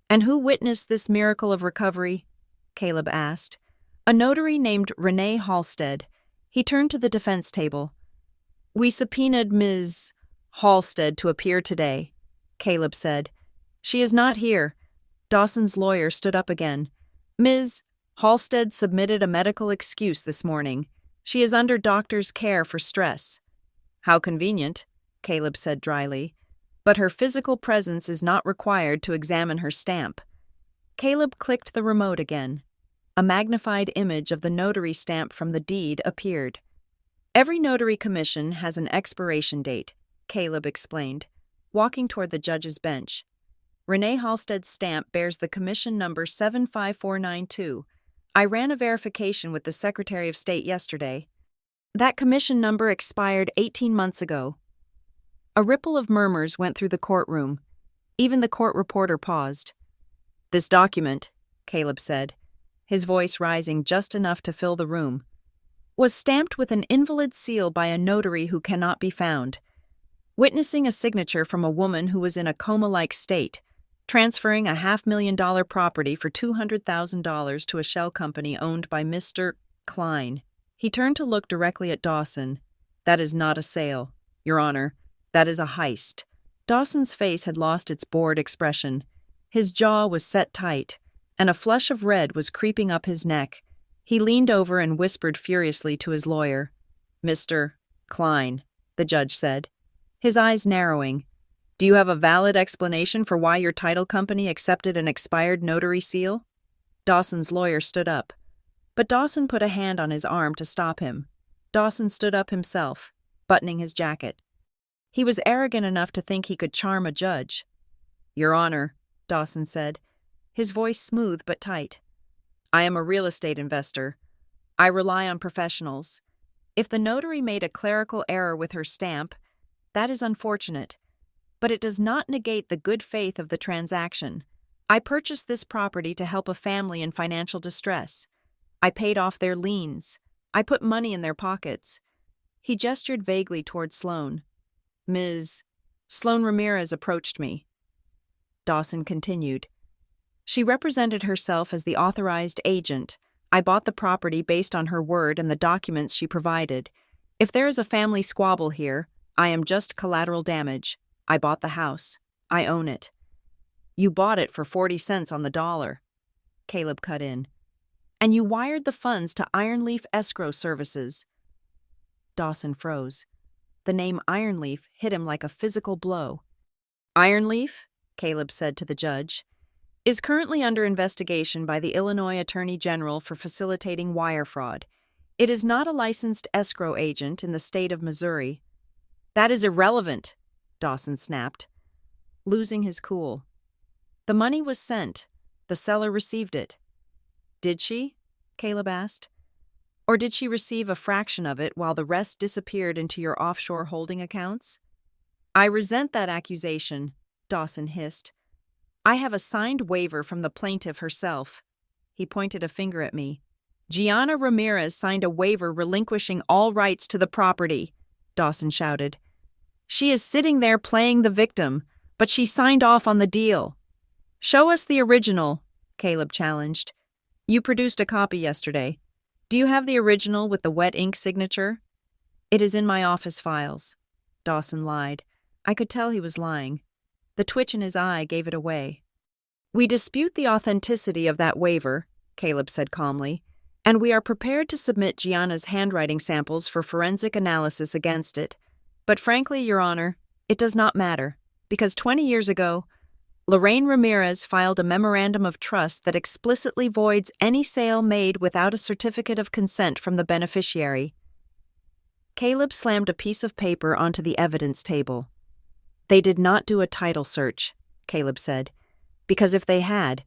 And who witnessed this miracle of recovery? Caleb asked. A notary named Renee Halstead. He turned to the defense table. We subpoenaed Ms. Halstead to appear today, Caleb said. She is not here. Dawson's lawyer stood up again. Ms. Halstead submitted a medical excuse this morning. She is under doctor's care for stress. How convenient, Caleb said dryly. But her physical presence is not required to examine her stamp. Caleb clicked the remote again. A magnified image of the notary stamp from the deed appeared. Every notary commission has an expiration date, Caleb explained, walking toward the judge's bench. Renee Halstead's stamp bears the commission number 75492. I ran a verification with the Secretary of State yesterday. That commission number expired 18 months ago. A ripple of murmurs went through the courtroom. Even the court reporter paused. This document, Caleb said, his voice rising just enough to fill the room, was stamped with an invalid seal by a notary who cannot be found, witnessing a signature from a woman who was in a coma-like state, transferring a $500,000 property for $200,000 to a shell company owned by Mr. Klein. He turned to look directly at Dawson. That is not a sale, Your Honor. That is a heist. Dawson's face had lost its bored expression. His jaw was set tight, and a flush of red was creeping up his neck. He leaned over and whispered furiously to his lawyer. Mr. Klein, the judge said, his eyes narrowing. Do you have a valid explanation for why your title company accepted an expired notary seal? Dawson's lawyer stood up, but Dawson put a hand on his arm to stop him. Dawson stood up himself, buttoning his jacket. He was arrogant enough to think he could charm a judge. Your Honor, Dawson said, his voice smooth but tight. I am a real estate investor. I rely on professionals. If the notary made a clerical error with her stamp, that is unfortunate, but it does not negate the good faith of the transaction. I purchased this property to help a family in financial distress. I paid off their liens. I put money in their pockets. He gestured vaguely toward Sloan. Ms. Sloan Ramirez approached me. Dawson continued. She represented herself as the authorized agent. I bought the property based on her word and the documents she provided. If there is a family squabble here, I am just collateral damage. I bought the house. I own it. You bought it for 40 cents on the dollar, Caleb cut in. And you wired the funds to Ironleaf Escrow Services. Dawson froze. The name Ironleaf hit him like a physical blow. Ironleaf? Caleb said to the judge, is currently under investigation by the Illinois Attorney General for facilitating wire fraud. It is not a licensed escrow agent in the state of Missouri. That is irrelevant, Dawson snapped, losing his cool. The money was sent. The seller received it. Did she? Caleb asked. Or did she receive a fraction of it while the rest disappeared into your offshore holding accounts? I resent that accusation, Dawson hissed. I have a signed waiver from the plaintiff herself. He pointed a finger at me. Gianna Ramirez signed a waiver relinquishing all rights to the property, Dawson shouted. She is sitting there playing the victim, but she signed off on the deal. Show us the original, Caleb challenged. You produced a copy yesterday. Do you have the original with the wet ink signature? It is in my office files. Dawson lied. I could tell he was lying. The twitch in his eye gave it away. We dispute the authenticity of that waiver, Caleb said calmly, and we are prepared to submit Gianna's handwriting samples for forensic analysis against it. But frankly, Your Honor, it does not matter, because 20 years ago, Lorraine Ramirez filed a memorandum of trust that explicitly voids any sale made without a certificate of consent from the beneficiary. Caleb slammed a piece of paper onto the evidence table. They did not do a title search, Caleb said, because if they had,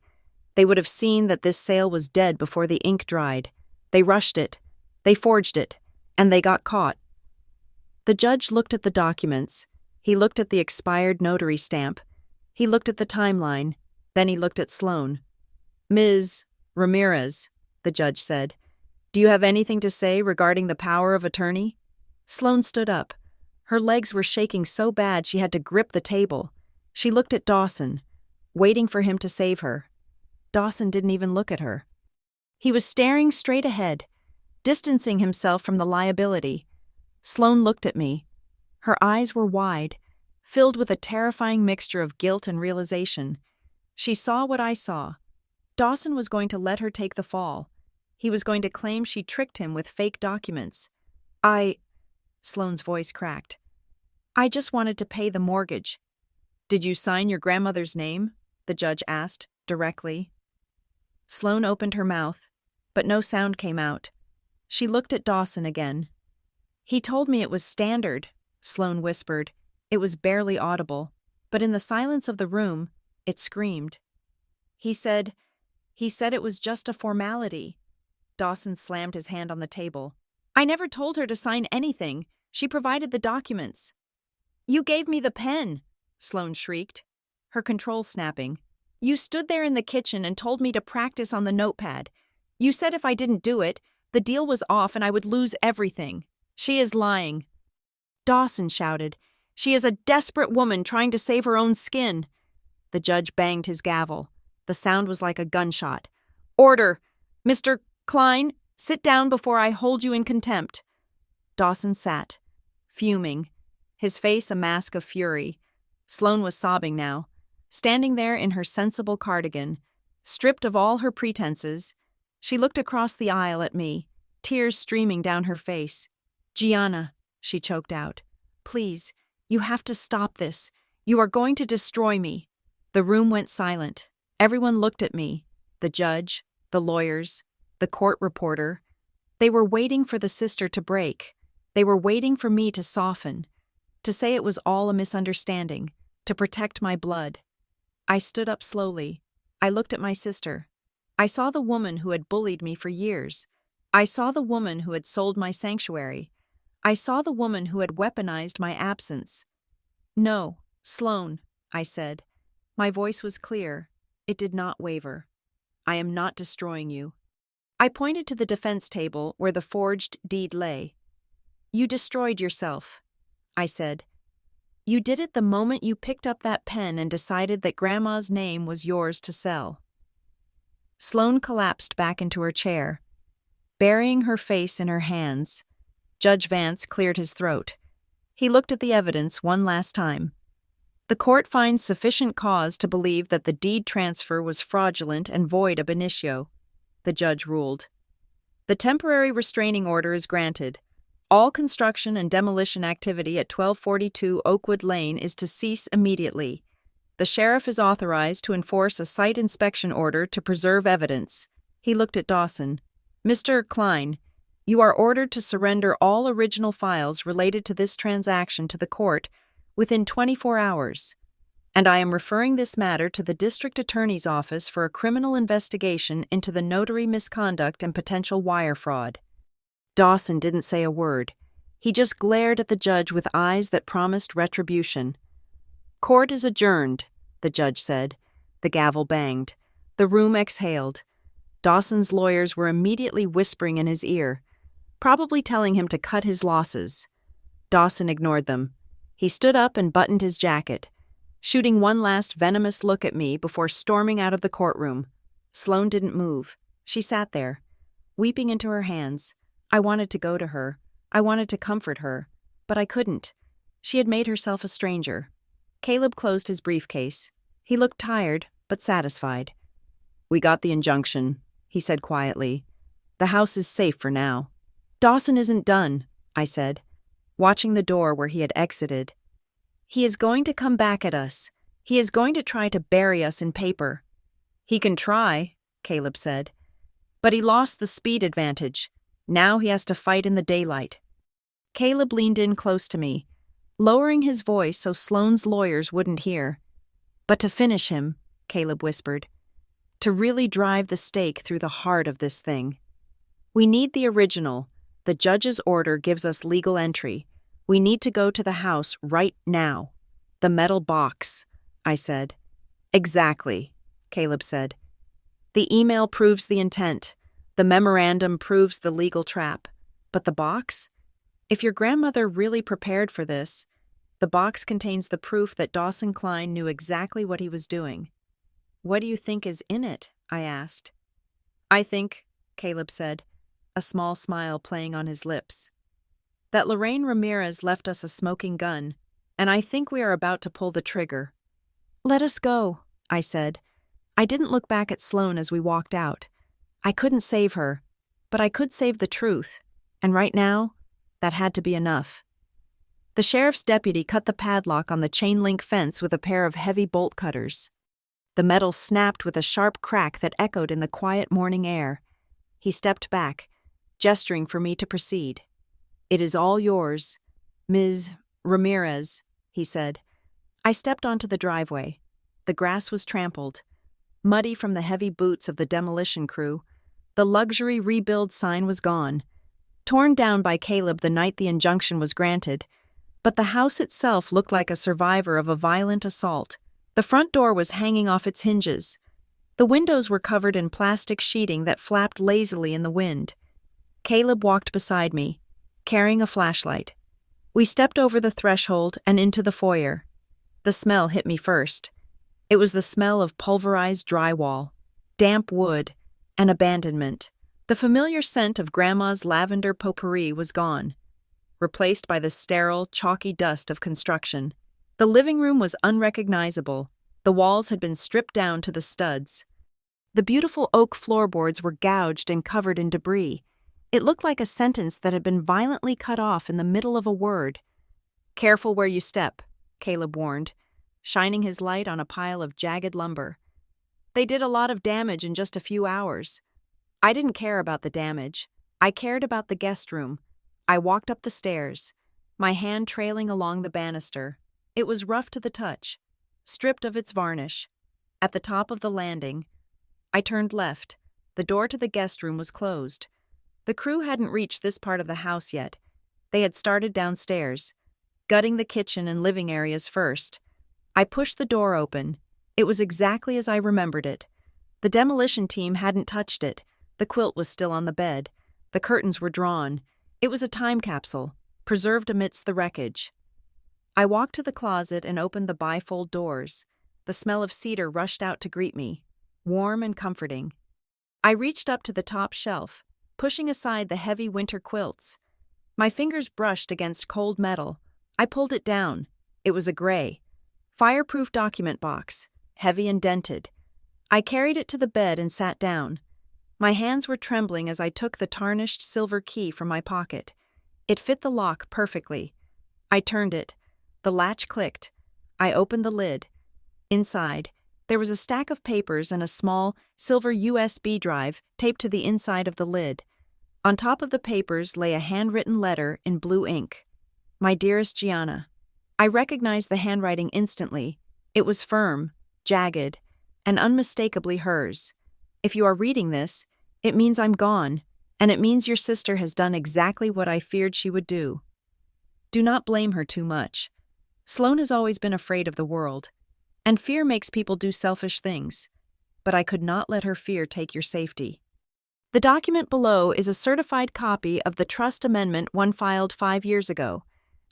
they would have seen that this sale was dead before the ink dried. They rushed it, they forged it, and they got caught. The judge looked at the documents. He looked at the expired notary stamp. He looked at the timeline. Then he looked at Sloan. Ms. Ramirez, the judge said, do you have anything to say regarding the power of attorney? Sloan stood up. Her legs were shaking so bad she had to grip the table. She looked at Dawson, waiting for him to save her. Dawson didn't even look at her. He was staring straight ahead, distancing himself from the liability. Sloan looked at me. Her eyes were wide, filled with a terrifying mixture of guilt and realization. She saw what I saw. Dawson was going to let her take the fall. He was going to claim she tricked him with fake documents. Sloan's voice cracked. I just wanted to pay the mortgage. Did you sign your grandmother's name? The judge asked, directly. Sloan opened her mouth, but no sound came out. She looked at Dawson again. He told me it was standard, Sloan whispered. It was barely audible, but in the silence of the room, it screamed. He said it was just a formality. Dawson slammed his hand on the table. I never told her to sign anything. She provided the documents. You gave me the pen, Sloan shrieked, her control snapping. You stood there in the kitchen and told me to practice on the notepad. You said if I didn't do it, the deal was off and I would lose everything. She is lying. Dawson shouted. She is a desperate woman trying to save her own skin. The judge banged his gavel. The sound was like a gunshot. Order! Mr. Klein, sit down before I hold you in contempt. Dawson sat, fuming, his face a mask of fury. Sloan was sobbing now, standing there in her sensible cardigan, stripped of all her pretenses. She looked across the aisle at me, tears streaming down her face. Gianna, she choked out, please, you have to stop this. You are going to destroy me. The room went silent. Everyone looked at me, the judge, the lawyers, the court reporter. They were waiting for the sister to break. They were waiting for me to soften, to say it was all a misunderstanding, to protect my blood. I stood up slowly. I looked at my sister. I saw the woman who had bullied me for years. I saw the woman who had sold my sanctuary. I saw the woman who had weaponized my absence. No, Sloan, I said. My voice was clear. It did not waver. I am not destroying you. I pointed to the defense table where the forged deed lay. You destroyed yourself, I said. You did it the moment you picked up that pen and decided that Grandma's name was yours to sell. Sloan collapsed back into her chair, burying her face in her hands. Judge Vance cleared his throat. He looked at the evidence one last time. The court finds sufficient cause to believe that the deed transfer was fraudulent and void ab initio, the judge ruled. The temporary restraining order is granted. All construction and demolition activity at 1242 Oakwood Lane is to cease immediately. The sheriff is authorized to enforce a site inspection order to preserve evidence. He looked at Dawson. Mr. Klein, you are ordered to surrender all original files related to this transaction to the court within 24 hours. And I am referring this matter to the district attorney's office for a criminal investigation into the notary misconduct and potential wire fraud. Dawson didn't say a word. He just glared at the judge with eyes that promised retribution. Court is adjourned, the judge said. The gavel banged. The room exhaled. Dawson's lawyers were immediately whispering in his ear, probably telling him to cut his losses. Dawson ignored them. He stood up and buttoned his jacket, shooting one last venomous look at me before storming out of the courtroom. Sloane didn't move. She sat there, weeping into her hands. I wanted to go to her. I wanted to comfort her, but I couldn't. She had made herself a stranger. Caleb closed his briefcase. He looked tired, but satisfied. "We got the injunction," he said quietly. "The house is safe for now." "Dawson isn't done," I said, watching the door where he had exited. "He is going to come back at us. He is going to try to bury us in paper." "He can try," Caleb said. "But he lost the speed advantage. Now he has to fight in the daylight." Caleb leaned in close to me, lowering his voice so Sloane's lawyers wouldn't hear. "But to finish him," Caleb whispered, "to really drive the stake through the heart of this thing. We need the original. The judge's order gives us legal entry. We need to go to the house right now." "The metal box," I said. "Exactly," Caleb said. "The email proves the intent. The memorandum proves the legal trap. But the box? If your grandmother really prepared for this, the box contains the proof that Dawson Klein knew exactly what he was doing." "What do you think is in it?" I asked. "I think," Caleb said, a small smile playing on his lips, "that Lorraine Ramirez left us a smoking gun, and I think we are about to pull the trigger." "Let us go," I said. I didn't look back at Sloane as we walked out. I couldn't save her, but I could save the truth, and right now, that had to be enough. The sheriff's deputy cut the padlock on the chain-link fence with a pair of heavy bolt cutters. The metal snapped with a sharp crack that echoed in the quiet morning air. He stepped back, gesturing for me to proceed. "It is all yours, Ms. Ramirez," he said. I stepped onto the driveway. The grass was trampled, muddy from the heavy boots of the demolition crew. The luxury rebuild sign was gone, torn down by Caleb the night the injunction was granted, but the house itself looked like a survivor of a violent assault. The front door was hanging off its hinges. The windows were covered in plastic sheeting that flapped lazily in the wind. Caleb walked beside me, carrying a flashlight. We stepped over the threshold and into the foyer. The smell hit me first. It was the smell of pulverized drywall, damp wood, and abandonment. The familiar scent of Grandma's lavender potpourri was gone, replaced by the sterile, chalky dust of construction. The living room was unrecognizable. The walls had been stripped down to the studs. The beautiful oak floorboards were gouged and covered in debris. It looked like a sentence that had been violently cut off in the middle of a word. "Careful where you step," Caleb warned, shining his light on a pile of jagged lumber. "They did a lot of damage in just a few hours." I didn't care about the damage. I cared about the guest room. I walked up the stairs, my hand trailing along the banister. It was rough to the touch, stripped of its varnish. At the top of the landing, I turned left. The door to the guest room was closed. The crew hadn't reached this part of the house yet. They had started downstairs, gutting the kitchen and living areas first. I pushed the door open. It was exactly as I remembered it. The demolition team hadn't touched it. The quilt was still on the bed. The curtains were drawn. It was a time capsule, preserved amidst the wreckage. I walked to the closet and opened the bifold doors. The smell of cedar rushed out to greet me, warm and comforting. I reached up to the top shelf, pushing aside the heavy winter quilts. My fingers brushed against cold metal. I pulled it down. It was a gray, fireproof document box, heavy and dented. I carried it to the bed and sat down. My hands were trembling as I took the tarnished silver key from my pocket. It fit the lock perfectly. I turned it. The latch clicked. I opened the lid. Inside, there was a stack of papers and a small, silver USB drive taped to the inside of the lid. On top of the papers lay a handwritten letter in blue ink. My dearest Gianna. I recognized the handwriting instantly. It was firm, jagged, and unmistakably hers. If you are reading this, it means I'm gone, and it means your sister has done exactly what I feared she would do. Do not blame her too much. Sloane has always been afraid of the world, and fear makes people do selfish things. But I could not let her fear take your safety. The document below is a certified copy of the trust amendment one filed 5 years ago.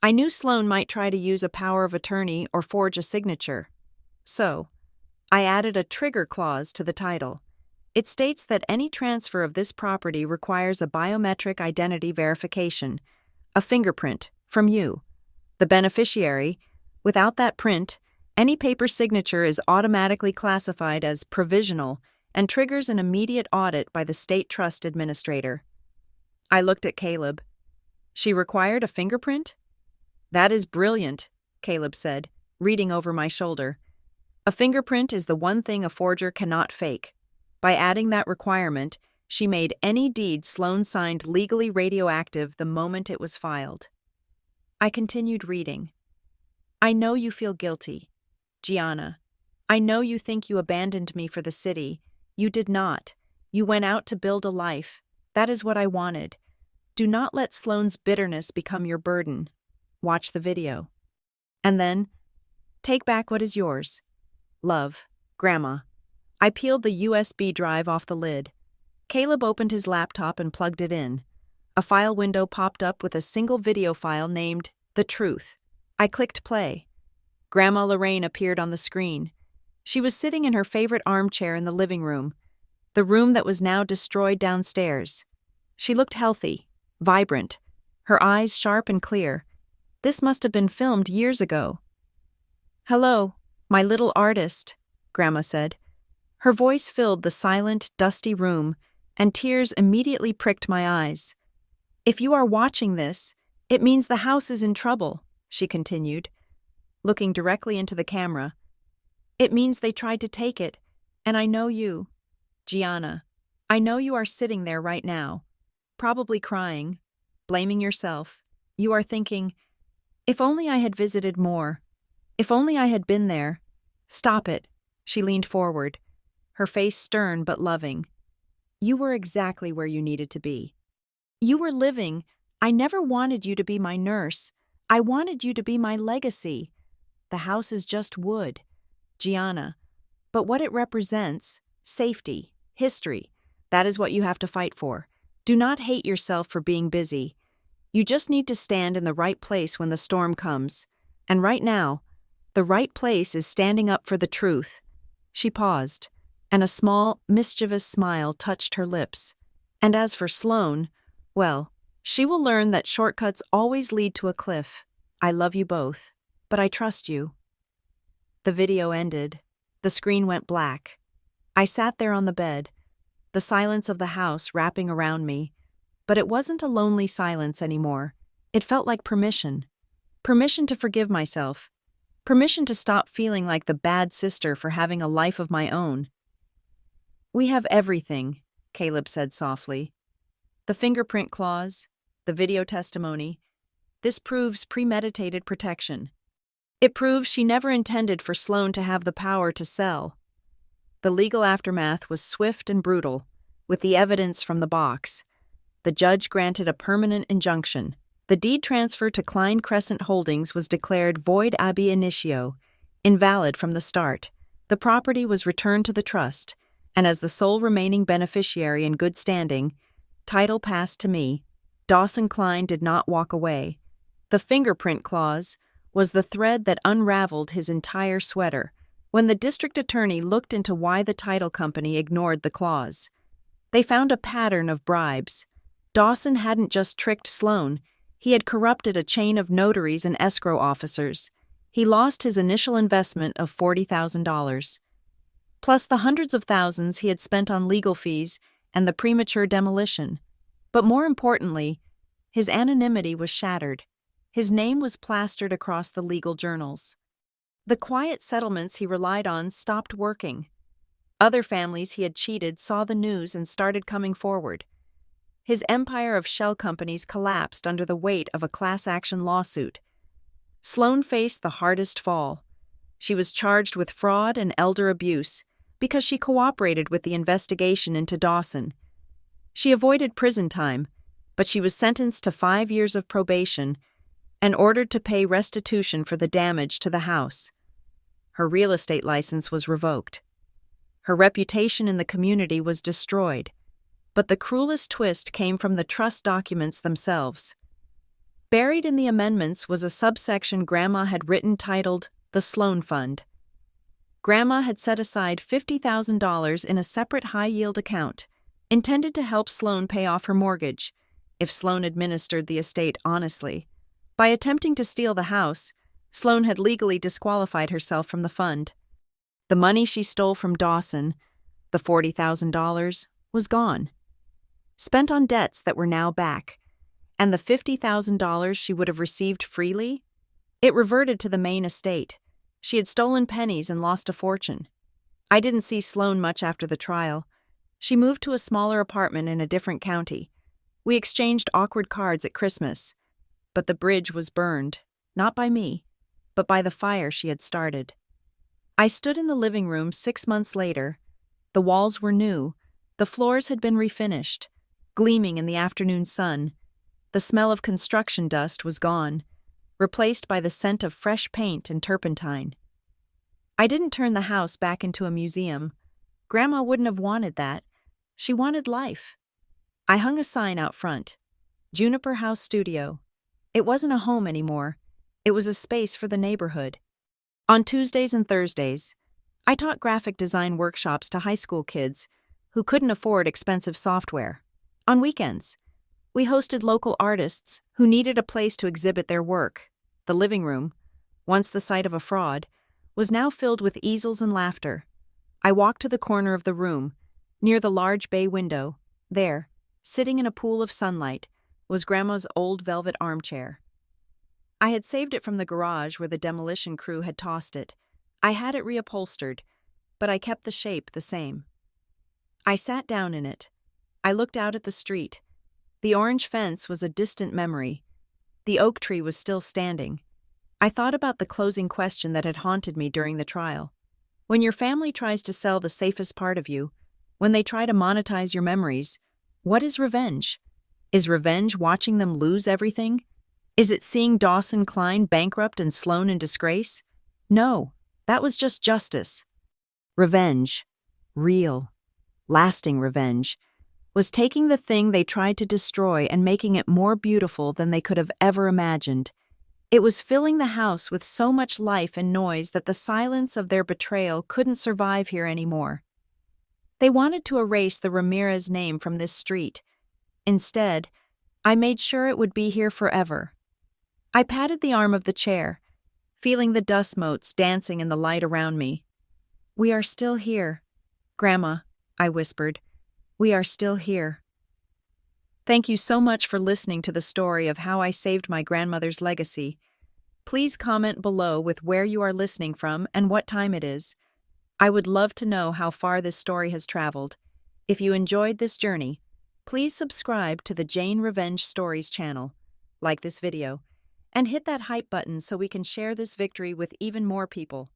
I knew Sloane might try to use a power of attorney or forge a signature. So, I added a trigger clause to the title. It states that any transfer of this property requires a biometric identity verification, a fingerprint, from you, the beneficiary. Without that print, any paper signature is automatically classified as provisional and triggers an immediate audit by the state trust administrator. I looked at Caleb. She required a fingerprint? That is brilliant, Caleb said, reading over my shoulder. A fingerprint is the one thing a forger cannot fake. By adding that requirement, she made any deed Sloane signed legally radioactive the moment it was filed. I continued reading. I know you feel guilty. Gianna, I know you think you abandoned me for the city. You did not. You went out to build a life. That is what I wanted. Do not let Sloane's bitterness become your burden. Watch the video. And then, take back what is yours. Love, Grandma. I peeled the USB drive off the lid. Caleb opened his laptop and plugged it in. A file window popped up with a single video file named The Truth. I clicked play. Grandma Lorraine appeared on the screen. She was sitting in her favorite armchair in the living room, the room that was now destroyed downstairs. She looked healthy, vibrant, her eyes sharp and clear. This must have been filmed years ago. Hello, my little artist, Grandma said. Her voice filled the silent, dusty room, and tears immediately pricked my eyes. If you are watching this, it means the house is in trouble, she continued, looking directly into the camera. It means they tried to take it, and I know you. Gianna, I know you are sitting there right now, probably crying, blaming yourself. You are thinking, if only I had visited more. If only I had been there. Stop it. She leaned forward, her face stern but loving. You were exactly where you needed to be. You were living. I never wanted you to be my nurse. I wanted you to be my legacy. The house is just wood, Gianna. But what it represents, safety, history, that is what you have to fight for. Do not hate yourself for being busy. You just need to stand in the right place when the storm comes. And right now, the right place is standing up for the truth. She paused, and a small, mischievous smile touched her lips. And as for Sloane, well, she will learn that shortcuts always lead to a cliff. I love you both, but I trust you. The video ended. The screen went black. I sat there on the bed, the silence of the house wrapping around me. But it wasn't a lonely silence anymore. It felt like permission. Permission to forgive myself. Permission to stop feeling like the bad sister for having a life of my own. We have everything, Caleb said softly. The fingerprint clause, the video testimony. This proves premeditated protection. It proves she never intended for Sloane to have the power to sell. The legal aftermath was swift and brutal, with the evidence from the box. The judge granted a permanent injunction. The deed transfer to Klein Crescent Holdings was declared void ab initio, invalid from the start. The property was returned to the trust, and as the sole remaining beneficiary in good standing, title passed to me. Dawson Klein did not walk away. The fingerprint clause was the thread that unraveled his entire sweater when the district attorney looked into why the title company ignored the clause. They found a pattern of bribes. Dawson hadn't just tricked Sloane, he had corrupted a chain of notaries and escrow officers. He lost his initial investment of $40,000, plus the hundreds of thousands he had spent on legal fees and the premature demolition. But more importantly, his anonymity was shattered. His name was plastered across the legal journals. The quiet settlements he relied on stopped working. Other families he had cheated saw the news and started coming forward. His empire of shell companies collapsed under the weight of a class-action lawsuit. Sloan faced the hardest fall. She was charged with fraud and elder abuse because she cooperated with the investigation into Dawson. She avoided prison time, but she was sentenced to 5 years of probation and ordered to pay restitution for the damage to the house. Her real estate license was revoked. Her reputation in the community was destroyed, but the cruelest twist came from the trust documents themselves. Buried in the amendments was a subsection Grandma had written titled the Sloan Fund. Grandma had set aside $50,000 in a separate high-yield account, intended to help Sloan pay off her mortgage, if Sloan administered the estate honestly. By attempting to steal the house, Sloan had legally disqualified herself from the fund. The money she stole from Dawson, the $40,000, was gone, spent on debts that were now back, and the $50,000 she would have received freely? It reverted to the main estate. She had stolen pennies and lost a fortune. I didn't see Sloan much after the trial. She moved to a smaller apartment in a different county. We exchanged awkward cards at Christmas, but the bridge was burned, not by me, but by the fire she had started. I stood in the living room 6 months later. The walls were new, the floors had been refinished, gleaming in the afternoon sun. The smell of construction dust was gone, replaced by the scent of fresh paint and turpentine. I didn't turn the house back into a museum. Grandma wouldn't have wanted that. She wanted life. I hung a sign out front, Juniper House Studio. It wasn't a home anymore. It was a space for the neighborhood. On Tuesdays and Thursdays, I taught graphic design workshops to high school kids who couldn't afford expensive software. On weekends, we hosted local artists who needed a place to exhibit their work. The living room, once the site of a fraud, was now filled with easels and laughter. I walked to the corner of the room, near the large bay window. There, sitting in a pool of sunlight, was Grandma's old velvet armchair. I had saved it from the garage where the demolition crew had tossed it. I had it reupholstered, but I kept the shape the same. I sat down in it. I looked out at the street. The orange fence was a distant memory. The oak tree was still standing. I thought about the closing question that had haunted me during the trial. When your family tries to sell the safest part of you, when they try to monetize your memories, what is revenge? Is revenge watching them lose everything? Is it seeing Dawson Klein bankrupt and Sloan in disgrace? No, that was just justice. Revenge, real, lasting revenge, was taking the thing they tried to destroy and making it more beautiful than they could have ever imagined. It was filling the house with so much life and noise that the silence of their betrayal couldn't survive here anymore. They wanted to erase the Ramirez name from this street. Instead, I made sure it would be here forever. I patted the arm of the chair, feeling the dust motes dancing in the light around me. "We are still here, Grandma," I whispered. "We are still here." Thank you so much for listening to the story of how I saved my grandmother's legacy. Please comment below with where you are listening from and what time it is. I would love to know how far this story has traveled. If you enjoyed this journey, please subscribe to the Jane Revenge Stories channel, like this video, and hit that hype button so we can share this victory with even more people.